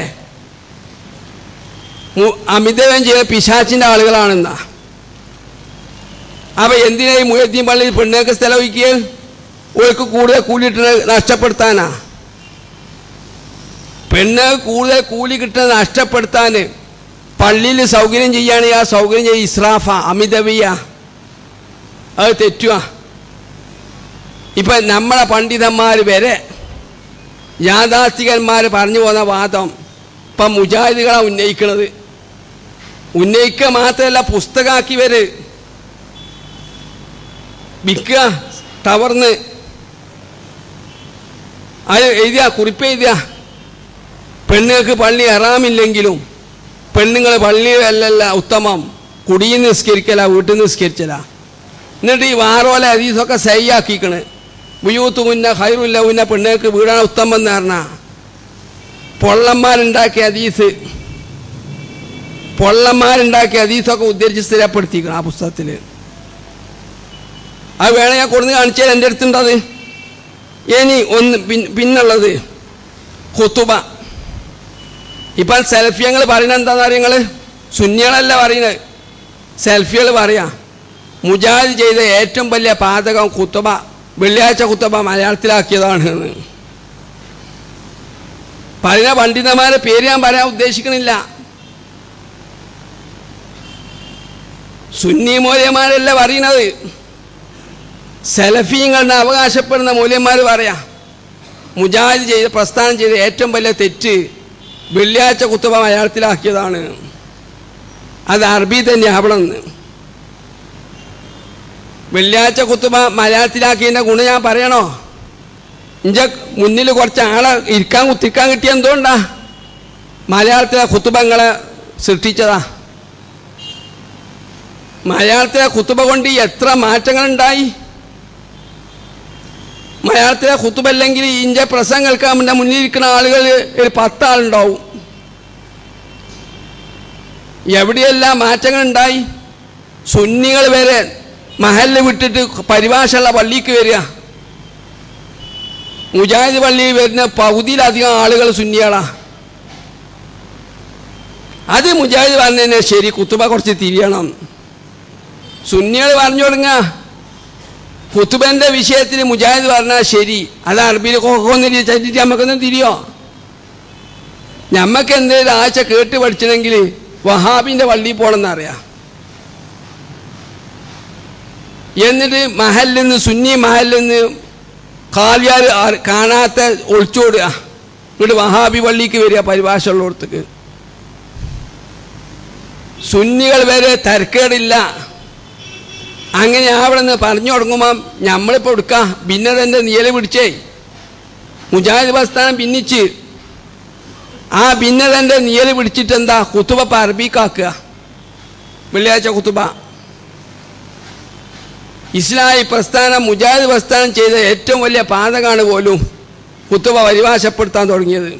അമിതവ്യം ചെയ്ത പിശാച്ചിൻ്റെ ആളുകളാണെന്നാ. അപ്പം എന്തിനായി മുഹദ്ദീൻ പള്ളിയിൽ പെണ്ണുങ്ങൾക്ക് സ്ഥലം ഒഴിക്കുക? ഓർക്ക് കൂടുതൽ കൂലിയിട്ട് നഷ്ടപ്പെടുത്താനാ. പെണ്ണ് കൂടുതൽ കൂലി കിട്ടുന്നത് നഷ്ടപ്പെടുത്താൻ പള്ളിയിൽ സൗകര്യം ചെയ്യുകയാണെങ്കിൽ ആ സൗകര്യം ചെയ്യുക ഇസ്രാഫ, അമിതവ്യ. അത് തെറ്റുക. ഇപ്പം നമ്മളെ പണ്ഡിതന്മാർ വരെ യാഥാസ്ഥികന്മാർ പറഞ്ഞു പോകുന്ന വാദം ഇപ്പം മുജാഹിദുകളാണ് ഉന്നയിക്കുന്നത്. ഉന്നയിക്കുക മാത്രമല്ല, പുസ്തകമാക്കി വരെ വിൽക്കുക, ടവർന്ന് അത് എഴുതിയ കുറിപ്പ് എഴുതിയ പെണ്ണുങ്ങൾക്ക് പള്ളി ഹറാമില്ലെങ്കിലും പെണ്ണുങ്ങൾ പള്ളിയല്ല ഉത്തമം, കുടിയിൽ നിസ്കരിക്കല, വീട്ടിൽ നിസ്കരിച്ചല. എന്നിട്ട് ഈ വാറോല ഹദീസൊക്കെ സഹിയാക്കിക്കണ്. ബുയൂത്ത് മുന്ന ഖൈറുല്ല മുന്ന, പെണ്ണുങ്ങൾക്ക് വീടാണ് ഉത്തമം എന്ന് പറഞ്ഞാൽ പൊള്ളന്മാരുണ്ടാക്കിയ ഹദീസ്, പൊള്ളന്മാരുണ്ടാക്കിയ ഹദീസൊക്കെ ഉദ്ധരിച്ച് സ്ഥിരപ്പെടുത്തിക്കണം ആ പുസ്തകത്തിൽ. അത് വേണേ ഞാൻ കൊടുന്ന് കാണിച്ചാൽ എൻ്റെ അടുത്തുണ്ടത്. ഇനി ഒന്ന് പിന്നുള്ളത് ഖുതുബ. ഇപ്പം സെൽഫിയങ്ങൾ പറയുന്നത് എന്താണെന്ന് അറിയങ്ങൾ? സുന്നികളല്ല പറയുന്നത്, സെൽഫികൾ പറയാം. മുജാഹിദ് ചെയ്ത ഏറ്റവും വലിയ പാതകം ഖുതുബ, വെള്ളിയാഴ്ച ഖുതുബ മലയാളത്തിലാക്കിയതാണ് എന്ന് പറയുന്ന പണ്ഡിതന്മാരെ പേര് ഞാൻ പറയാൻ ഉദ്ദേശിക്കണില്ല. സുന്നി മൂല്യന്മാരല്ല പറയുന്നത്, സലഫീങ്ങളുടെ അവകാശപ്പെടുന്ന മൂല്യന്മാർ പറയാം, മുജാഹിദ് ചെയ്ത് പ്രസ്ഥാനം ചെയ്ത ഏറ്റവും വലിയ തെറ്റ് വെള്ളിയാഴ്ച കുത്തുബ മലയാളത്തിലാക്കിയതാണ്. അത് അറബി തന്നെ ആവണമെന്ന്. വെള്ളിയാഴ്ച കുത്തുബ മലയാളത്തിലാക്കിയതിൻ്റെ ഗുണം ഞാൻ പറയണോ? ഇഞ്ച മുന്നിൽ കുറച്ച് ആളെ കുത്തിക്കാൻ കിട്ടിയ എന്തുകൊണ്ടാ? മലയാളത്തിലെ കുത്തുബങ്ങളെ സൃഷ്ടിച്ചതാ. മലയാളത്തിലെ കുത്തുബ കൊണ്ട് എത്ര മാറ്റങ്ങളുണ്ടായി. മലയാളത്തിലെ കുത്തുബല്ലെങ്കിൽ ഇഞ്ച പ്രസംഗം കേൾക്കാൻ മുന്നിലിരിക്കുന്ന ആളുകൾ ഒരു 10 ആളുണ്ടാവും. എവിടെയെല്ലാം മാറ്റങ്ങളുണ്ടായി. സുന്നികൾ വരെ മഹല്ല് വിട്ടിട്ട് പരിഭാഷയുള്ള പള്ളിക്ക് വരിക. മുജാഹിദ് പള്ളിയിൽ വരുന്ന പകുതിയിലധികം ആളുകൾ സുന്നികളാ. അത് മുജാഹിദ് പറഞ്ഞതന്നെ ശരി, കുത്തുബ കുറച്ച് തിരിയണം. സുന്നികൾ പറഞ്ഞു തുടങ്ങുക കുത്തുബന്റെ വിഷയത്തിൽ മുജാഹിദ് പറഞ്ഞാൽ ശരി, അത് അറബിയിൽ കൊക്കൊന്നും ചറ്റിട്ട് നമുക്കൊന്നും തിരിയോ? ഞമ്മക്ക് എന്തെങ്കിലും ആഴ്ച കേട്ട് പഠിച്ചണമെങ്കിൽ വഹാബിന്റെ പള്ളിയിൽ പോകണമെന്നറിയാം. എന്നിട്ട് മഹലിൽ നിന്ന് സുന്നി മഹലിൽ നിന്ന് കാലിയാർ കാണാത്ത ഒളിച്ചോടുക, എന്നിട്ട് വഹാബി പള്ളിക്ക് വരിക പരിഭാഷ ഉള്ളിടത്തേക്ക്. സുന്നികൾ വരെ തരക്കേടില്ല. അങ്ങനെ ആവണമെന്ന് പറഞ്ഞു തുടങ്ങുമ്പോൾ നമ്മളിപ്പോൾ എടുക്കുക ഭിന്നതൻ്റെ നിയല് പിടിച്ചേ മുജാഹിദ് പ്രസ്ഥാനം ഭിന്നിച്ച് ആ ഭിന്നതൻ്റെ നിയല് പിടിച്ചിട്ട് എന്താ കുത്തുബ അറബിക്കാക്കുക. വെള്ളിയാഴ്ച കുത്തുബ ഇസ്ലാഹി പ്രസ്ഥാനം മുജാഹിദ് പ്രസ്ഥാനം ചെയ്ത ഏറ്റവും വലിയ പാതകമാണ് പോലും കുത്തുബ പരിഭാഷപ്പെടുത്താൻ തുടങ്ങിയത്.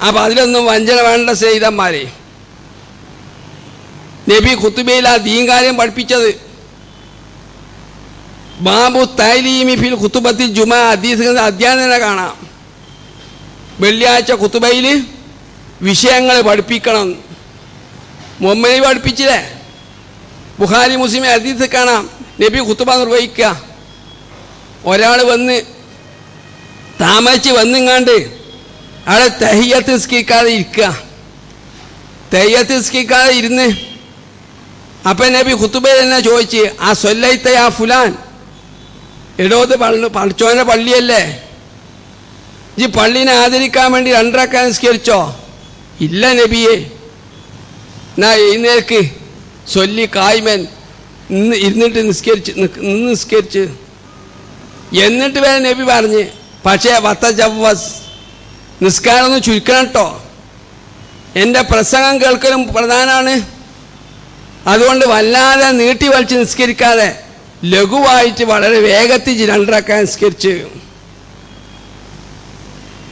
അപ്പം അതിലൊന്നും വഞ്ചന വേണ്ട സ്നേഹിതന്മാരെ. നബി ഖുതുബയിൽ ആ ദീൻ കാര്യം പഠിപ്പിച്ചത് ബാബു തൈലീമി ഫിൽ ഖുതുബത്തിൽ ജുമാ ഹദീസ് അധ്യായം കാണാം. വെള്ളിയാഴ്ച ഖുതുബയിൽ വിഷയങ്ങൾ പഠിപ്പിക്കണം. മുഹമ്മദ് പഠിപ്പിച്ചില്ലേ? ബുഖാരി മുസ്ലിം ഹദീസ് കാണാം. നബി ഖുതുബ നിർവഹിക്കുക. ഒരാൾ വന്ന് താമസിച്ച് വന്നിങ്ങാണ്ട് അവിടെ തഹിയ്യത്ത് നിസ്കരിക്കാതെ ഇരിക്കുക. തഹിയ്യത്ത് നിസ്കരിക്കാതെ ഇരുന്ന് അപ്പം നബി ഖുതുബയിൽ തന്നെ ചോദിച്ച് ആ സൊല്ലൈത്ത ആ ഫുലാൻ, എടോത് പഠിച്ചോൻ്റെ പള്ളിയല്ലേ, ഈ പള്ളിനെ ആദരിക്കാൻ വേണ്ടി 2 റക്അത്ത് നിസ്കരിച്ചോ? ഇല്ല നബിയെ. എന്നാ എഴുന്നേൽക്ക് സൊല്ലി കായ്മൻ ഇരുന്നിട്ട് നിസ്കരിച്ച് എന്നിട്ട് വരെ നബി പറഞ്ഞ് പക്ഷേ വത്തജവ്വസ് നിസ്കാരം ഒന്ന് ചുരുക്കണം കേട്ടോ, എൻ്റെ പ്രസംഗം കേൾക്കലും പ്രധാനമാണ്. അതുകൊണ്ട് വല്ലാതെ നീട്ടി വലിച്ച് നിസ്കരിക്കാതെ ലഘുവായിട്ട് വളരെ വേഗത്തിൽ 2 റക്അത്ത് നിസ്കരിച്ച്.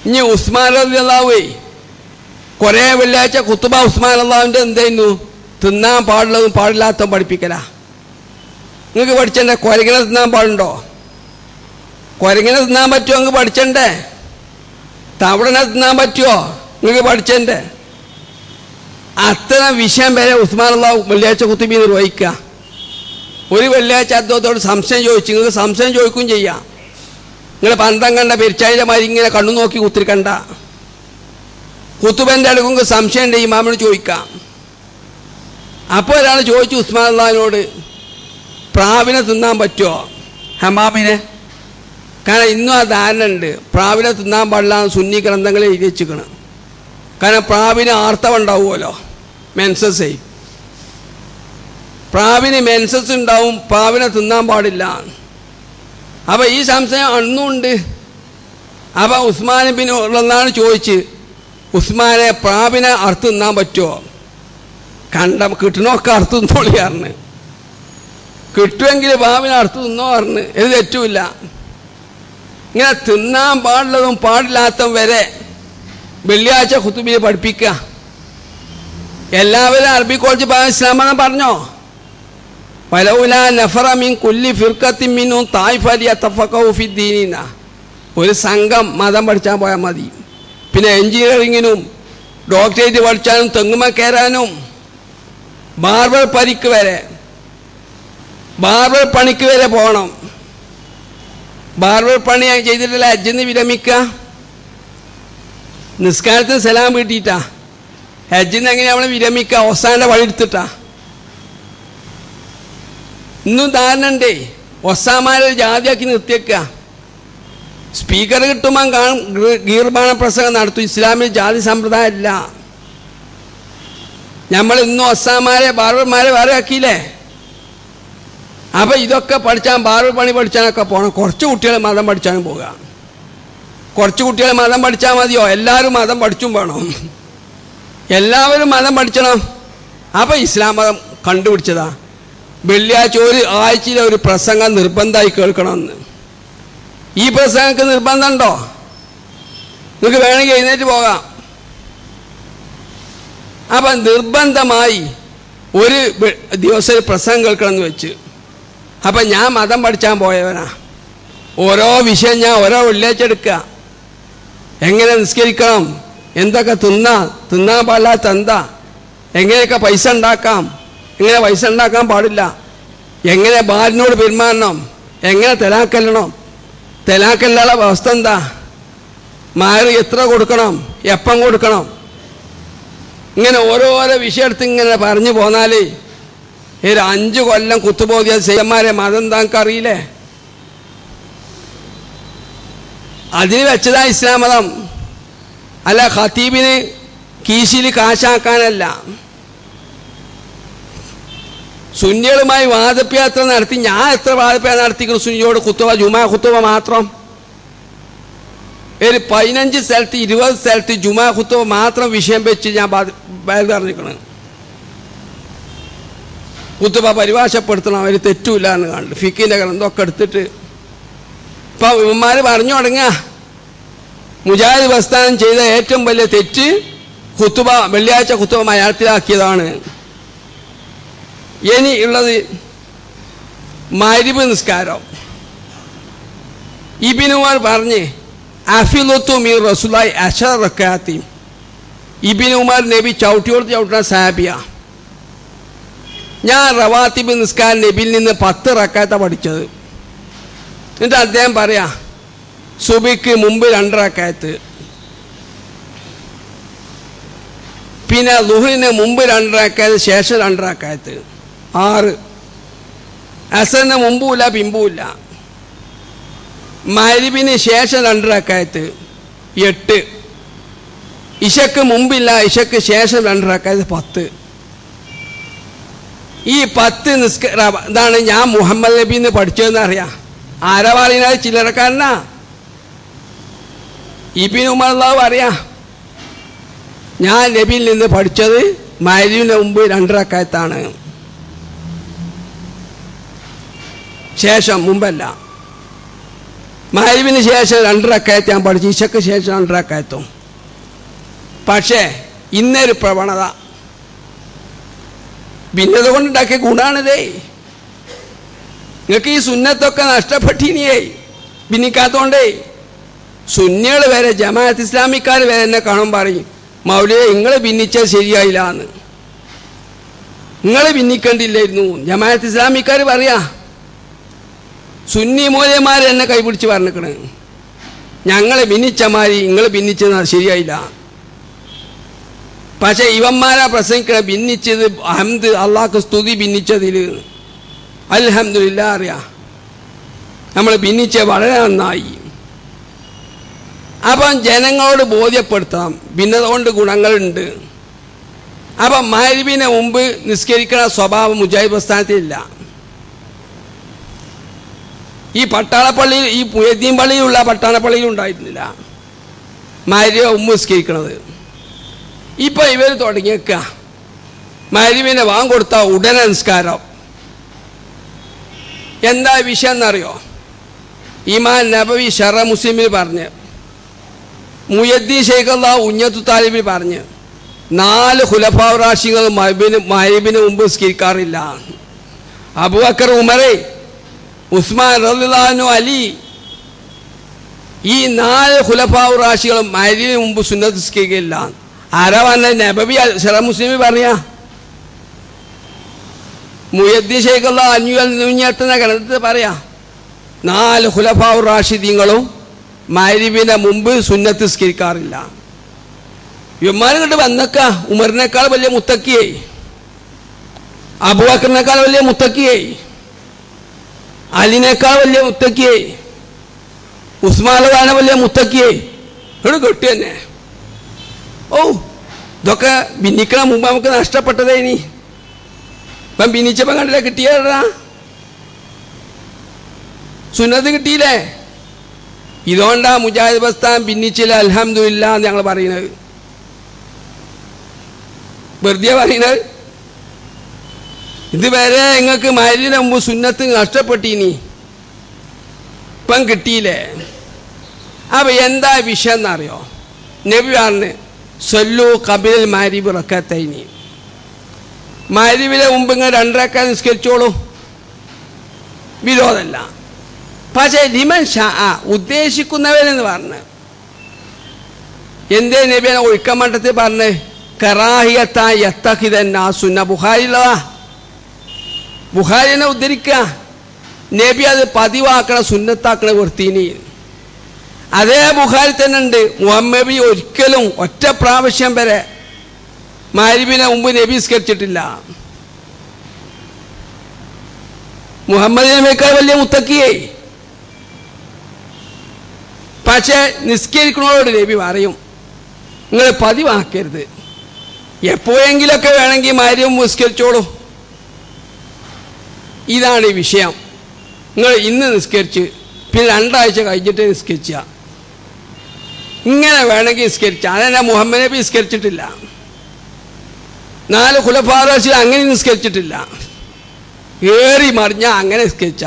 ഇനി ഉസ്മാൻ റളിയല്ലാഹു കുറേ വെള്ളിയാഴ്ച ഖുതുബ ഉസ്മാൻ അള്ളാഹുവിൻ്റെ എന്തായിരുന്നു തിന്നാൻ പാടുള്ളതും പാടില്ലാത്തതും പഠിപ്പിക്കലാ. നിങ്ങൾക്ക് പഠിച്ചണ്ടേ? കുരങ്ങനെ തിന്നാൻ പാടുണ്ടോ? കുരങ്ങനെ തിന്നാൻ പറ്റുമോ? നിങ്ങൾക്ക് പഠിച്ചണ്ടേ? തവളനെ തിന്നാൻ പറ്റുമോ? നിങ്ങൾക്ക് പഠിച്ചണ്ടേ? അത്തരം വിഷയം വരെ ഉസ്മാൻ അള്ളാഹു വെള്ളിയാഴ്ച ഖുതുബയിൽ നിർവഹിക്കുക. ഒരു വെള്ളിയാഴ്ച അദ്ദേഹത്തോട് സംശയം ചോദിച്ചു. നിങ്ങൾക്ക് സംശയം ചോദിക്കുകയും ചെയ്യാം. നിങ്ങൾ പന്തം കണ്ട പെരിച്ചായിൻ്റെ മാതിരി ഇങ്ങനെ കണ്ണു നോക്കി കുത്തിരിക്കണ്ട. ഖുതുബൻ്റെ അടുക്കുമ്പോൾ സംശയം ഉണ്ട്, ഇമാമിനോട് ചോദിക്കാം. അപ്പോൾ ഒരാൾ ചോദിച്ചു ഉസ്മാൻ അള്ളാഹിനോട്, പ്രാവിനെ തിന്നാൻ പറ്റുമോ? ഹമാമിനെ. കാരണം ഇന്നും ആ ധാരണ ഉണ്ട്, പ്രാവിനെ തിന്നാൻ പാടില്ല സുന്നി ഗ്രന്ഥങ്ങളിൽ എഴുതി വെച്ചിരിക്കണം. കാരണം പ്രാവിന് ആർത്തവം ഉണ്ടാവുമല്ലോ, മെൻസസ്. പ്രാവിന് മെൻസസ് ഉണ്ടാവും, പ്രാവിനെ തിന്നാൻ പാടില്ല. അപ്പം ഈ സംശയം അന്നുണ്ട്. അപ്പം ഉസ്മാൻ ബിൻ ഉള്ളതാണ് ചോദിച്ച്, ഉസ്മാനെ പ്രാവിനെ അറുത്ത് തിന്നാൻ പറ്റുമോ? കിട്ടണമൊക്കെ അറുത്ത് തിന്നോളി പറഞ്ഞ്, കിട്ടുമെങ്കിൽ പ്രാവിനെ അറുത്ത് തിന്നോ പറഞ്ഞ്, ഇത് തെറ്റുമില്ല. ഇങ്ങനെ തിന്നാൻ പാടുള്ളതും പാടില്ലാത്തതും വരെ വെള്ളിയാഴ്ച ഖുതുബയിൽ പഠിപ്പിക്കുക. എല്ലാവരും അറബി കോളേജ് ഇസ്ലാമെന്ന് പറഞ്ഞോ? വലൗലാ നഫറ മിൻ കുല്ലി ഫിർഖത്തിൻ മിൻഹും തായിഫ ലിയതഫഖഹു ഫിദ്ദീന. ഒരു സംഘം മതം പഠിച്ചാൽ പോയാൽ മതി. പിന്നെ എഞ്ചിനീയറിങ്ങിനും ഡോക്ടറേറ്റ് പഠിച്ചാലും തെങ്ങുമ കയറാനും ബാർബർ പണിക്ക് വരെ പോകണം. ബാർബർ പണി ചെയ്തിട്ടില്ല ഹജ്ജിന്ന് വിരമിക്കുക. നിസ്കാരത്തിന് സലാം വീട്ടിയിട്ടാ. ഹജ്ജിന്ന് എങ്ങനെ നമ്മൾ വിരമിക്കുക? ഒസാൻ്റെ വഴി എടുത്തിട്ടാ. ഇന്നും ധാരണ ഉണ്ടേ. ഒസാമാരെ ജാതിയാക്കി നിർത്തിയേക്കുക. സ്പീക്കർ കിട്ടുമ്പോൾ ഗീർബാണ പ്രസംഗം നടത്തും. ഇസ്ലാമിൽ ജാതി സമ്പ്രദായം ഇല്ല. നമ്മൾ ഇന്നും ഒസാമാരെ ബാർബർമാരെ വേറെ ആക്കിയില്ലേ? അപ്പം ഇതൊക്കെ പഠിച്ചാൽ ബാർബർ പണി പഠിച്ചാനൊക്കെ പോകണം. കുറച്ച് കുട്ടികൾ മതം പഠിച്ചാലും പോകുക. കുറച്ച് കുട്ടികൾ മതം പഠിച്ചാൽ മതിയോ? എല്ലാവരും മതം പഠിച്ചും വേണം. എല്ലാവരും മതം പഠിക്കണം. അപ്പം ഇസ്ലാം മതം കണ്ടുപിടിച്ചതാ വെള്ളിയാഴ്ച ഒരു ആഴ്ചയിലെ ഒരു പ്രസംഗം നിർബന്ധമായി കേൾക്കണമെന്ന്. ഈ പ്രസംഗങ്ങൾക്ക് നിർബന്ധമുണ്ടോ? നിങ്ങൾക്ക് വേണമെങ്കിൽ എഴുന്നേറ്റ് പോകാം. അപ്പം നിർബന്ധമായി ഒരു ദിവസം പ്രസംഗം കേൾക്കണമെന്ന് വെച്ച്. അപ്പം ഞാൻ മതം പഠിച്ചാൻ പോയവനാ. ഓരോ വിഷയം ഞാൻ ഓരോ വെള്ളിയാഴ്ച എടുക്കുക. എങ്ങനെ നിസ്കരിക്കണം, എന്തൊക്കെ തിന്നാൻ പാടില്ലാത്ത എന്താ, എങ്ങനെയൊക്കെ പൈസ ഉണ്ടാക്കാം, എങ്ങനെ പൈസ ഉണ്ടാക്കാൻ പാടില്ല, എങ്ങനെ ഭാര്യനോട് പെരുമാറണം, എങ്ങനെ തലാക്കല്ലണം, തലാക്കല്ലുള്ള അവസ്ഥ എന്താ, മഹർ എത്ര കൊടുക്കണം, എപ്പം കൊടുക്കണം, ഇങ്ങനെ ഓരോരോ വിഷയം എടുത്ത് ഇങ്ങനെ പറഞ്ഞു പോന്നാൽ ഒരു 5 കൊല്ലം കുത്തുബോധിയ സയ്യന്മാരെ മതം എന്താണെന്ന് അറിയില്ലേ? അതിന് വെച്ചതാ ഇസ്ലാം മതം. അല്ല ഖത്തീബിന് കീശിൽ കാശാക്കാനല്ല. സുന്നികളുമായി വാദപ്യാത്ര നടത്തി. ഞാൻ എത്ര വാദപ്യാത്ര നടത്തിക്കുന്നു സുന്നിയോട്? കുത്തുബ, ജുമാ കുത്തുബ മാത്രം ഒരു 15 സ്ഥലത്ത് 20 സ്ഥലത്ത് ജുമാ കുത്തുബ മാത്രം വിഷയം വെച്ച് ഞാൻ പറഞ്ഞിരിക്കണം. കുത്തുബ പരിഭാഷപ്പെടുത്തണം, അവർ തെറ്റൂല എന്ന് കണ്ടു. ഫിക്കിൻ്റെ ഗ്രന്ഥമൊക്കെ എടുത്തിട്ട് ഇപ്പം ഇവന്മാർ പറഞ്ഞു തുടങ്ങുക. മുജാഹിദ് പ്രസ്ഥാനം ചെയ്ത ഏറ്റവും വലിയ തെറ്റ് കുത്തുബ, വെള്ളിയാഴ്ച കുത്തുബ മലയാളത്തിലാക്കിയതാണ്. ഇനി ഉള്ളത് മഗ്‌രിബ് നിസ്കാരം. ഇബ്നു ഉമർ പറഞ്ഞ് അഫിലുത്തു മിർ റസൂലുള്ളാഹി 10 റക്അത്തി. ഇബ്നു ഉമർ നബി ചവിട്ടുന്ന സാബിയ. ഞാൻ റവാത്തിബ് നിസ്കാരം നബിയിൽ നിന്ന് 10 റക്അത്താണ് പഠിച്ചത്. എന്നിട്ട് അദ്ദേഹം പറയാ സുബിക്ക് മുമ്പ് 2 റക്അത്ത്, പിന്നെ ളുഹ്റിന് മുമ്പ് 2 റക്അത്ത്, ശേഷം 2 റക്അത്ത്, 6. അസറിന് മുമ്പുമില്ല പിമ്പുമില്ല. മഗ്‌രിബിന് ശേഷം 2 റക്അത്ത്, 8. ഇശക്ക് മുമ്പില്ല, ഇശക്ക് ശേഷം 2 റക്അത്ത്, 10. ഈ 10 ഇതാണ് ഞാൻ മുഹമ്മദ് നബിന്ന് പഠിച്ചതെന്ന് അറിയാം. ആരാ പറയുന്നത്? ചില്ലറക്കാരനാ. ഇബ്നു ഉമർ അറിയാം. ഞാൻ നബിയിൽ നിന്ന് പഠിച്ചത് മഗ്‌രിബിന് മുമ്പ് 2 റക്അത്താണ്, ശേഷം മുമ്പല്ല. മഗ്‌രിബിന് ശേഷം 2 റക്അത്ത് ഞാൻ പഠിച്ചു, ഇശക്ക് ശേഷം 2 റക്അത്തും. പക്ഷേ ഇന്നൊരു പ്രവണത, ഭിന്നത കൊണ്ടുണ്ടാക്കിയ ഗുണാണിതേ. നിങ്ങൾക്ക് ഈ സുന്നത്തൊക്കെ നഷ്ടപ്പെട്ടിനിയേ ഭിന്നിക്കാത്തോണ്ടേ. സുന്നികൾ വരെ, ജമാഅത്ത് ഇസ്ലാമിക്കാർ വരെ എന്നെ കാണും പറയും, മൗലവി നിങ്ങൾ ഭിന്നിച്ചത് ശരിയായില്ല എന്ന്. നിങ്ങൾ ഭിന്നിക്കേണ്ടില്ലായിരുന്നു. ജമാഅത്ത് ഇസ്ലാമിക്കാർ പറയാ, സുന്നി മൂലയന്മാർ എന്നെ കൈപിടിച്ച് പറഞ്ഞിക്കണ്, ഞങ്ങൾ ഭിന്നിച്ചമാരി നിങ്ങൾ ഭിന്നിച്ചത് ശരിയായില്ല. പക്ഷെ ഇവന്മാരാ പ്രസംഗിക്കണ ഭിന്നിച്ചത് ഹംദ്, അള്ളാഹ്ക്ക് സ്തുതി ഭിന്നിച്ചതിൽ അൽഹംദുലില്ലാ അറിയാം, നമ്മൾ ഭിന്നിച്ച വളരെ നന്നായി. അപ്പം ജനങ്ങളോട് ബോധ്യപ്പെടുത്താം ഭിന്നത കൊണ്ട് ഗുണങ്ങളുണ്ട്. അപ്പം മഗ്‌രിബിന് മുമ്പ് നിസ്കരിക്കണ സ്വഭാവം മുജാഹിദ് പ്രസ്ഥാനത്തിലില്ല. ഈ പട്ടാളപ്പള്ളിയിൽ, ഈ മുഹദ്ദീൻ പള്ളിയിലുള്ള പട്ടാളപ്പള്ളിയിൽ ഉണ്ടായിരുന്നില്ല മഗ്‌രിബിന് മുമ്പ് നിസ്കരിക്കണത്. ഇപ്പം ഇവർ തുടങ്ങിയേക്കുക മഗ്‌രിബിന് വാങ്ങ് കൊടുത്ത ഉടനെ നിസ്കാരം. എന്താ വിഷയം എന്നറിയോ? ഇമാം നബവി ശറ മുസ്ലിമിൽ പറഞ്ഞ്, മുഹദ്ദീൻ ശൈഖുല്ലാഹ് ഉഞ്ഞത്തു താലിബിൽ പറഞ്ഞ്, 4 ഖുലഫാ റാഷിദുകൾ മഗ്‌രിബിന് മുമ്പ് നിസ്കരിക്കാറില്ല. അബൂബക്കർ, ഉമർ, ഉസ്മാൻ റളിയല്ലാഹു അൻഹു, അലി, ഈ 4 ഖുലഫാ റാഷിദുകൾ മഗ്‌രിബിന് മുമ്പ് സുന്നത്ത് നിസ്കരിക്കില്ല. ആരാ പറഞ്ഞത്? നബവി ശറ മുസ്ലിമിൽ പറയാ. മുഹദ്ദീൻ ശൈഖുല്ലാഹ് അഞ്ഞുഞ്ഞെത്തുന്ന ഗ്രന്ഥത്തിൽ പറയാ, 4 ഖുലഫാ റാഷിദീങ്ങളും മഗ്‌രിബിന് മുമ്പ് സുന്നത്ത് നിസ്കരിക്കാറില്ല. ഇവന്മാരും കണ്ട് വന്നക്ക ഉമറിനേക്കാൾ വലിയ മുത്തക്കിയായി, അബൂബക്കറിനേക്കാൾ വലിയ മുത്തക്കിയായി. അലിനേക്കാൾ വലിയ മുത്തക്കിയേ, ഉസ്മാൻ വലിയ മുത്തക്കിയേ ഇവിടെ കെട്ടി തന്നെ. ഓ, ഇതൊക്കെ ഭിന്നിക്കണ മുമ്പ് നമുക്ക് നഷ്ടപ്പെട്ടതേ. ഇനി ഇപ്പം ഭിന്നിച്ചപ്പം കണ്ടില്ല, കിട്ടിയടാ സുന്നത്ത് കിട്ടിയില്ലേ. ഇതുകൊണ്ടാ മുജാഹിദ് പ്രസ്ഥാനം ഭിന്നിച്ചില്ല അൽഹംദുലില്ലാ എന്ന് ഞങ്ങൾ പറയുന്നത്. വെറുതെ പറയുന്നത്. ഇതുവരെ നിങ്ങൾക്ക് മരിന് മുമ്പ് സുന്നത്ത് നഷ്ടപ്പെട്ടിനി, ഇപ്പം കിട്ടിയില്ലേ. അപ്പം എന്താ വിഷയം എന്നറിയോ? നബി പറഞ്ഞു സല്ലു ഖബിൽ മഗ്രിബ് റകഅത്തൈനി, മഗ്രിബിലെ മുമ്പ് ഇങ്ങനെ 2 റക്അത്ത് നിസ്കരിച്ചോളൂ, വിരോധമല്ല. പക്ഷേ ലിമൻ ഷാ, ഉദ്ദേശിക്കുന്നവരെന്ന് പറഞ്ഞ് എന്തേ നബിയെ ഒഴുക്കം മട്ടത്തിൽ പറഞ്ഞ് കറാഹിയത്തായി യത്തഖിദന്നാസുന്ന. ബുഖാരിയുള്ളതാ, ബുഖാരിനെ ഉദ്ധരിക്കുക. നബി അത് പതിവാക്കണ സുന്നത്താക്കണ വൃത്തീനി. അതേ ബുഖാരി തന്നെ ഉണ്ട്. മുഹമ്മദ് ഒരിക്കലും ഒറ്റ പ്രാവശ്യം വരെ മഗ്രിബിനെ മുമ്പ് നബി നിസ്കരിച്ചിട്ടില്ല. മുഹമ്മദ് നബിയേക്കാൾ വലിയ മുത്തക്കിയേ. പക്ഷേ നിസ്കരിക്കണോട് നബി പറയും നിങ്ങൾ പതിവാക്കരുത്, എപ്പോഴെങ്കിലൊക്കെ വേണമെങ്കിൽ മഗ്രിബ് നിസ്കരിച്ചോളൂ. ഇതാണ് ഈ വിഷയം. നിങ്ങൾ ഇന്ന് നിസ്കരിച്ച് പിന്നെ 2 ആഴ്ച കഴിഞ്ഞിട്ട് നിസ്കരിച്ച, ഇങ്ങനെ വേണമെങ്കിൽ നിസ്കരിച്ച. അതെന്നെ മുഹമ്മദ് നബി നിസ്കരിച്ചിട്ടില്ല, 4 ഖുലഫാ റാഷിദീൻ അങ്ങനെ നിസ്കരിച്ചിട്ടില്ല. ഏറി മറിഞ്ഞ അങ്ങനെ നിസ്കരിച്ച.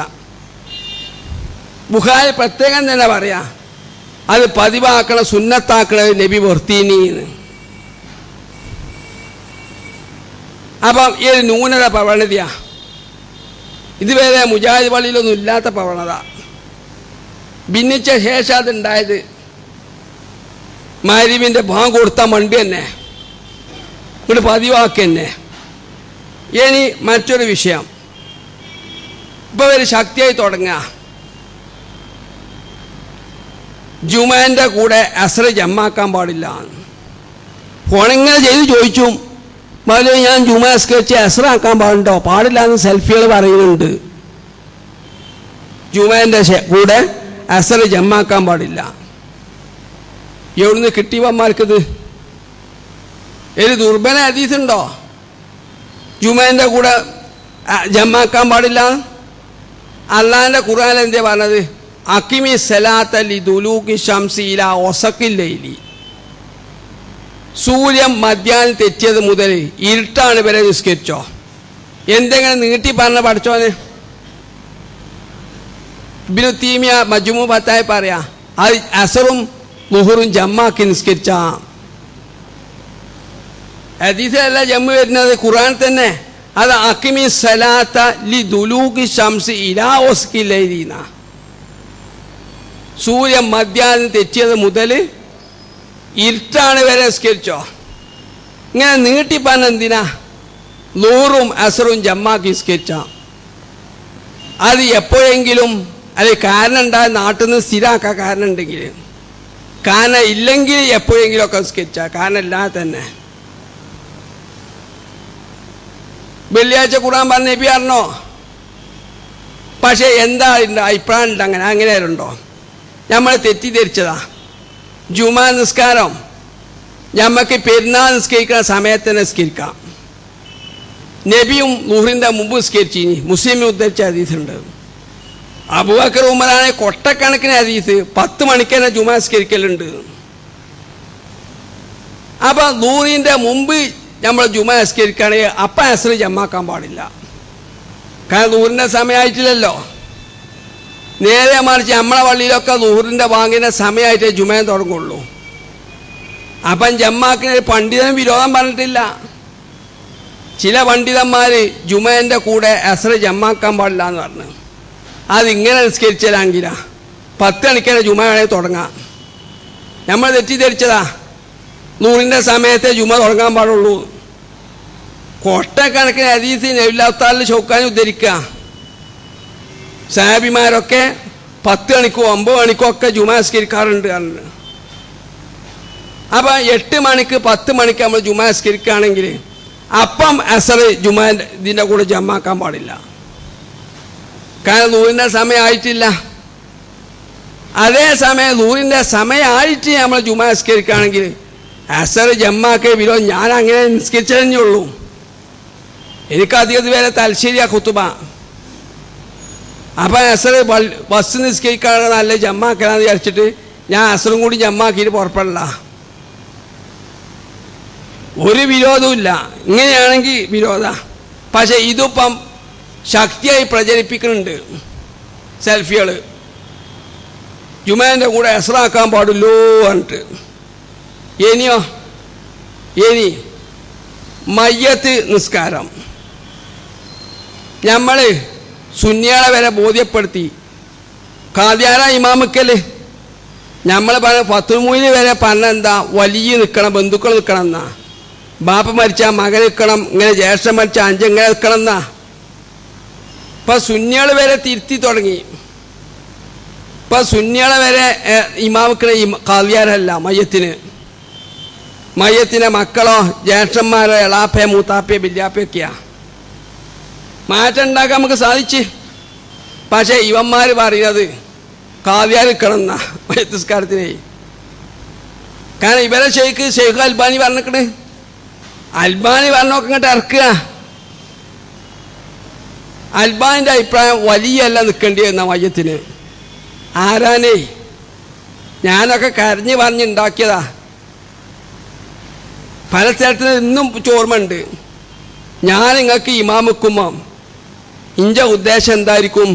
ബുഖാരി പ്രത്യേകം തന്നെ പറയാ അത് പതിവാക്കണ സുന്നത്താക്കണ നബി വർത്തീനീന്ന്. അപ്പം ഈ ന്യൂനത പ്രവണതയാ. ഇതുവരെ മുജാഹിദ് പള്ളിയിലൊന്നും ഇല്ലാത്ത പ്രവണത. ഭിന്നിച്ച ശേഷം അതുണ്ടായത്. മഗ്രിബിൻ്റെ ബാങ്ക് കൊടുത്താൽ മണ്ടി തന്നെ ഇവിടെ പതിവാക്കി തന്നെ. ഇനി മറ്റൊരു വിഷയം, ഇപ്പോൾ ഒരു ശക്തിയായി തുടങ്ങുക. ജുമാൻ്റെ കൂടെ അസ്ർ ജമ്മാക്കാൻ പാടില്ല. ഫോണിങ്ങനെ ചെയ്ത് ചോദിച്ചു, മതി ഞാൻ ജുമാ സ്കെച്ച് അസ്റാക്കാൻ പാടുണ്ടോ? പാടില്ല എന്ന് സെൽഫികൾ പറയുന്നുണ്ട്. ജുമാൻ്റെ കൂടെ അസ്ർ ജമ്മാക്കാൻ പാടില്ല. എവിടുന്ന് കിട്ടിയവന്മാർക്കിത്? ഒരു ദുർബല ഹദീസുണ്ടോ ജുമാൻ്റെ കൂടെ ജമ്മാക്കാൻ പാടില്ല? അള്ളാഹിൻ്റെ ഖുർആൻ എന്തേ പറഞ്ഞത്? അക്കിമി സലാത്ത ലിദുലൂകി ശംസി ഇലാ ഒസഖിൽ ലൈലി. സൂര്യൻ മധ്യാഹ്നം തെറ്റിയത് മുതൽ ഇരുട്ടാണ് വരെ നിസ്കരിച്ചോ. എന്തെങ്കിലും നീട്ടി പറഞ്ഞ പഠിച്ചോന്? ഇബ്നു തീമിയ മജ്മൂ ഫത്താഹി പറയാ അത് അസറും ളുഹറും ജമ്മാക്കി നിസ്കരിച്ച. ഹദീസിലല്ല ജമ്മു വരുന്നത്, ഖുർആൻ തന്നെ. അത് അക്കിമി സലാത്ത ലിദുലൂകി ശംസി ഇലാ ഒസഖിൽ ലൈലിന. സൂര്യൻ മധ്യാഹ്നം തെറ്റിയത് മുതൽ ഇരുട്ടാണ് വരെ നിസ്കരിച്ചോ. ഇങ്ങനെ നീട്ടി പറഞ്ഞ എന്തിനാ? ളുഹറും അസറും ജമ്മാക്കി നിസ്കരിച്ച. അത് എപ്പോഴെങ്കിലും അത് കാരണം ഉണ്ടായ നാട്ടിൽ നിന്ന് സ്ഥിരമാക്കാൻ കാരണം ഉണ്ടെങ്കിൽ, കാരണം ഇല്ലെങ്കിൽ എപ്പോഴെങ്കിലുമൊക്കെ നിസ്കരിച്ച, കാരണം ഇല്ലാതെ തന്നെ. വെള്ളിയാഴ്ച ഖുർആൻ പറഞ്ഞ നബി അറിഞ്ഞോ? പക്ഷേ എന്താ അഭിപ്രായം ഉണ്ട്? അങ്ങനെ ഉണ്ടോ? നമ്മൾ തെറ്റിദ്ധരിച്ചതാ. ജുമാ നിസ്കാരം നമുക്ക് പെരുന്നാൾ നിസ്കരിക്കുന്ന സമയത്ത് നിസ്കരിക്കാം. നബിയും ളുഹറിൻ്റെ മുമ്പ് നിസ്കരിച്ചിനി. മുസ്ലിം ഉദ്ധരിച്ച ഹദീസുണ്ട്. അബൂബക്കർ ഉമറാണ് കൊട്ടക്കണക്കിന് ഹദീസ് 10 മണിക്ക് തന്നെ ജുമാ നിസ്കരിക്കലുണ്ട്. അപ്പം ളുഹറിൻ്റെ മുമ്പ് നമ്മൾ ജുമാ നിസ്കരിക്കുകയാണെങ്കിൽ അപ്പം അസ്ർ ജമ്മാക്കാൻ പാടില്ല. കാരണം ളുഹറിൻ്റെ സമയമായിട്ടില്ലല്ലോ. നേരെ മറിച്ച് നമ്മളെ പള്ളിയിലൊക്കെ ളുഹറിൻ്റെ ബാങ്കിൻ്റെ സമയമായിട്ടേ ജുമ തുടങ്ങുള്ളൂ. അപ്പം ജമ്മാക്കിന് പണ്ഡിതനും വിരോധം പറഞ്ഞിട്ടില്ല. ചില പണ്ഡിതന്മാർ ജുമേൻ്റെ കൂടെ അസ്ർ ജമ്മാക്കാൻ പാടില്ല എന്ന് പറഞ്ഞു. അതിങ്ങനെ നിസ്കരിച്ചാലാങ്കിലാ 10 മണിക്കാണ് ജുമ വേണമെങ്കിൽ തുടങ്ങാം. നമ്മൾ തെറ്റിദ്ധരിച്ചതാ ളുഹറിൻ്റെ സമയത്തെ ജുമ തുടങ്ങാൻ പാടുള്ളൂ. കൊട്ടക്കണക്കിന് ഹദീസ് നബിയുൽ ഷൗക്കാനി ഉദ്ധരിക്കുക. സഹാബിമാരൊക്കെ 10 മണിക്കോ 9 മണിക്കോ ഒക്കെ ജുമാ നിസ്കരിക്കാറുണ്ട്. അപ്പം 8 മണിക്ക് 10 മണിക്ക് നമ്മൾ ജുമാ നിസ്കരിക്കുകയാണെങ്കിൽ അപ്പം അസർ ജുമാ ഇതിൻ്റെ കൂടെ ജമ്മാക്കാൻ പാടില്ല. കാരണം ദൂരിൻ്റെ സമയമായിട്ടില്ല. അതേസമയം ദൂരിൻ്റെ സമയമായിട്ട് നമ്മൾ ജുമാ നിസ്കരിക്കുകയാണെങ്കിൽ അസർ ജമ്മാക്കെ വിരോധം ഞാൻ അങ്ങനെ നിസ്കരിച്ചതന്നെ ഉള്ളൂ. എനിക്കധികം പേരെ തലശ്ശേരിയാ ഖുതുബ. അപ്പം അസർ ബസ് നിസ്കരിക്കാനുള്ള നല്ല ജമ്മാക്കലാന്ന് വിചാരിച്ചിട്ട് ഞാൻ അസറും കൂടി ജമ്മാക്കിയിട്ട് പുറപ്പെടില്ല. ഒരു വിരോധമില്ല. ഇങ്ങനെയാണെങ്കിൽ വിരോധ. പക്ഷെ ഇതിപ്പം ശക്തിയായി പ്രചരിപ്പിക്കുന്നുണ്ട് സെൽഫികൾ. ജുമാൻ്റെ കൂടെ അസറാക്കാൻ പാടുള്ളൂ പറഞ്ഞിട്ട്. ഇനി മയ്യത്ത് നിസ്കാരം നമ്മൾ സുന്നികളെ വരെ ബോധ്യപ്പെടുത്തി. ഖാദിയാന ഇമാമക്കല് നമ്മൾ പറഞ്ഞ ഫത്തുമൂല് വരെ പറഞ്ഞെന്താ, വലിയ നിൽക്കണം, ബന്ധുക്കൾ നിൽക്കണം എന്നാ. ബാപ്പ മരിച്ചാൽ മകൻ നിൽക്കണം, ഇങ്ങനെ ജ്യേഷ്ഠൻ മരിച്ചാൽ അഞ്ചെങ്ങനെ നിൽക്കണം എന്നാ. ഇപ്പം സുന്നികൾ വരെ തിരുത്തി തുടങ്ങി. ഇപ്പം സുന്നികളെ വരെ ഇമാമക്കിന് ഖാദിയാരല്ല മയ്യത്തിൻ്റെ മക്കളോ ജ്യേഷ്ഠന്മാരോ എളാപ്പയോ മൂത്താപ്പയോ ബില്ലാപ്പയൊക്കെയാ. മാറ്റം ഉണ്ടാക്കാൻ നമുക്ക് സാധിച്ച്. പക്ഷേ ഇവന്മാർ പറയുന്നത് ഖാദിയാർ നിൽക്കണം എന്നാ മയ്യത്ത് നിസ്കാരത്തിനെ. കാരണം ഇവരെ ഷെയ്ഖ് അൽബാനി പറഞ്ഞിക്കണ്. അൽബാനി പറഞ്ഞൊക്കെ ഇങ്ങോട്ട് ഇറക്കുക. അൽബാനിൻ്റെ അഭിപ്രായം വലിയല്ല നിൽക്കേണ്ടി വന്ന മയ്യത്തിന്. ആരാനേ ഞാനൊക്കെ കരഞ്ഞ് പറഞ്ഞുണ്ടാക്കിയതാ. പല സ്ഥലത്തിന് ഇന്നും ചോർമ്മയുണ്ട്. ഞാൻ നിങ്ങൾക്ക് ഇമാമിക്കുമ്പോൾ ഇൻ്റെ ഉദ്ദേശം എന്തായിരിക്കും,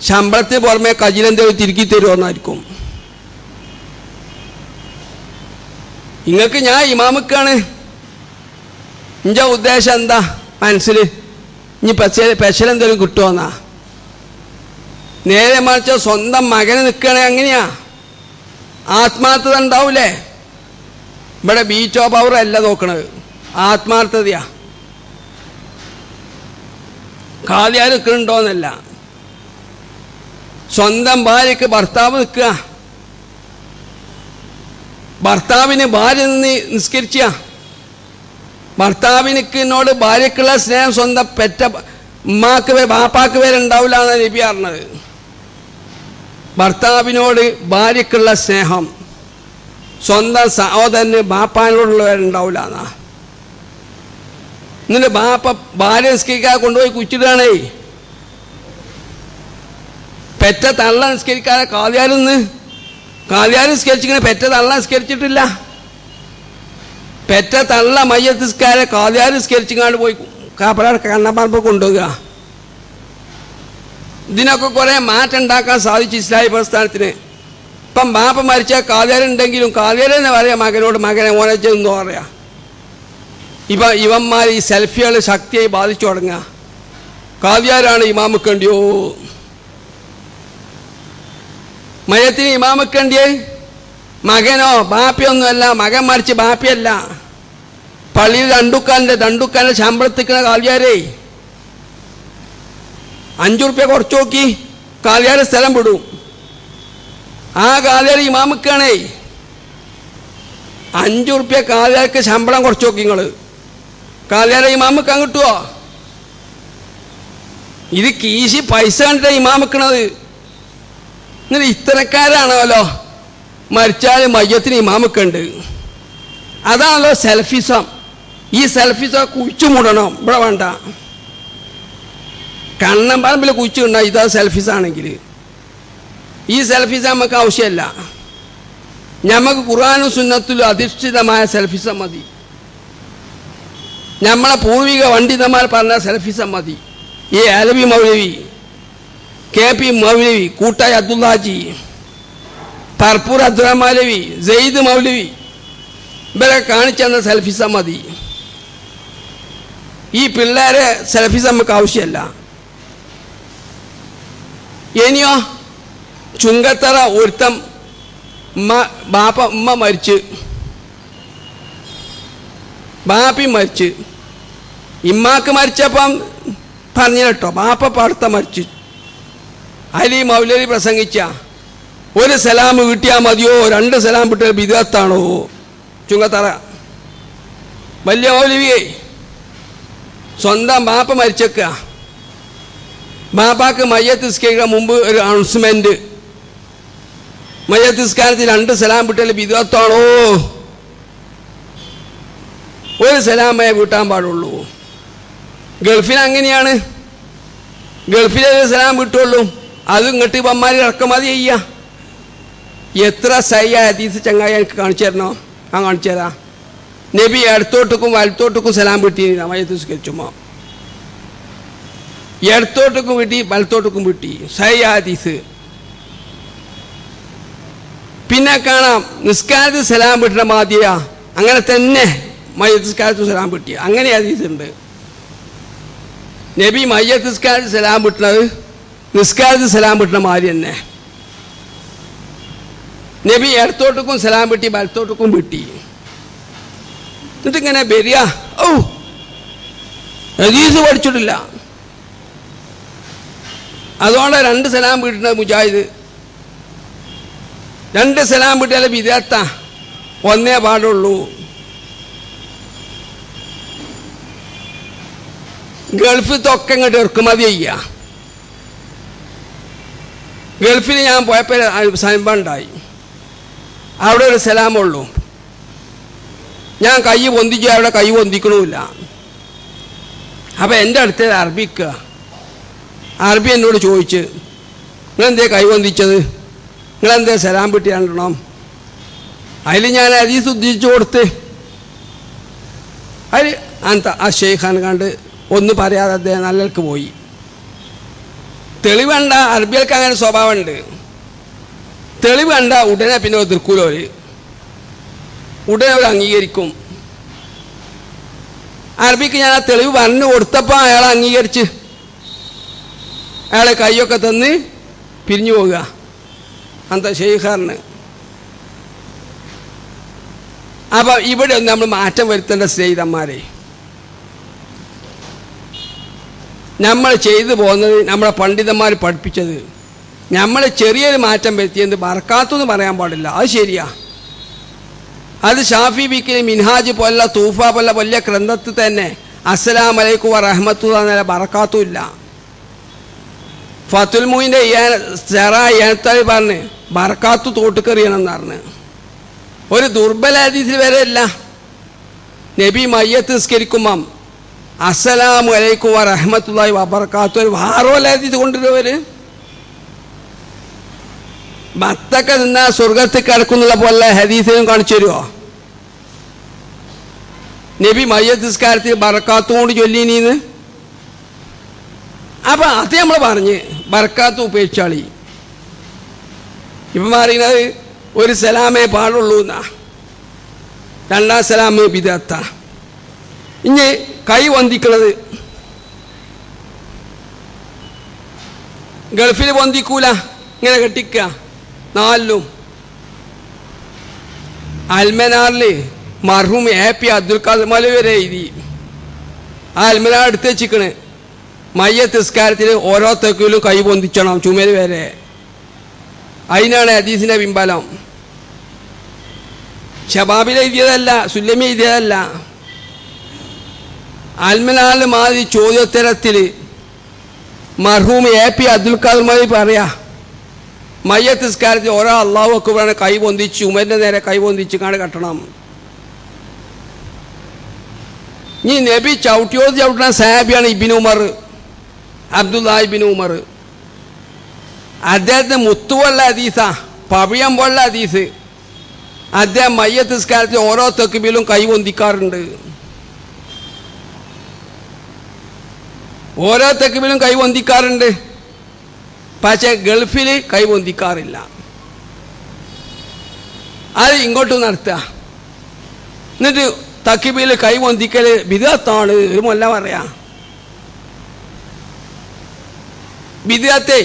ശമ്പളത്തിന് പുറമെ കജിലെന്തെങ്കിലും തിരുക്കി തരുമെന്നായിരിക്കും. നിങ്ങൾക്ക് ഞാൻ ഇമാമിക്കാണ്. ഇൻ്റെ ഉദ്ദേശം എന്താ മനസ്സിൽ, ഇനി പെശൽ എന്തെങ്കിലും കിട്ടുമെന്നാ. നേരെ മറിച്ച് സ്വന്തം മകന് നിൽക്കണേ അങ്ങനെയാ ആത്മാർത്ഥത ഉണ്ടാവൂലേ. ഇവിടെ ബീച്ചോ പവറോ അല്ല നോക്കണത്, ആത്മാർത്ഥതയാ. ഖാദിയാർ നിൽക്കുന്നുണ്ടോന്നല്ല. സ്വന്തം ഭാര്യക്ക് ഭർത്താവ് നിൽക്കുക. ഭർത്താവിന് ഭാര്യ നിന്ന് നിസ്കരിച്ച ഭർത്താവിനോട് ഭാര്യക്കുള്ള സ്നേഹം സ്വന്തം പെറ്റ ഉമ്മാക്ക് ബാപ്പാക്ക് വരെ ഉണ്ടാവില്ല എന്നാണ് നബി പറഞ്ഞത്. ഭർത്താവിനോട് ഭാര്യക്കുള്ള സ്നേഹം സ്വന്തം സഹോദരന് ബാപ്പാനോടുള്ളവരുണ്ടാവില്ല എന്നാ. എന്നിട്ട് ബാപ്പ ഭാര്യ നിസ്കരിക്കാതെ കൊണ്ടുപോയി കുച്ചിടാണേ. പെറ്റ തള്ള നിസ്കരിക്കാതെ ഖാദിയാർ നിസ്കരിച്ചിങ്ങനെ പെറ്റ തള്ള നിസ്കരിച്ചിട്ടില്ല. പെറ്റ തള്ള മയ്യത്ത് നിസ്കാരെ ഖാദിയാർ നിസ്കരിച്ചിങ്ങാണ്ട് പോയി കാപ്പറ കണ്ണപ്പറമ്പ് കൊണ്ടുപോവുക. ഇതിനൊക്കെ കുറേ മാറ്റം ഉണ്ടാക്കാൻ സാധിച്ചു ഇസ്ലാമി പ്രസ്ഥാനത്തിന്. ഇപ്പം ബാപ്പ മരിച്ചാൽ ഖാദിയാരുണ്ടെങ്കിലും ഖാദിയാർ തന്നെ പറയാം മകനോട്, മകനെ മോനെ ചെന്ന് പറയാം. ഇവന്മാർ ഈ സെൽഫികൾ ശക്തിയായി ബാധിച്ചു തുടങ്ങുക. ഖാദിയാരാണ് ഇമാമിക്കേണ്ടിയോ, മയത്തിന് ഇമാമിക്കേണ്ടിയേ. മകനോ ബാപ്പയൊന്നുമല്ല, മകൻ മരിച്ച് ബാപ്പയല്ല. പള്ളിയിൽ ദണ്ടുക്കാൻ്റെ ശമ്പളത്തിക്കണ ഖാദിയാരേ. 5 ഉറുപ്പ്യ കുറച്ച് നോക്കി ഖാദിയാർ സ്ഥലം വിടും. ആ ഖാദിയാർ ഇമാമിക്കാണേ. 5 ഉറുപ്പ്യ ഖാദിയാർക്ക് ശമ്പളം കുറച്ച് നോക്കി നിങ്ങൾ. ഖാദിയാരെ ഇമാമിക്കാൻ കിട്ടുമോ? ഇത് കീശി പൈസ കണ്ടിട്ട് ഇമാമിക്കണത്. എന്നിട്ട് ഇത്തരക്കാരാണല്ലോ മരിച്ചാൽ മയ്യത്തിന് ഇമാമിക്കുണ്ട്. അതാണല്ലോ സെൽഫിസം. ഈ സെൽഫിസം കുഴിച്ചു മൂടണം. ഇവിടെ വേണ്ട. കണ്ണം പറമ്പിൽ കുഴിച്ചുണ്ടാ ഇതാ സെൽഫിസാണെങ്കിൽ. ഈ സെൽഫിസം നമുക്ക് ആവശ്യമല്ല. നമുക്ക് ഖുർആനും സുന്നത്തിലും അധിഷ്ഠിതമായ സെൽഫിസം മതി. നമ്മളെ പൂർവിക പണ്ഡിതന്മാർ പറഞ്ഞ സെൽഫിസം മതി. ഈ അലവി മൗലവി, KP മൗലവി, കൂട്ടായി അബ്ദുല്ലാജി, പർപ്പൂർ അബ്ദുറഹ്മാലവി, സെയ്ദ് മൗലവി ഇവരെ കാണിച്ചെന്ന സെൽഫിസം മതി. ഈ പിള്ളേരെ സെൽഫിസം നമുക്ക് ആവശ്യമല്ല. ഇനിയോ ചുങ്കത്തറ ഒരുത്തം ഉമ്മ മരിച്ച്, ബാപ്പി മരിച്ച്, ഇമ്മാക്ക് മരിച്ചപ്പം പറഞ്ഞു കേട്ടോ, ബാപ്പ പാടത്ത മരിച്ചു. അലി മൗലവി പ്രസംഗിച്ച ഒരു സലാം കിട്ടിയാൽ മതിയോ, 2 സലാം വിട്ടാൽ ബിദഅത്താണോ? ചുങ്കത്തറ വലിയ മൗലവിയെ സ്വന്തം ബാപ്പ മരിച്ചേക്കുക. ബാപ്പാക്ക് മയ്യത്ത് നിസ്കരിക്കാൻ മുമ്പ് ഒരു അനൗൺസ്മെന്റ്, മയ്യത്ത് നിസ്കാരത്തിൽ 2 സലാം വിട്ടാൽ ബിദ്അത്താണോ? ഒരു സലാമേ വീട്ടാൻ പാടുള്ളൂ. ഗൾഫിൽ അങ്ങനെയാണ്, ഗൾഫിലെ ഒരു സലാം വിട്ടുള്ളൂ, അത് ഇങ്ങോട്ട് ബമ്മാരി ഇറക്കുമതി ചെയ്യുക. എത്ര സയ്യ ഹദീസ് ചങ്ങായി എനിക്ക് കാണിച്ചു തരണോ? ഞാൻ കാണിച്ചു തരാം. നബി ഇടത്തോട്ടുക്കും വലത്തോട്ടുക്കും സലാം വിട്ടിരുന്ന മയ്യത്ത് നിസ്കരിച്ചുമ്പോൾ, ഇടത്തോട്ടുക്കും വിട്ടി വലത്തോട്ടുക്കും വിട്ടി, സയ്യ ഹദീസ്. പിന്നെ കാണാം നിസ്കാരത്തിൽ സലാം വിട്ടുന്ന മാതിയ, അങ്ങനെ തന്നെ മയ്യത്ത് നിസ്കാരത്തിൽ സലാം വിട്ടി, അങ്ങനെ ഹദീസ് ഉണ്ട്. നബി മയ്യത്ത് നിസ്കാരത്തിൽ സലാം വിട്ടുന്നത് നിസ്കാരത്തിൽ സലാം വിട്ടുന്ന മാതിരി തന്നെ. നബി ഇടത്തോട്ടുക്കും സലാം വിട്ടി വലത്തോട്ടുക്കും വിട്ടി. എന്നിട്ടിങ്ങനെ വരിക, ഓ ഹദീസ് പഠിച്ചിട്ടില്ല, അതുകൊണ്ട് 2 സലാം വിട്ടുന്നത് മുജാഹിദ്. 2 സലാം വിട്ടാൽ ബിദ്അത്ത, 1 പാടുള്ളൂ. ഗൾഫിലൊക്കെ ഇങ്ങോട്ട് ഇറക്കുമതി ചെയ്യുക. ഗൾഫിൽ ഞാൻ പോയപ്പോൾ സംഭവം ഉണ്ടായി, അവിടെ ഒരു സലാമുള്ളൂ. ഞാൻ കൈ പൊന്തിച്ചു, അവിടെ കൈ പൊന്തിക്കണമില്ല. അപ്പം എൻ്റെ അടുത്ത് അറബിക്കുക, അറബി എന്നോട് ചോദിച്ച്, നിങ്ങളെന്തേ കൈ പൊന്തിച്ചത്, നിങ്ങളെന്തേ സലാം വിട്ടി രണ്ടെണ്ണം? അതിൽ ഞാൻ ഹദീസ് ഉദ്ദേശിച്ചു കൊടുത്ത്, അതിൽ ആ ഷെയ്ഖാൻ കണ്ട് ഒന്നും പറയാതെ അദ്ദേഹം നല്ലക്ക് പോയി. തെളിവ് കണ്ട, അറബികൾക്ക് അങ്ങനെ സ്വഭാവമുണ്ട്, തെളിവ് കണ്ട ഉടനെ പിന്നെ എതിർക്കൂലോര്, ഉടനെ അവർ അംഗീകരിക്കും. അറബിക്ക് ഞാൻ ആ തെളിവ് പറഞ്ഞു കൊടുത്തപ്പോൾ അയാൾ അംഗീകരിച്ച് അയാളെ കൈയൊക്കെ തന്ന് പിരിഞ്ഞു പോവുക അന്ത ഷെയ്ഖാറിന്. അപ്പം ഇവിടെ ഒന്ന് നമ്മൾ മാറ്റം വരുത്തേണ്ട സ്നേഹിതന്മാരെ, നമ്മൾ ചെയ്തു പോകുന്നത് നമ്മളെ പണ്ഡിതന്മാർ പഠിപ്പിച്ചത്, നമ്മൾ ചെറിയൊരു മാറ്റം വരുത്തിയത് ബർക്കാത്തെന്ന് പറയാൻ പാടില്ല, അത് ശരിയാ. അത് ഷാഫി ബിക്കിന് മിൻഹാജ് പോലുള്ള തൂഫ പോലുള്ള വലിയ ഗ്രന്ഥത്തിൽ തന്നെ അസ്സലാമു അലൈക്കും വറഹ്മത്തുള്ളാഹി എന്നല്ല ബർക്കാത്തും ഇല്ല. ഫത്തുൽ മുയിൻ്റെ എഴുത്താളി പറഞ്ഞ് ബർക്കാത്തു തോട്ടുകറിയണമെന്ന് പറഞ്ഞ്, ഒരു ദുർബല ഹദീസിൽ വരെ ഇല്ല. നബി മയ്യത്ത് നിസ്കരിക്കുമ്പം അസ്സലാമു അലൈക്കും വറഹ്മത്തുള്ളാഹി വബറകാത്തു ഒരു വാറോല ഹദീസ് കൊണ്ടുവരുവര്. ഭക്തൊക്കെ നിന്നാ സ്വർഗത്തിൽ കിടക്കുന്നുള്ള പോലെ ഹദീസിനും കാണിച്ചു തരുമോ? നബി മയ്യത്ത് നിസ്കാരത്തിൽ ബറക്കാത്തും കൊണ്ട് ചൊല്ലിനീന്ന്. അപ്പം അത് നമ്മൾ പറഞ്ഞ് ബർക്കാത്ത് ഉപേക്ഷിച്ചാളി. ഇപ്പം പറയുന്നത് ഒരു സലാമേ പാടുള്ളൂ എന്നാ, 2ാം സലാമ് ബിദ്അത്ത. ഇനി കൈ വന്ദിക്കണത് ഗൾഫിൽ വന്ദിക്കൂല, ഇങ്ങനെ കെട്ടിക്കുക 4ലും. അൽമനാറിൽ മർഹൂം എ.പി. അബ്ദുൽ ഖാദർ മൗലവി വരെ എഴുതി, ആ അൽമനാർ എടുത്ത് വെച്ചിക്കണ് മയ്യത്ത് നിസ്കാരത്തിൽ ഓരോ തെക്കിലും കൈ പൊന്തിച്ചണം ചുമര് വരെ. അതിനാണ് ഹദീസിൻ്റെ പിൻബലം. ഷബാബിൽ എഴുതിയതല്ല, സുല്ലമി എഴുതിയതല്ല. അൽമനാറിൽ മാതിരി ചോദ്യോത്തരത്തിൽ മർഹൂം എ.പി. അബ്ദുൽ ഖാദർ മൗലവി പറയാ, മയ്യത്ത് നിസ്കാരത്തിൽ ഓരോ അള്ളാഹു അക്ബറാണ് കൈ പൊന്തിച്ച് ചുമരിൻ്റെ നേരെ കൈ പൊന്തിച്ച് കാണ് കെട്ടണം. ഇനി നബി ചവിട്ടിയോട് ചവിട്ടണ സാബിയാണ് ഇബ്നു ഉമർ, അബ്ദുല്ലാഹി ഇബ്നു ഉമർ. അദ്ദേഹത്തിന് മുത്തുവള്ള ഹദീസാ, പവിയം പോലുള്ള ഹദീസ്. അദ്ദേഹം മയ്യത്ത് നിസ്കാരത്തിൽ ഓരോ തക്ബീലും കൈ പൊന്തിക്കാറുണ്ട്, ഓരോ തക്ബീലും കൈ പൊന്തിക്കാറുണ്ട്. പക്ഷേ ഗൾഫിൽ കൈ പൊന്തിക്കാറില്ല. അത് ഇങ്ങോട്ട് നടത്തുക, എന്നിട്ട് തക്ബീൽ കൈ പൊന്തിക്കൽ ബിദ്അത്താണ് ഒരു മൊല്ല പറയാ. ബിദ്അത്തെ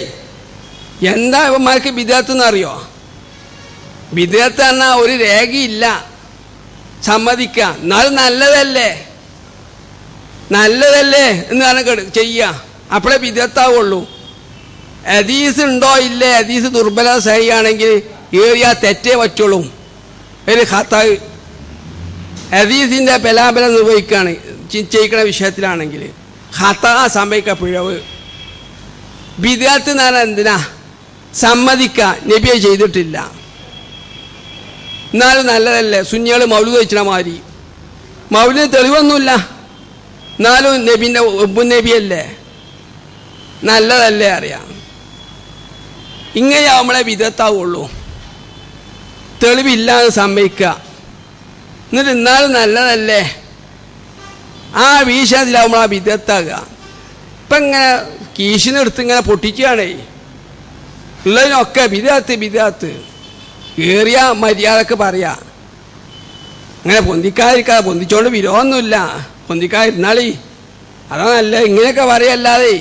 എന്താ ഇവന്മാർക്ക് ബിദ്അത്ത് എന്നറിയോ? ബിദ്അത്ത് പറഞ്ഞാൽ ഒരു രേഖയില്ല, സമ്മതിക്കുക, എന്നാലും നല്ലതല്ലേ നല്ലതല്ലേ എന്ന് പറഞ്ഞ ചെയ്യുക, അപ്പോഴേ ബിദ്അത്താവുള്ളൂ. ഹദീസ് ഉണ്ടോ ഇല്ലേ, ഹദീസ് ദുർബല സഹിയാണെങ്കിൽ ഏറിയാ തെറ്റേ പറ്റുള്ളൂ. ഒരു ഖത്താ ഹദീസിൻ്റെ ബലാബലം നിർവഹിക്കുകയാണ് ചെയ്യിക്കുന്ന വിഷയത്തിലാണെങ്കിൽ ഖത്താ സംഭവിക്കുക പിഴവ്. ബിദ്അത്ത് എന്ന് പറഞ്ഞാൽ എന്തിനാ? സമ്മതിക്ക നബിയെ ചെയ്തിട്ടില്ല, എന്നാലും നല്ലതല്ലേ. സുന്നികൾ മൗലൂദ് വെച്ചിന മാതിരി മൗലൂദിന് തെളിവൊന്നുമില്ല, എന്നാലും നബിൻ്റെ നബിയല്ലേ, നല്ലതല്ലേ അറിയാം. ഇങ്ങനെ നമ്മളെ ബിദ്അത്താവുള്ളൂ. തെളിവില്ലാതെ സമ്മതിക്കുക, എന്നിട്ട് എന്നാലും നല്ലതല്ലേ, ആ വീശാതിലാവുമ്പോൾ ആ ബിദ്അത്താകുക. ഇപ്പം ഇങ്ങനെ കീശിനെടുത്ത് ഇങ്ങനെ പൊട്ടിക്കുകയാണേ ഉള്ളതിനൊക്കെ ബിദ്അത്ത് ഏറിയ മര്യാദക്ക് പറയാ. അങ്ങനെ പൊന്തിക്കാതിരിക്കാതെ, പൊന്തിച്ചോണ്ട് വിരോധമൊന്നുമില്ല, പൊന്തിക്കാതിരുന്നാളി അതാ നല്ല. ഇങ്ങനെയൊക്കെ പറയല്ലാതെ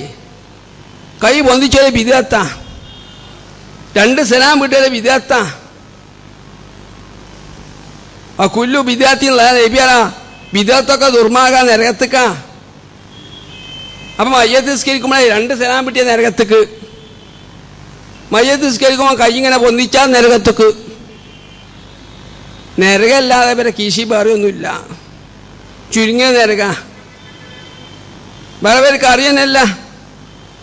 കൈ പൊന്തിച്ചോലെ ബിദ്അത്താ, 2 സലാം വിട്ടത് ബിദ്അത്താ. ആ കുല്ലു ബിദ്അത്തിനുള്ള നബിയാ ബിദ്അത്തൊക്കെ ദുർമാർഗ നരകത്തേക്ക. അപ്പം മയ്യത്ത് നിസ്കരിക്കുമ്പോഴേ 2 സലാം വിട്ടിയ നരകത്തേക്ക്, മയ്യത്ത് നിസ്കരിക്കുമ്പോൾ കൈ ഇങ്ങനെ പൊന്തിച്ചാൽ നരകത്തേക്ക്. നരകല്ലാതെ വരെ കീശി വേറെയൊന്നുമില്ല, ചുരുങ്ങിയ നരക വേറെ പേർക്ക് അറിയാനല്ല.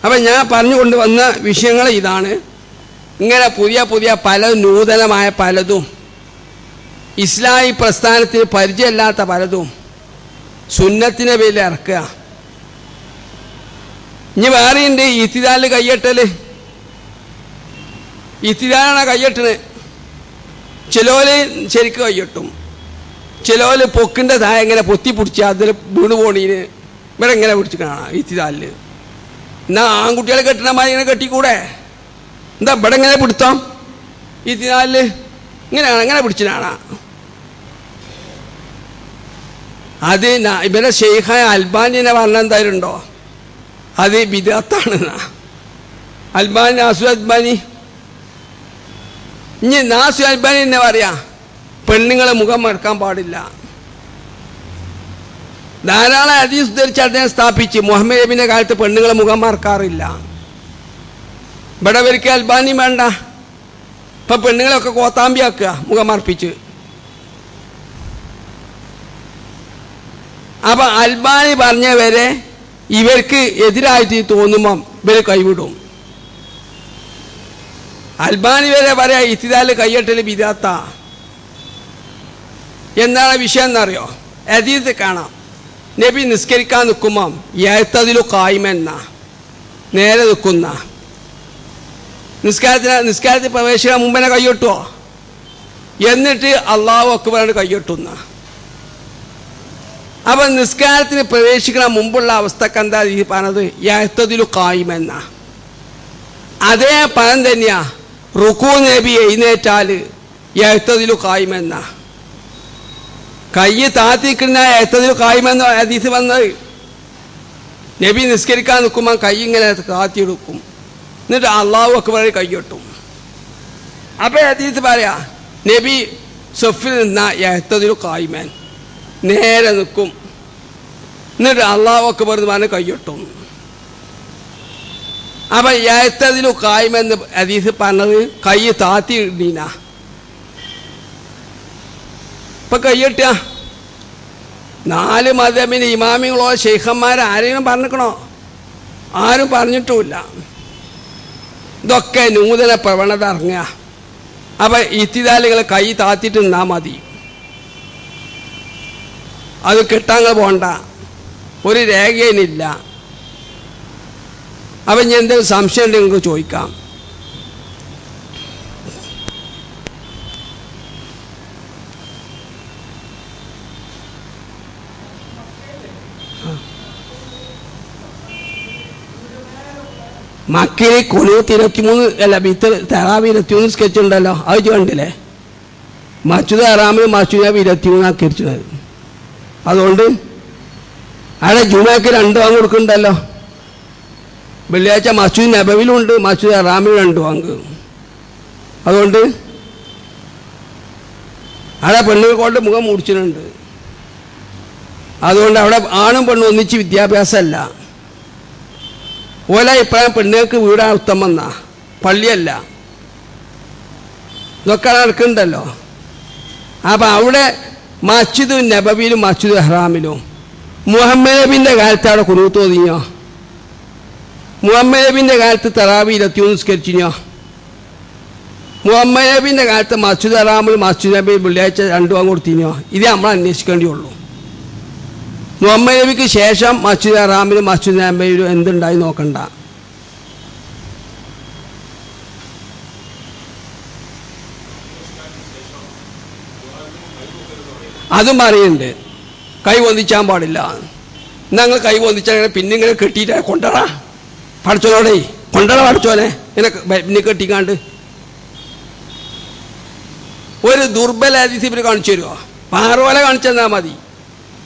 അപ്പം ഞാൻ പറഞ്ഞു കൊണ്ടുവന്ന വിഷയങ്ങൾ ഇതാണ്. ഇങ്ങനെ പുതിയ പുതിയ പല നൂതനമായ പലതും, ഇസ്ലാമി പ്രസ്ഥാനത്തിന് പരിചയമില്ലാത്ത പലതും സുന്നത്തിൻ്റെ പേരിൽ ഇറക്കുക. ഇനി വേറെയുണ്ട് ഇത്തിദാലിൽ കയ്യെട്ടല്. ഇത്തിദാലാണ് കയ്യെട്ടണ്. ചിലോല് ശരിക്കും കയ്യെട്ടും, ചിലോല് പൊക്കിൻ്റെ താഴെ ഇങ്ങനെ പൊത്തി പിടിച്ച് അതിൽ വീണ് പോണീന് ഇവിടെ ഇങ്ങനെ പിടിച്ച് കാണാം ഇത്തിദാലിൽ. എന്നാൽ ആൺകുട്ടികളെ കെട്ടണ മാതിരി ഇങ്ങനെ കെട്ടിക്കൂടെ? എന്താ ഇവിടെ ഇങ്ങനെ പിടുത്തം? ഇത്തിദാലിൽ ഇങ്ങനെയാണ്, ഇങ്ങനെ പിടിച്ചിട്ടാണ്. അത് ഇവരെ ഷെയ്ഖായ അൽബാനിനെ പറഞ്ഞ എന്തായാലും ഉണ്ടോ? അത് ബിദ്അത്താണെന്നാ. Albani, നാസു Albani. ഇനി നാസു അൽബാനി എന്നെ പറയാ പെണ്ണുങ്ങളെ മുഖം മറക്കാൻ പാടില്ല. ധാരാളം ഹദീസ് ഉദ്ധരിച്ച് അദ്ദേഹം സ്ഥാപിച്ച് മുഹമ്മദ് നബിന്റെ കാലത്ത് പെണ്ണുങ്ങളെ മുഖം മറക്കാറില്ല. ഇവിടെ വരിക അൽബാനി വേണ്ട, ഇപ്പം പെണ്ണുങ്ങളെയൊക്കെ കോത്താമ്പിയാക്കുക മുഖം മറപ്പിച്ച്. അപ്പം അൽബാനി പറഞ്ഞവരെ ഇവർക്ക് എതിരായിട്ട് തോന്നുമ്പം ഇവർ കൈവിടും. അൽബാനി വരെ പറയാ ഇത്തിദാല് കയ്യെട്ടല് ബിദ്അത്താ. എന്താണ് വിഷയം എന്നറിയോ? ഹദീസ് കാണാം, നബി നിസ്കരിക്കാൻ നിൽക്കുമ്പം യഅ്തദിലു ഖായിമന്ന, നേരെ നിൽക്കുന്ന. നിസ്കാരത്തിൽ പ്രവേശിക്കാൻ മുമ്പനെ കയ്യൊട്ടുമോ? എന്നിട്ട് അല്ലാഹു അക്ബർ കയ്യൊട്ടുന്ന. അപ്പം നിസ്കാരത്തിന് പ്രവേശിക്കുന്ന മുമ്പുള്ള അവസ്ഥക്ക് എന്താ ഈ പറഞ്ഞത്? യഅ്തദിലു ഖായിമന്ന. അതേ പദം തന്നെയാ റുക്കൂ നബി എഴുന്നേറ്റാൽ യഅ്തദിലു ഖായിമന്ന. കൈ താത്തിക്കുന്ന യഅ്തദിലു ഖായിമെന്ന ഹദീസ് വന്നത്. നബി നിസ്കരിക്കാൻ നിൽക്കുമ്പോൾ കൈ ഇങ്ങനെ താത്തിയെടുക്കും, എന്നിട്ട് അല്ലാഹു അക്ബർ കൈയ്യൊട്ടും. അപ്പം ഹദീസ് പറയാ നബി സഫിൽ നിന്ന യഅ്തദിലു ഖായിമൻ, നേരെ നിൽക്കും, എന്നിട്ട് അല്ലാഹു അക്ബർ എന്ന് പറഞ്ഞ് കൈയ്യൊട്ടും. അപ്പം യഅ്തദിലു ഖായിമെന്ന് ഹദീസ് പറഞ്ഞത് കൈ താത്തി ഇടീന. ഇപ്പം കയ്യെട്ടുക 4 മദ്ഹബിന് ഇമാമികളോ ശൈഖന്മാരോ ആരെങ്കിലും പറഞ്ഞിക്കണോ? ആരും പറഞ്ഞിട്ടുമില്ല. ഇതൊക്കെ നൂതന പ്രവണത ഇറങ്ങുക. അപ്പം ഇത്തിദാലുകൾ കൈ താത്തിട്ട് നിന്നാൽ മതി, അത് കിട്ടാങ്ങൾ പോണ്ട, ഒരു രേഖയിനില്ല. അപ്പം ഞാൻ എന്തെങ്കിലും സംശയം ഉണ്ടെങ്കിൽ നിങ്ങൾക്ക് ചോദിക്കാം. മക്കയിൽ കുനൂത്ത് 23 അല്ല ബിത്തർ തറാവി 23 സ്കെച്ച് ഉണ്ടല്ലോ, അത് കണ്ടില്ലേ? മസ്ജിദ് ഹറാമിൽ മസ്ജിദ് നബി 23 ആക്കിയിരിച്ചത്. അതുകൊണ്ട് അവിടെ ജുമയ്ക്ക് 2 വാങ്ങ് കൊടുക്കുന്നുണ്ടല്ലോ. വെള്ളിയാഴ്ച മസ്ജിദ് നബവിലുണ്ട്, മസ്ജിദ് ഹറാമിൽ 2 വാങ്ങ്. അതുകൊണ്ട് അവിടെ പെണ്ണുങ്ങൾ കൊണ്ട് മുഖം മൂടിച്ചിട്ടുണ്ട്. അതുകൊണ്ട് അവിടെ ആണും പെണ്ണും ഒന്നിച്ച് വിദ്യാഭ്യാസമല്ല. ഓല ഇപ്പോഴും പെണ്ണുങ്ങൾക്ക് വീടാണ് ഉത്തമം എന്നാ, പള്ളിയല്ല. ഇതൊക്കെ നടക്കുന്നുണ്ടല്ലോ. അപ്പം അവിടെ മസ്ജിദ് നബവിയിലും മസ്ജിദ് ഹറാമിലും മുഹമ്മദ് നബിൻ്റെ കാലത്ത് അവിടെ കുനൂത്ത് ഓതിയോ? മുഹമ്മദ് നബിൻ്റെ കാലത്ത് തറാവി 21 നിസ്കരിച്ചിനോ? മുഹമ്മദ് നബിൻ്റെ കാലത്ത് മസ്ജിദ് ഹറാമിൽ മസ്ജിദ് നബി വെള്ളിയാഴ്ച 2 വാങ്ങി കൊടുത്തിനോ? ഇത് നമ്മൾ അന്വേഷിക്കേണ്ടിയുള്ളൂ. മുഹമ്മദ് നബിക്ക് ശേഷം മസ്ജിദ് ഹറാമിലും മസ്ജിദ് നബിയിലും എന്തുണ്ടായി നോക്കണ്ട. അതും പറയുന്നുണ്ട്, കൈ പൊന്തിച്ചാൻ പാടില്ല. ഞങ്ങൾ കൈ പൊന്തിച്ചാൽ പിന്നെ ഇങ്ങനെ കെട്ടിയിട്ട് കൊണ്ടടാ പഠിച്ചോനോടെ കൊണ്ടട പഠിച്ചോനെ ഇങ്ങനെ പിന്നെ കെട്ടിക്കാണ്ട് ഒരു ദുർബല ഹദീസ് ഇവർ കാണിച്ചു തരുമോ? പാറോല കാണിച്ചെന്നാൽ മതി.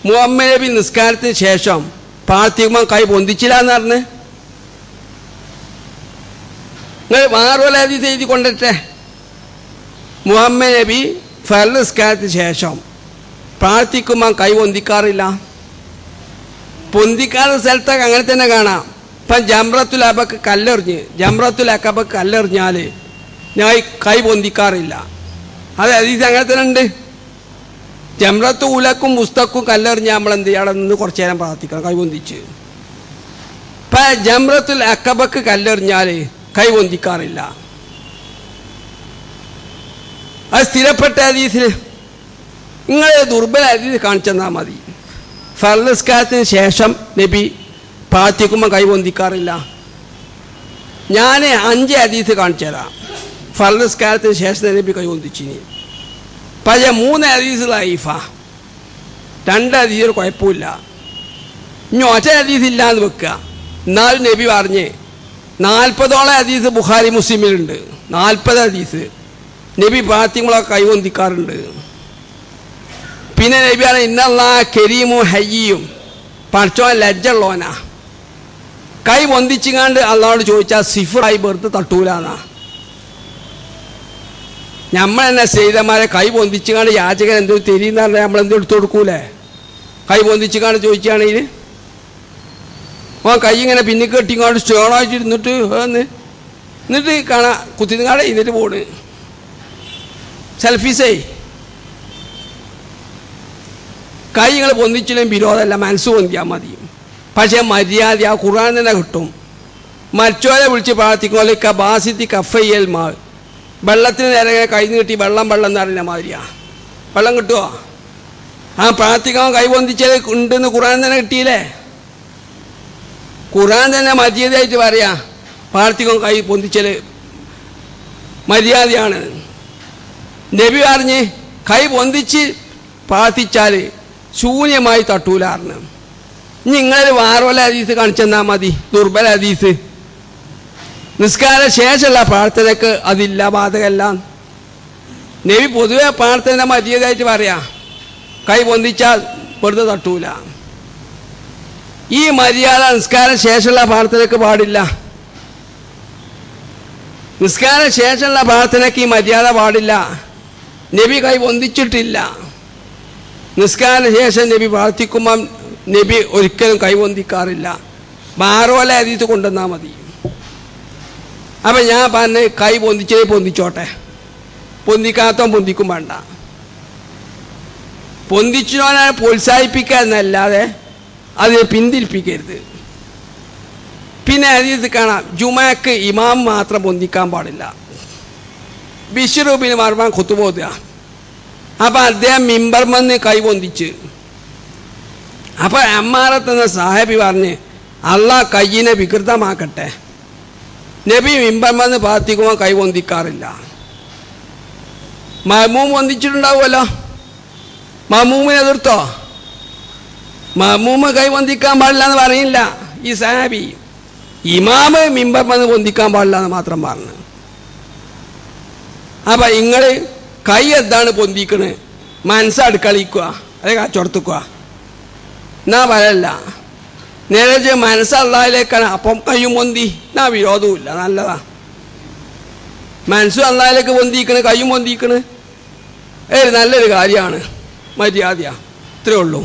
മുഹമ്മദ് നബി നിസ്കാരത്തിന് ശേഷം പ്രാർത്ഥിക്കുമ്പോൾ കൈ പൊന്തിച്ചില്ല എന്ന് പറഞ്ഞ് നിങ്ങൾ പാറോല ഹദീസ് എഴുതി കൊണ്ടിട്ടെ. മുഹമ്മദ് നബി ഫർള് നിസ്കാരത്തിന് ശേഷം പ്രാർത്ഥിക്കുമ്പോൾ കൈ പൊന്തിക്കാറില്ല. പൊന്തിക്കാത്ത സ്ഥലത്തൊക്കെ അങ്ങനെ തന്നെ കാണാം. ഇപ്പം ജംറത്തുൽ അഖബക്ക് കല്ലെറിഞ്ഞാൽ ഞാൻ കൈ പൊന്തിക്കാറില്ല. അത് ഹദീസ് അങ്ങനെ തന്നെ ഉണ്ട്. ജംറത്ത് ഉലക്കും പുസ്തക്കും കല്ലെറിഞ്ഞാൽ നമ്മൾ എന്ത് ചെയ്യണം? അവിടെ നിന്ന് കുറച്ച് നേരം പ്രാർത്ഥിക്കണം കൈ പൊന്തിച്ച്. ഇപ്പം ജംറത്തുൽ അഖബക്ക് കല്ലെറിഞ്ഞാൽ കൈ പൊന്തിക്കാറില്ല. അത് സ്ഥിരപ്പെട്ട ഹദീസിൽ നിങ്ങൾ ദുർബല ഹദീസ് കാണിച്ചെന്നാൽ മതി. ഫർള് നിസ്കാരത്തിന് ശേഷം നബി പ്രാർത്ഥിക്കുമ്പോൾ കൈ പൊന്തിക്കാറില്ല. ഞാൻ 5 ഹദീസ് കാണിച്ചു തരാം. ഫർള് നിസ്കാരത്തിന് ശേഷം നബി കൈ പൊന്തിച്ചിനി. പക്ഷേ 3 ഹദീസ് ലൈഫാ, 2 ഹദീസ് കുഴപ്പമില്ല. ഇനി ഒറ്റ ഹദീസ് ഇല്ലാന്ന് വെക്കുക. എന്നാലും നബി പറഞ്ഞ് 40ഓളം ഹദീസ് ബുഖാരി മുസ്ലിമിലുണ്ട്. 40 ഹദീസ് നബി പ്രാർത്ഥിക്കുമ്പോഴൊക്കെ കൈ പൊന്തിക്കാറുണ്ട്. പിന്നെ നബി ആണ് ഇന്നല്ലാഹ കരീമും ഹയ്യിയും, പഠിച്ചോൻ ലജ്ജുള്ളവനാ. കൈ പൊന്തിച്ചിങ്ങാണ്ട് അള്ളാഹോട് ചോദിച്ചാൽ സിഫറായി വെറുതെ തട്ടൂലാന്നാ. നമ്മൾ തന്നെ ചെയ്തമാരെ കൈ പൊന്തിച്ചിങ്ങാണ്ട് യാചകൻ എന്തോ തിരിയുന്ന പറഞ്ഞാൽ നമ്മളെന്തോ എടുത്തു കൊടുക്കൂലേ? കൈ പൊന്തിച്ചിങ്ങാണ്ട് ചോദിക്കുകയാണെങ്കിൽ കൈ ഇങ്ങനെ പിന്നെ കെട്ടിങ്ങാണ്ട് സ്റ്റേണായിട്ട് ഇരുന്നിട്ട് എന്നിട്ട് കാണാം കുത്തിങ്ങാടെ എന്നിട്ട് പോണ് സെൽഫീസേ. കൈ നിങ്ങൾ പൊന്തിച്ചില്ലെങ്കിൽ വിരോധമല്ല, മനസ്സ് പൊന്തിയാൽ മതി. പക്ഷേ മര്യാദ ആ ഖുർആൻ തന്നെ കിട്ടും. മരിച്ചോരെ വിളിച്ച് പ്രാർത്ഥിക്കുമല്ലോ കബാസിത്തി കഫയ്യൽ മാ, വെള്ളത്തിന് നേരെ കൈ നീട്ടി വെള്ളം എന്ന് അറിയുന്ന മാതിരിയാ. വെള്ളം കിട്ടുമോ? ആ പ്രാർത്ഥിക്കാൻ കൈ പൊന്തിച്ചത് ഉണ്ടെന്ന് ഖുർആൻ തന്നെ കിട്ടിയില്ലേ? ഖുർആൻ തന്നെ മര്യാദയായിട്ട് പറയാ പ്രാർത്ഥിക്കാൻ കൈ പൊന്തിച്ചൽ മര്യാദയാണ്. നബി പറഞ്ഞ് കൈ പൊന്തിച്ച് പ്രാർത്ഥിച്ചാൽ ശൂന്യമായി തട്ടൂലാർന്ന്. നിങ്ങളൊരു വാറോല ഹദീസ് കാണിച്ചെന്നാൽ മതി, ദുർബല ഹദീസ്. നിസ്കാര ശേഷമുള്ള പ്രാർത്ഥനയ്ക്ക് അതില്ല, ബാധകമല്ല. നബി പൊതുവെ പ്രാർത്ഥന മര്യാദയായിട്ട് പറയാ കൈ പൊന്തിച്ചാൽ വെറുതെ തട്ടൂല. ഈ മര്യാദ നിസ്കാര ശേഷമുള്ള പ്രാർത്ഥനയ്ക്ക് പാടില്ല. നിസ്കാര ശേഷമുള്ള പ്രാർത്ഥനയ്ക്ക് ഈ മര്യാദ പാടില്ല. നബി കൈ പൊന്തിച്ചിട്ടില്ല. നിസ്കാര ശേഷം നബി പ്രാർത്ഥിക്കുമ്പം നബി ഒരിക്കലും കൈ പൊന്തിക്കാറില്ല. ബാറോല ഹദീസ് കൊണ്ടുവന്നാൽ മതി. അപ്പം ഞാൻ പറഞ്ഞ് കൈ പൊന്തിച്ചേ പൊന്തിച്ചോട്ടെ, പൊന്തിക്കാത്തവൻ പൊന്തിക്കും വേണ്ട. പൊന്തിച്ചോനെ പ്രോത്സാഹിപ്പിക്കുക എന്നല്ലാതെ അതിനെ പിന്തിരിപ്പിക്കരുത്. പിന്നെ ഹദീസ് കാണാം ജുമയ്ക്ക് ഇമാം മാത്രം പൊന്തിക്കാൻ പാടില്ല. ബിശ്റൂബിന് മർമാൻ ഖുതുബോദ. അപ്പം അദ്ദേഹം മിമ്പർമെന്ന് കൈ പൊന്തിച്ച്. അപ്പം അമ്മാറത്തെന്ന സാഹബി പറഞ്ഞ് അള്ളാഹ് കയ്യിനെ വികൃതമാക്കട്ടെ. നബി മിമ്പർമെന്ന് പ്രാർത്ഥിക്കുമ്പോൾ കൈ പൊന്തിക്കാറില്ല. മഹ്മൂം പൊന്തിച്ചിട്ടുണ്ടാവുമല്ലോ, മഹ്മൂമിനെ എതിർത്തോ? മഹ്മൂമ് കൈ പൊന്തിക്കാൻ പാടില്ല എന്ന് പറയില്ല ഈ സാഹബി. ഇമാമ് മിമ്പർമെന്ന് പൊന്തിക്കാൻ പാടില്ല എന്ന് മാത്രം പറഞ്ഞു. അപ്പം നിങ്ങൾ കൈ എന്താണ് പൊന്തിക്കണ്? മനസ്സടുക്കളിക്കുക, അല്ലെ കച്ചവടത്തുക്കുക എന്നാ പറയല്ല. നേരെ മനസ്സല്ലാഹിലേക്കാണ്. അപ്പം കയ്യും പൊന്തി എന്നാ വിരോധവുമില്ല, നല്ലതാ. മനസ്സും അള്ളാഹിലേക്ക് പൊന്തിക്കണ്, കയ്യും പൊന്തിക്കണ് നല്ലൊരു കാര്യമാണ്, മര്യാദയാ. ഇത്രേ ഉള്ളൂ.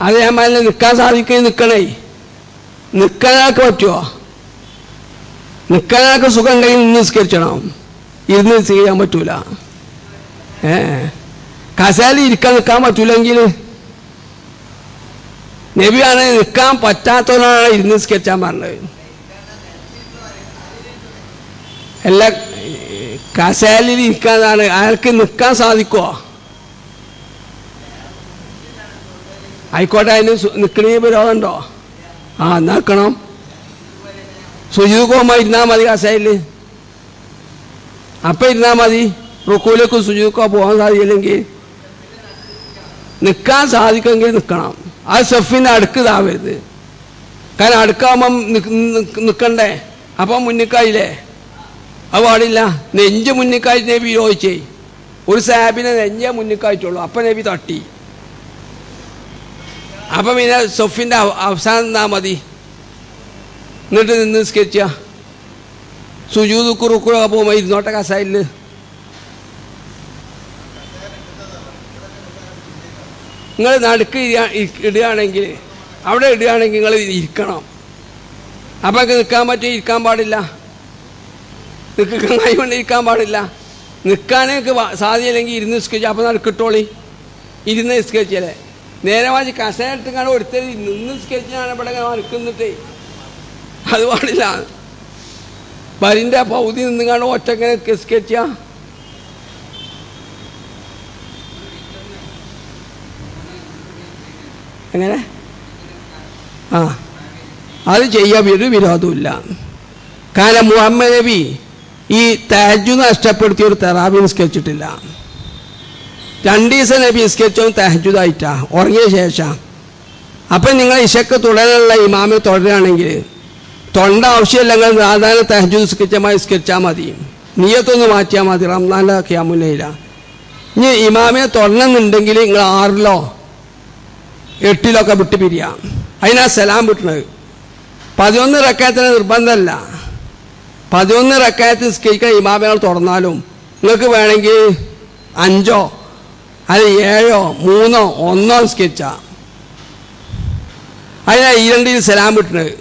അത് ഞാൻ പറഞ്ഞ നിൽക്കാൻ സാധിക്കുകയും നിൽക്കാനൊക്കെ പറ്റുമോ? നിൽക്കാനൊക്കെ സുഖം ഉണ്ടെങ്കിൽ നിന്ന് നിസ്കരിച്ചണം, ഇരുന്ന് ചെയ്യാൻ പറ്റൂല. കസേരയിൽ ഇരിക്കാൻ നിൽക്കാൻ പറ്റൂലെങ്കിൽ നബിയാണ് നിൽക്കാൻ പറ്റാത്തവനാണ് ഇരുന്ന് നിസ്കരിച്ചാൻ പറഞ്ഞത്. എല്ലാ കസേരയിൽ ഇരിക്കാന്നാണ്. അയാൾക്ക് നിൽക്കാൻ സാധിക്കുമോ? ആയിക്കോട്ടെ, അതിന് നിൽക്കണേ വിരോധമുണ്ടോ? എന്നാക്കണം. സുജൂദ് പോകുമ്പോൾ ഇരുന്നാൽ മതി കസേരയിൽ. അപ്പം ഇരുന്നാൽ മതി. റുക്കൂലേക്ക് സുജൂദൊക്കെ പോകാൻ സാധിക്കില്ലെങ്കിൽ നിൽക്കാൻ സാധിക്കുമെങ്കിൽ നിൽക്കണം. അത് സഫിൻ്റെ അടുക്ക് ഇതാവരുത്. കാരണം അടുക്കാവുമ്പം നിൽക്കണ്ടേ? അപ്പം മുന്നിക്കായില്ലേ? അത് പാടില്ല. നെഞ്ച് മുന്നിക്കായി നബി ചോദിച്ചേ. ഒരു സാബിനെ നെഞ്ചേ മുന്നിക്കായിട്ടുള്ളൂ. അപ്പം നബി തട്ടി. അപ്പം പിന്നെ സഫിൻ്റെ അവസാനം നിന്നാൽ മതി. എന്നിട്ട് നിന്ന് നിസ്കരിച്ച സുജൂദ് റുക്കൂലൊക്കെ പോകുമ്പോൾ ഇരുന്നോട്ടെ കസേരയിൽ. നിങ്ങൾ നടുക്ക് ഇടുകയാണെങ്കിൽ അവിടെ ഇടുകയാണെങ്കിൽ നിങ്ങൾ ഇരിക്കണം. അപ്പം നിൽക്കാൻ പറ്റി ഇരിക്കാൻ പാടില്ല. നിൽക്കാൻ കൊണ്ട് ഇരിക്കാൻ പാടില്ല. നിൽക്കാനൊക്കെ സാധ്യമില്ലെങ്കിൽ ഇരുന്ന് നിസ്കരിച്ചു. അപ്പം നടുക്കിട്ടോളി. ഇരുന്ന് നിസ്കരിച്ചല്ലേ. നേരെ വാങ്ങി കസേര എടുത്തുകാണ് ഒരുത്തത് നിന്ന് നിസ്കരിച്ചാണ് ഇവിടെ നടുക്കുന്നിട്ടേ. അത് പാടില്ല. വരിൻ്റെ പൗതി നിന്നുകാണ്ട് ഒറ്റങ്ങനെ നിസ്കരിച്ച എങ്ങനെ? അത് ചെയ്യാൻ ഒരു വിരോധമില്ല. കാരണം മുഹമ്മദ് നബി ഈ തഹജ്ജുദ് നഷ്ടപ്പെടുത്തിയ ഒരു തറാവി നിസ്കരിച്ചിട്ടില്ല. 2 ദിവസം നബി നിസ്കരിച്ചതും തഹജ്ജുദായിട്ടാ, ഉറങ്ങിയ ശേഷം. അപ്പം നിങ്ങൾ ഇശക്ക് തുടരാനുള്ള ഇമാമെ തുടരുകയാണെങ്കിൽ തൊണ്ട ആവശ്യമില്ല. നിങ്ങൾ സാധാരണ തഹജ്ജുദ് നിസ്കരിച്ചാൽ മതി. നിയ്യത്തൊന്ന് മാറ്റിയാൽ മതി. റംസാൻ്റെ ഖിയാമുൽ. ഇനി ഇമാമിനെ തുടരണമെന്നുണ്ടെങ്കിൽ നിങ്ങൾ 6-ലോ 8-ലൊക്കെ വിട്ട് പിരിയാം. അതിനാ സലാം വിട്ടണത്. 11 റക്അത്തിന് നിർബന്ധമല്ല. 11 റക്അത്ത് നിസ്കരിക്കാൻ ഇമാമിനെ തുറന്നാലും നിങ്ങൾക്ക് വേണമെങ്കിൽ 5 അല്ലെങ്കിൽ 7 3 1 നിസ്കരിച്ചാൽ. അതിനാ ഈ 2 സലാം വിട്ടണത്.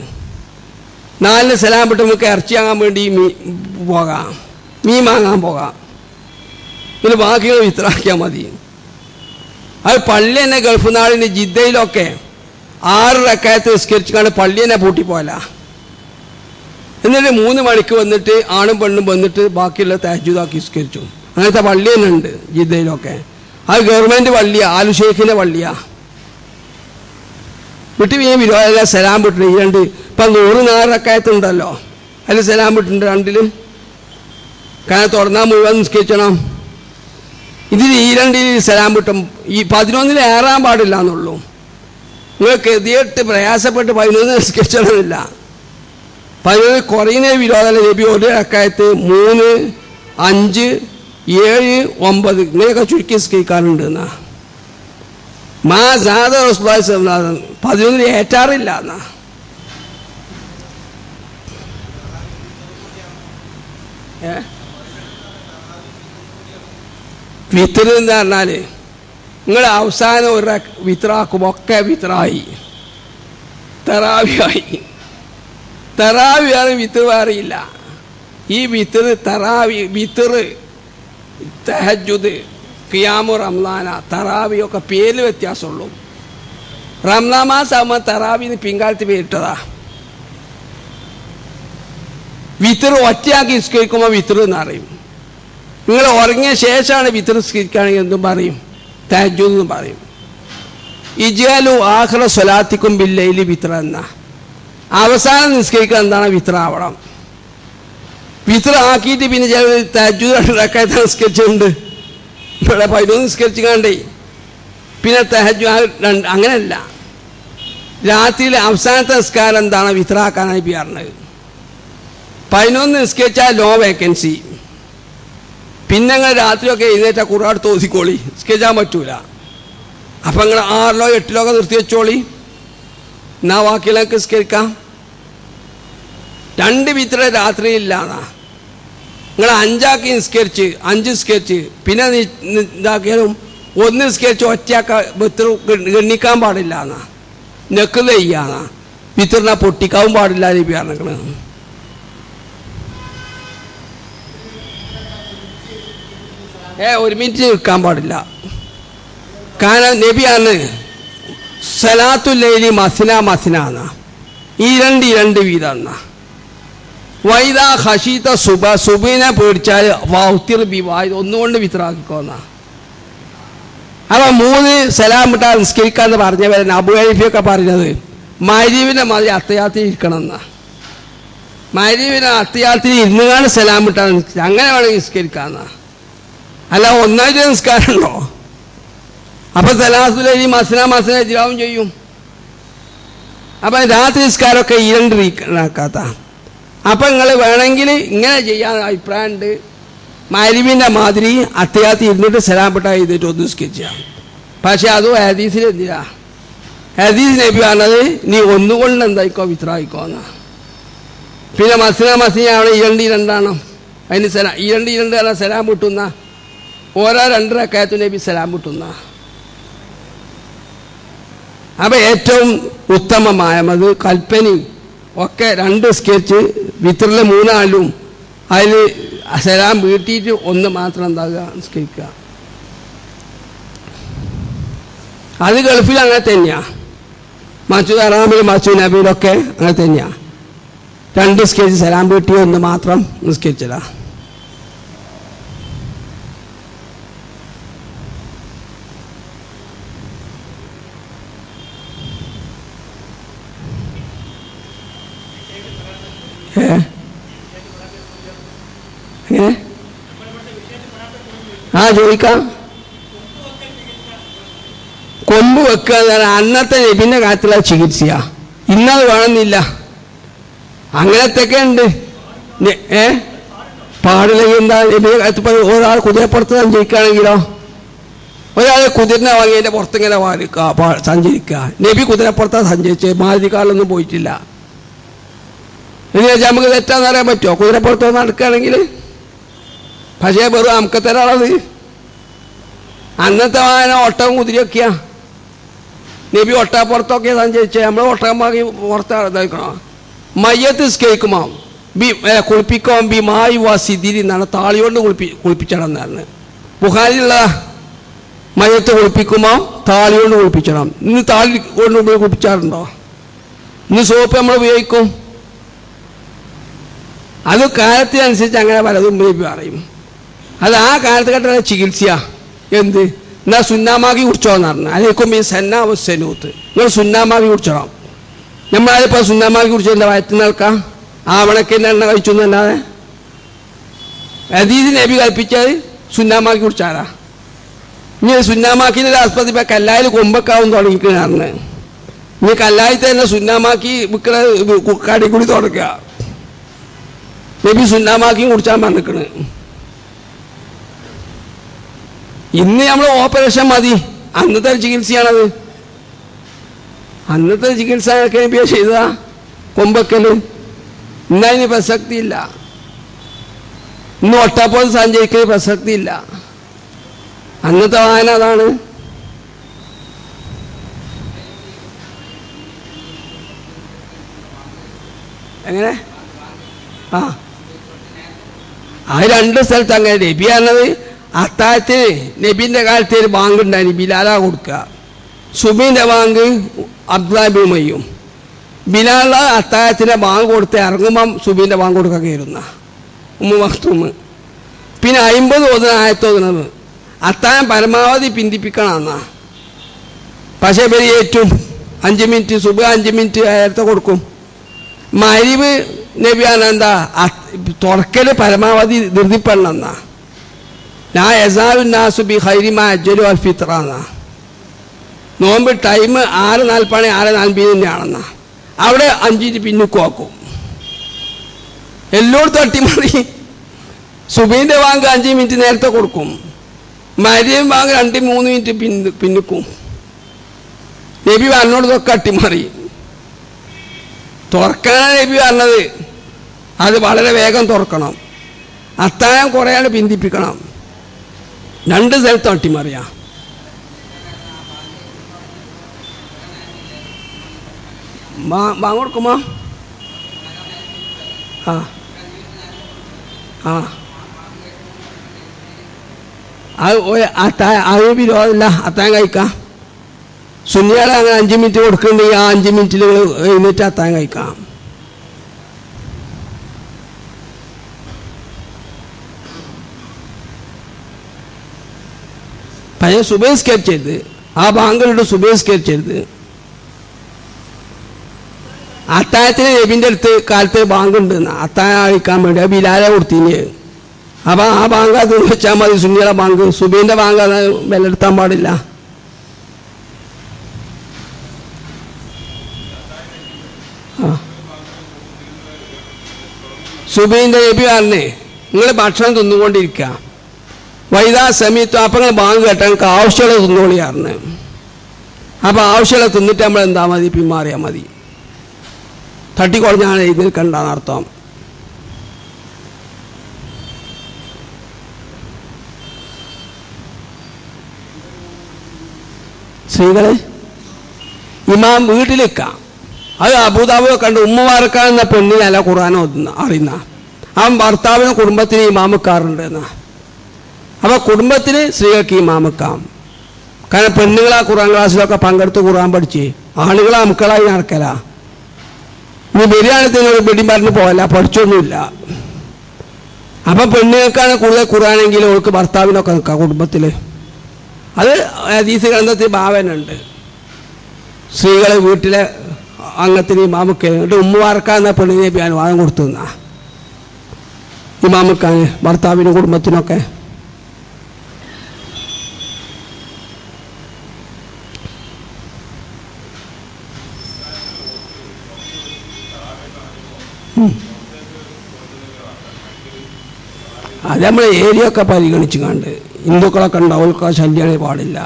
4 സലാം വിട്ട് നമുക്ക് ഇറച്ചി വാങ്ങാൻ വേണ്ടി പോകാം, മീൻ വാങ്ങാൻ പോകാം. പിന്നെ ബാക്കികൾ വിത്രാക്കിയാൽ മതി. അത് പള്ളി തന്നെ ഗൾഫ് നാടിന് ജിദ്ദയിലൊക്കെ 6 റക്അത്ത് നിസ്കരിച്ചാണ് പള്ളി തന്നെ പൂട്ടിപ്പോയല്ല. എന്നിട്ട് 3 മണിക്ക് വന്നിട്ട് ആണും പെണ്ണും വന്നിട്ട് ബാക്കിയുള്ള തഹജ്ജുദാക്കി നിസ്കരിച്ചു. അങ്ങനത്തെ പള്ളി തന്നെ ഉണ്ട് ജിദ്ദയിലൊക്കെ. അത് ഗവൺമെൻറ് പള്ളിയാണ്, ആലു ഷെയ്ഖിൻ്റെ പള്ളിയാണ്. വിട്ട് പിന്നെ വിരോധ സലാം വിട്ടിട്ട് ഈ 2 ഇപ്പം 104 റക്അത്ത് ഉണ്ടല്ലോ, അതിൽ സലാം വിട്ടിട്ടുണ്ട് 2-ൽ. കാരണം തുറന്നാൽ മുഴുവൻ നിസ്കരിക്കണം. ഇതിൽ ഈ 2-ൽ സലാം വിട്ടും ഈ 11-ൽ ഏറാൻ പാടില്ല എന്നുള്ളൂ. നിങ്ങൾക്ക് എതിയിട്ട് പ്രയാസപ്പെട്ട് 11 നിസ്കരിച്ചണമെന്നില്ല. 11 കുറയുന്ന വിരോധമല്ല. നബി 1 റക്അത്ത് 3 5 7 9 ഇങ്ങനെയൊക്കെ ചുരുക്കി നിസ്കരിക്കാറുണ്ട്. എന്നാ മാ സാദ റസൂലുള്ളാഹി സ്വല്ലല്ലാഹു അലൈഹി വസല്ലം 11-ൽ ഏറ്റാറില്ല. എന്നാ വിത്തർ എന്ന് പറഞ്ഞാൽ നിങ്ങൾ അവസാനം ഒരു വിത്രാക്കുമ്പോൾ ഒക്കെ വിത്രായി, തറാവിയായി. തറാവി വേറെ വിത്തർ വേറെയില്ല. ഈ വിത്തർ തറാവി, വിത്തർ, തഹജ്ജുദ്, ഖിയാമു റംസാന, തറാവിയൊക്കെ പേരിൽ വ്യത്യാസമുള്ളൂ. റംസാൻ മാസമാകുമ്പോൾ തറാവിന്ന് പിൻകാലത്ത് പേരിട്ടതാ. വിത്തർ ഒറ്റയാക്കി നിസ്കരിക്കുമ്പോൾ വിത്തർ എന്നറിയും. നിങ്ങൾ ഉറങ്ങിയ ശേഷമാണ് വിത്തർ നിസ്കരിക്കുകയാണെങ്കിൽ എന്തും പറയും, തഹജ്ജുദ് എന്നും പറയും. ഇജ്അലു ആഖിറ സ്വലാത്തിക്കും ബില്ലൈലി വിത്ര എന്ന അവസാനം നിസ്കരിക്കുക എന്താണ് വിത്രാവണം. വിത്ര ആക്കിയിട്ട് പിന്നെ ചില തഹജ്ജുദ് 2 റക്അത്ത് നിസ്കരിച്ചിട്ടുണ്ട്. ഇവിടെ 11 നിസ്കരിച്ച് കണ്ടേ പിന്നെ തഹജ്ജുദ് അങ്ങനെയല്ല. രാത്രിയിലെ അവസാനത്തെ നിസ്കാരം എന്താണ് വിത്രാക്കാനായി പറഞ്ഞത്. 11 നിസ്കരിച്ചാൽ നോ വേക്കൻസി. പിന്നെ നിങ്ങൾ രാത്രിയൊക്കെ എഴുന്നേറ്റാൽ ഖുർആൻ തോന്നിക്കോളി, നിസ്കരിക്കാൻ പറ്റൂല. അപ്പം നിങ്ങൾ 6-ലോ 8-ലോ ഒക്കെ നിർത്തി വെച്ചോളി. എന്നാ ബാക്കിയുള്ളതൊക്കെ നിസ്കരിക്കാം. 2 വിത്ര രാത്രിയില്ലാന്നാ. നിങ്ങൾ 5 ആക്കി നിസ്കരിച്ച് 5 നിസ്കരിച്ച് പിന്നെ ഇതാക്കിയാലും 1 നിസ്കരിച്ച് ഒറ്റയാക്ക വിത്ര ഗണ്ണിക്കാൻ പാടില്ല എന്നാ. നെക്ക് ചെയ്യാന്നാ. വിത്രനെ പൊട്ടിക്കാവും പാടില്ല നബി പറഞ്ഞിരിക്കണത്. ഒരു മിനിറ്റ് നിൽക്കാൻ പാടില്ല. കാരണം നബിയാണ് സലാത്തുല്ലൈലി മസ്ന മസ്ന എന്ന ഇരണ്ട് വീതം വൈദ ഹഷീത്ത സുബിനെ പേടിച്ചാൽ വൗത്തിർ ബിവായ് ഒന്നുകൊണ്ട് വിത്രാക്കിക്കോന്ന. അപ്പം 3 സലാം വിട്ടാൽ നിസ്കരിക്കാന്ന് പറഞ്ഞവരെ അബു ഹനീഫയൊക്കെ പറഞ്ഞത് മഗ്‌രിബിന്റെ മാതിരി അത്തഹിയ്യാത്തിൽ ഇരിക്കണം എന്നാ. മഗ്‌രിബിന് അത്തഹിയ്യാത്തിൽ ഇരുന്നുകാണ് സലാം വിട്ടാൽ അങ്ങനെ വേണമെങ്കിൽ നിസ്കരിക്കാന്നാ. അല്ല ഒന്നായിട്ട് നിസ്കാരം ഉണ്ടോ? അപ്പം സലാത്തുല്ലൈലി മസ്ന മസ്ന ഇജ്റാവും ചെയ്യും. അപ്പം രാത്രി നിസ്കാരമൊക്കെ 2 റക്കാത്ത. അപ്പം നിങ്ങൾ വേണമെങ്കിൽ ഇങ്ങനെ ചെയ്യാൻ അഭിപ്രായമുണ്ട്. മഗ്‌രിബിന്റെ മാതിരി അത്തഹിയ്യാത്തിൽ ഇരുന്നിട്ട് സലാം വിട്ടാൽ ചെയ്തിട്ട് ഒന്ന് നിസ്കരിച്ച. പക്ഷെ അതും ഹദീസിൽ എന്തിനാ? ഹദീസ് നബി പറഞ്ഞത് നീ ഒന്നുകൊണ്ട് എന്തായിക്കോ വിത്രായിക്കോ എന്നാ. പിന്നെ മസ്ന മസ്ന അവിടെ 2 അതിന് സലാം 2 പറഞ്ഞാൽ സലാം വിട്ടുന്ന ഓരോ 2 റക്അത്ത് നബി സലാം വിട്ടുന്ന. അപ്പം ഏറ്റവും ഉത്തമമായത് കൽപ്പനയും ഒക്കെ 2 സ്കെച്ച് വിത്തറിലെ 3 ആളും അതിൽ സലാം വീട്ടിയിട്ട് 1 മാത്രം എന്താകുക നിസ്കരിക്കുക. അത് ഗൾഫിൽ അങ്ങനെ തന്നെയാണ്. മസ്ജിദ് ഹറാമിലും മസ്ജിദ് നബിയിലൊക്കെ അങ്ങനെ തന്നെയാണ്. 2 സ്കെച്ച് സലാം വീട്ടി 1 മാത്രം നിസ്കരിച്ചതാ. എങ്ങനെ ചോദിക്കാം. കൊമ്പ് വെക്കുക അന്നത്തെ നബിന്റെ കാര്യത്തിലുള്ള ചികിത്സയാ. ഇന്നത് വേണമെന്നില്ല. അങ്ങനത്തൊക്കെ ഉണ്ട്. പാടില്ലെങ്കിൽ എന്താ നബിന്റെ കാര്യത്തിൽ ഒരാൾ കുതിരപ്പുറത്ത് സഞ്ചരിക്കുകയാണെങ്കിലോ ഒരാൾ കുതിരനെ വാങ്ങി അതിൻ്റെ പുറത്തിങ്ങനെ സഞ്ചരിക്കുക. നബി കുതിരപ്പുറത്താണ് സഞ്ചരിച്ചത്, മാരുതിക്കാറിലൊന്നും പോയിട്ടില്ല. എന്ന് വെച്ചാൽ നമുക്ക് തെറ്റാന്ന് അറിയാൻ പറ്റുമോ? കുതിരപ്പുറത്ത് വന്ന് നടക്കുകയാണെങ്കിൽ. പക്ഷേ വെറും അമുക്കത്തരാളത്. അന്നത്തെ വായന ഒട്ടകം കുതിരയൊക്കെയാ. നബി ഒട്ടകപ്പുറത്തൊക്കെ സഞ്ചരിച്ചത്. നമ്മൾ ഒട്ടകം വാങ്ങി പുറത്ത് ഇതാക്കണം. മയ്യത്ത് സ്കേക്കുമോ കുളിപ്പിക്കോ ബി മായി വാസിദിരി എന്നാണ്. താളിയോണ്ട് കുളിപ്പിച്ചണമെന്നാണ് ബുഖാരിയുള്ള. മയ്യത്ത് കുളിപ്പിക്കുമോ താളിയോണ്ട് കുളിപ്പിച്ചണം. ഇന്ന് താളി കൊണ്ട് കുളിപ്പിച്ചാറുണ്ടോ? ഇന്ന് സോപ്പ് നമ്മൾ ഉപയോഗിക്കും. അത് കാലത്തിനനുസരിച്ച് അങ്ങനെ പലതും നബി പറയും. അത് ആ കാലഘട്ടത്തിലെ ചികിത്സയാ. എന്ത് എന്നാ സുന്നാമാക്കി കുടിച്ചോന്ന് പറഞ്ഞു. അതിലേക്കും ഈ സന്നാവസനൂത്ത് നിങ്ങൾ സുന്നാമാക്കി കുടിച്ചോളാം. നമ്മളതിപ്പോൾ സുന്നാമാക്കി കുടിച്ചതിൻ്റെ വയറ്റിൽ നിൽക്കാം. ആവണക്കിൻ്റെ എണ്ണ കഴിച്ചു എന്നല്ലാതെ ഹദീസ് നബി കൽപ്പിച്ചത് സുന്നാമാക്കി കുടിച്ചാലാ. ഇനി സുന്നാമാക്കിൻ്റെ ആസ്പത്രി ഇപ്പം കല്ലായിൽ കൊമ്പക്കാവും തുടങ്ങിക്കണാറിന്. ഇനി കല്ലായി തന്നെ സുന്നാമാക്കി വിൽക്കണ കടിക്കുടി തുടക്കുക. നബി സുന്നാമാക്കിയും കുടിച്ചാൽ പറഞ്ഞിക്കണ്. ഇന്ന് നമ്മൾ ഓപ്പറേഷൻ മതി. അന്നത്തെ ചികിത്സയാണത്. അന്നത്തെ ചികിത്സ നബിയെ ചെയ്തതാ കൊമ്പക്കല്. ഇന്നതിന് പ്രസക്തിയില്ല. ഇന്ന് ഒട്ടപ്പോൾ സഞ്ചരിക്കൽ പ്രസക്തിയില്ല. അന്നത്തെ വായന അതാണ്. എങ്ങനെ അത് 2 സ്ഥലത്ത് അങ്ങനെ. നബി പറഞ്ഞത് അത്താഴത്തിന് നബീൻ്റെ കാലത്ത് ഒരു ബാങ്ക് ഉണ്ടായിരുന്നു. ബിലാലാ കൊടുക്കുക. സുബീൻ്റെ ബാങ്ക് അബ്ദുല്ലാഹി ബിൻ ഉമയ്യും. ബിലാല അത്താഴത്തിൻ്റെ ബാങ്ക് കൊടുത്ത് ഇറങ്ങുമ്പം സുബീൻ്റെ ബാങ്ക് കൊടുക്കാൻ കയറുന്ന ഉമ്മു മഖ്തൂം. പിന്നെ 50 ഓതുന്ന ആയത്തോതുന്നത് അത്താഴം പരമാവധി പിന്തിപ്പിക്കണമെന്നാ. പക്ഷേ ഇവർ ഏറ്റവും 5 മിനിറ്റ് സുബ 5 മിനിറ്റ് നേരത്തെ കൊടുക്കും. മഗ്‌രിബ് നബിയാണ് എന്താ തുറക്കൽ പരമാവധി ധൃതിപ്പെടണം എന്നാ. ലാ യസാലു നാസു ബി ഖൈരി മാ അജ്ജലു അൽ ഫിത്ര എന്നാ. നോമ്പ് ടൈം 6:40 6:40 തന്നെയാണെന്നാ. അവിടെ 5 മിനിറ്റ് പിന്നിക്കുവാക്കും. എല്ലായിടത്തും അട്ടിമറി. സുബീൻ്റെ ബാങ്ക് 5 മിനിറ്റ് നേരത്തെ കൊടുക്കും. മഗ്‌രിബ് ബാങ്ക് 2-3 മിനിറ്റ് പിന്നിക്കും. നബി പറഞ്ഞോടത്തൊക്കെ അട്ടിമറി. തുറക്കാനാണ് നബി പറഞ്ഞത്. അത് വളരെ വേഗം തുറക്കണം. അത്താഴം കുറേയാണ് പിന്തിപ്പിക്കണം. 2 സ്ഥലത്തും അട്ടിമറിയാം. ബാങ്ക് കൊടുക്കുമോ? അത് വിരോധമില്ല, അത്താഴം കഴിക്കാം. സുന്നികളെ അങ്ങനെ 5 മിനിറ്റ് കൊടുക്കുന്നുണ്ടെങ്കിൽ ആ 5 മിനിറ്റിൽ എഴുന്നേറ്റ് അത്താഴം കഴിക്കാം. പക്ഷേ സുബഹിസ്കരിച്ചരുത്, ആ ബാങ്കളിട്ട് സുബഹിസ്കരിച്ചരുത്. അത്താഴത്തിന് നബിൻ്റെ അടുത്ത് കാലത്ത് ബാങ്കുണ്ട്, അത്താഴം കഴിക്കാൻ വേണ്ടി ബിലാലെ കൊടുത്തിന്. അപ്പം ആ ബാങ്ക് അത് വെച്ചാൽ മതി. സുന്നിയുടെ ബാങ്ക്, സുബീൻ്റെ ബാങ്ക് അത് വിലയിരുത്താൻ പാടില്ല. സുബീൻ്റെ നബി പറഞ്ഞേ, നിങ്ങൾ ഭക്ഷണം തിന്നുകൊണ്ടിരിക്കുക, വൈദാ സമയത്ത് അപ്പം നിങ്ങൾ ബാങ്ക് കേട്ടാൽ നിങ്ങൾക്ക് ആവശ്യമുള്ള തിന്നുകൊള്ളിയാറിന്. അപ്പം ആവശ്യമുള്ള തിന്നിട്ട് നമ്മൾ എന്താ മതി, പിന്മാറിയാൽ മതി. തട്ടിക്കുറഞ്ഞാണ് എഴുന്നേൽക്കണ്ടെന്നർത്ഥം. സ്ത്രീകളെ ഇമാം വീട്ടിലേക്കാം. അത് അബൂദാബുദ് കണ്ട് ഉമ്മമാർക്കാൻ എന്ന പെണ്ണിനല്ല ഖുർആൻ അറിയുന്ന, അവൻ ഭർത്താവിനും കുടുംബത്തിന് ഇമാമക്കാറുണ്ട് എന്നാ. അപ്പോൾ കുടുംബത്തിന് സ്ത്രീകൾക്ക് ഇമാമക്കാം. കാരണം പെണ്ണുങ്ങളാ ഖുർആൻ ക്ലാസ്സിലൊക്കെ പങ്കെടുത്ത് ഖുർആൻ പഠിച്ച് ആളുകളെ മക്കളായി നടക്കല. ഇനി ബിരിയാണത്തിനൊരു പിടി പറഞ്ഞ് പോകല, പഠിച്ചൊന്നുമില്ല. അപ്പം പെണ്ണുങ്ങൾക്കാണ് കൂടുതൽ ഖുർആനെങ്കിലും അവൾക്ക് ഭർത്താവിനൊക്കെ നിൽക്കാം കുടുംബത്തിൽ. അത് ഹദീസ് ഗ്രന്ഥത്തിൽ ഭാവനുണ്ട്. സ്ത്രീകളെ വീട്ടിലെ അംഗത്തിന് ഇമാമക്ക് എന്നിട്ട് ഉമ്മമാർക്കാന്ന പെണ്ണിനെ അനുവാദം കൊടുത്തു നിന്നാ ഇമാമക്കാൻ ഭർത്താവിനും കുടുംബത്തിനൊക്കെ. അത് നമ്മൾ ഏരിയ ഒക്കെ പരിഗണിച്ചു കണ്ട് ഹിന്ദുക്കളൊക്കെ ഉണ്ടാവും, അവർക്ക് ശല്യം പാടില്ല.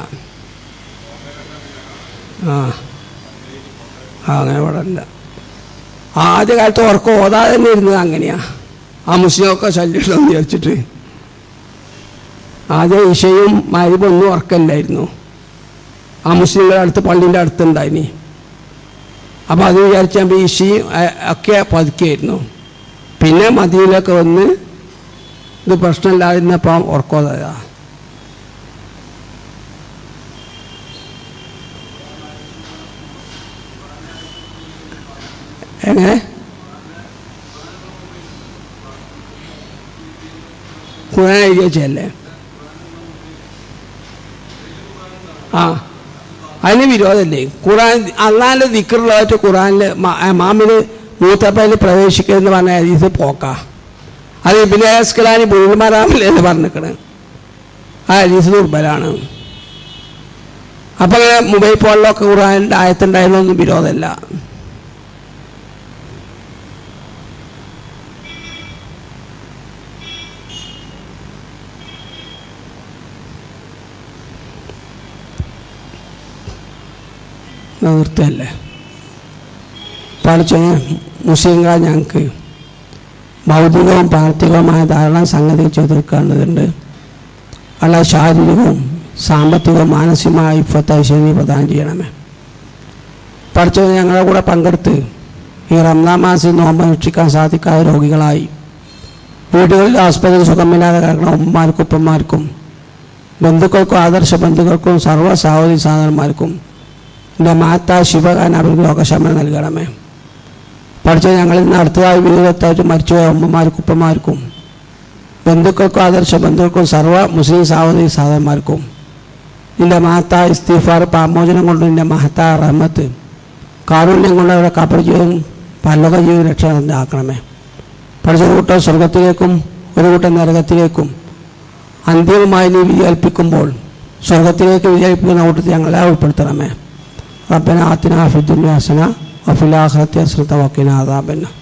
അങ്ങനെ പാടില്ല. ആദ്യകാലത്ത് ഉറക്കം ഓതാതെ തന്നെ ഇരുന്നത് അങ്ങനെയാ. ആ മുസ്ലിമൊക്കെ ശല്യമുണ്ടെന്ന് വിചാരിച്ചിട്ട് ആദ്യം ഇഷയും മഗ്‌രിബും ഒന്നും ഉറക്കമില്ലായിരുന്നു. ആ മുസ്ലിങ്ങളുടെ അടുത്ത് പള്ളിൻ്റെ അടുത്തുണ്ടായിനി. അപ്പോൾ അത് വിചാരിച്ചാൽ ഇഷയും ഒക്കെ പതുക്കിയായിരുന്നു. പിന്നെ മദീനയിലൊക്കെ വന്ന് ഇത് പ്രശ്നമില്ലാതിരുന്നപ്പം ഉറക്കോതാ. എങ്ങനെ ഖുർആൻ എഴുതി വെച്ചല്ലേ? അതിന് വിരോധമല്ലേ? ഖുർആൻ അള്ളാഹിൻ്റെ ദിക്റുള്ളതായിട്ട് ഖുർആനിൽ മാമിന് മൂത്തപ്പയിൽ പ്രവേശിക്കരുതെന്ന് പറഞ്ഞ ഹദീസ് പോക്കാ. അത് ഇബ്നു അസ്കലാനി ബുൽമറാമിലെന്ന് പറഞ്ഞിരിക്കണ്. ആ ഹദീസ് ദുർബലാണ്. അപ്പം അങ്ങനെ മൊബൈൽ ഫോണിലൊക്കെ ഖുർആനിൻ്റെ ആയത്തുണ്ടായിരുന്നൊന്നും വിരോധമല്ല. നിർത്തല്ലേ പഠിച്ച മുസ്ലിങ്ങളെ ഞങ്ങൾക്ക് ഭൗതികവും പാർത്ഥികവുമായ ധാരാളം സംഗതികൾ ചെയ്തെടുക്കേണ്ടതുണ്ട്. അല്ല ശാരീരികവും സാമ്പത്തികവും മാനസികമായ ഇഫത്തൈശ്വര്യ പ്രദാനം ചെയ്യണമേ. പഠിച്ചത് ഞങ്ങളുടെ കൂടെ പങ്കെടുത്ത് ഈ റംസാൻ മാസം നോമ്പ് അനുഷ്ഠിക്കാൻ സാധിക്കാത്ത രോഗികളായി വീടുകളിൽ ആസ്പത്രിയിൽ സുഖമില്ലാതെ കിടക്കുന്ന ഉമ്മമാർക്കും ഉപ്പന്മാർക്കും ബന്ധുക്കൾക്കും ആദർശ ബന്ധുക്കൾക്കും സർവ്വ സഹോദരി സഹോദരന്മാർക്കും എൻ്റെ മഹത്തായ ശിവകാൻ അവർക്ക് രോഗശമനം നൽകണമേ. പഠിച്ചത് ഞങ്ങളിൽ നിന്ന് അടുത്തതായി വിദൂരത്തായിട്ട് മരിച്ചുപോയ ഉമ്മമാർക്കും ഉപ്പന്മാർക്കും ബന്ധുക്കൾക്കും ആദർശ ബന്ധുക്കൾക്കും സർവ്വ മുസ്ലിം സഹോദരി സഹോദരന്മാർക്കും നിൻ്റെ മഹത്തായ ഇസ്തിഗ്ഫാർ പാമോചനം കൊണ്ട് നിൻ്റെ മഹത്തായ റഹ്മത്ത് കാരുണ്യം കൊണ്ട് അവരുടെ കബർജീവനും പരലോക ജീവ രക്ഷ ആക്കണമേ. പഠിച്ച കൂട്ടം സ്വർഗത്തിലേക്കും ഒരു കൂട്ടം നരകത്തിലേക്കും അന്തിമമായി നീ വിചാരിപ്പിക്കുമ്പോൾ സ്വർഗത്തിലേക്ക് വിചാരിപ്പിക്കുന്ന കൂട്ടത്തിൽ ഞങ്ങളെ ഉൾപ്പെടുത്തണമേ. റബ്ബനാ ആതിനാ ഫിദ്ദുനിയ ഹസന വഫിൽ ആഖിറതി ഹസനത വഖിനാ അദാബന്നാർ.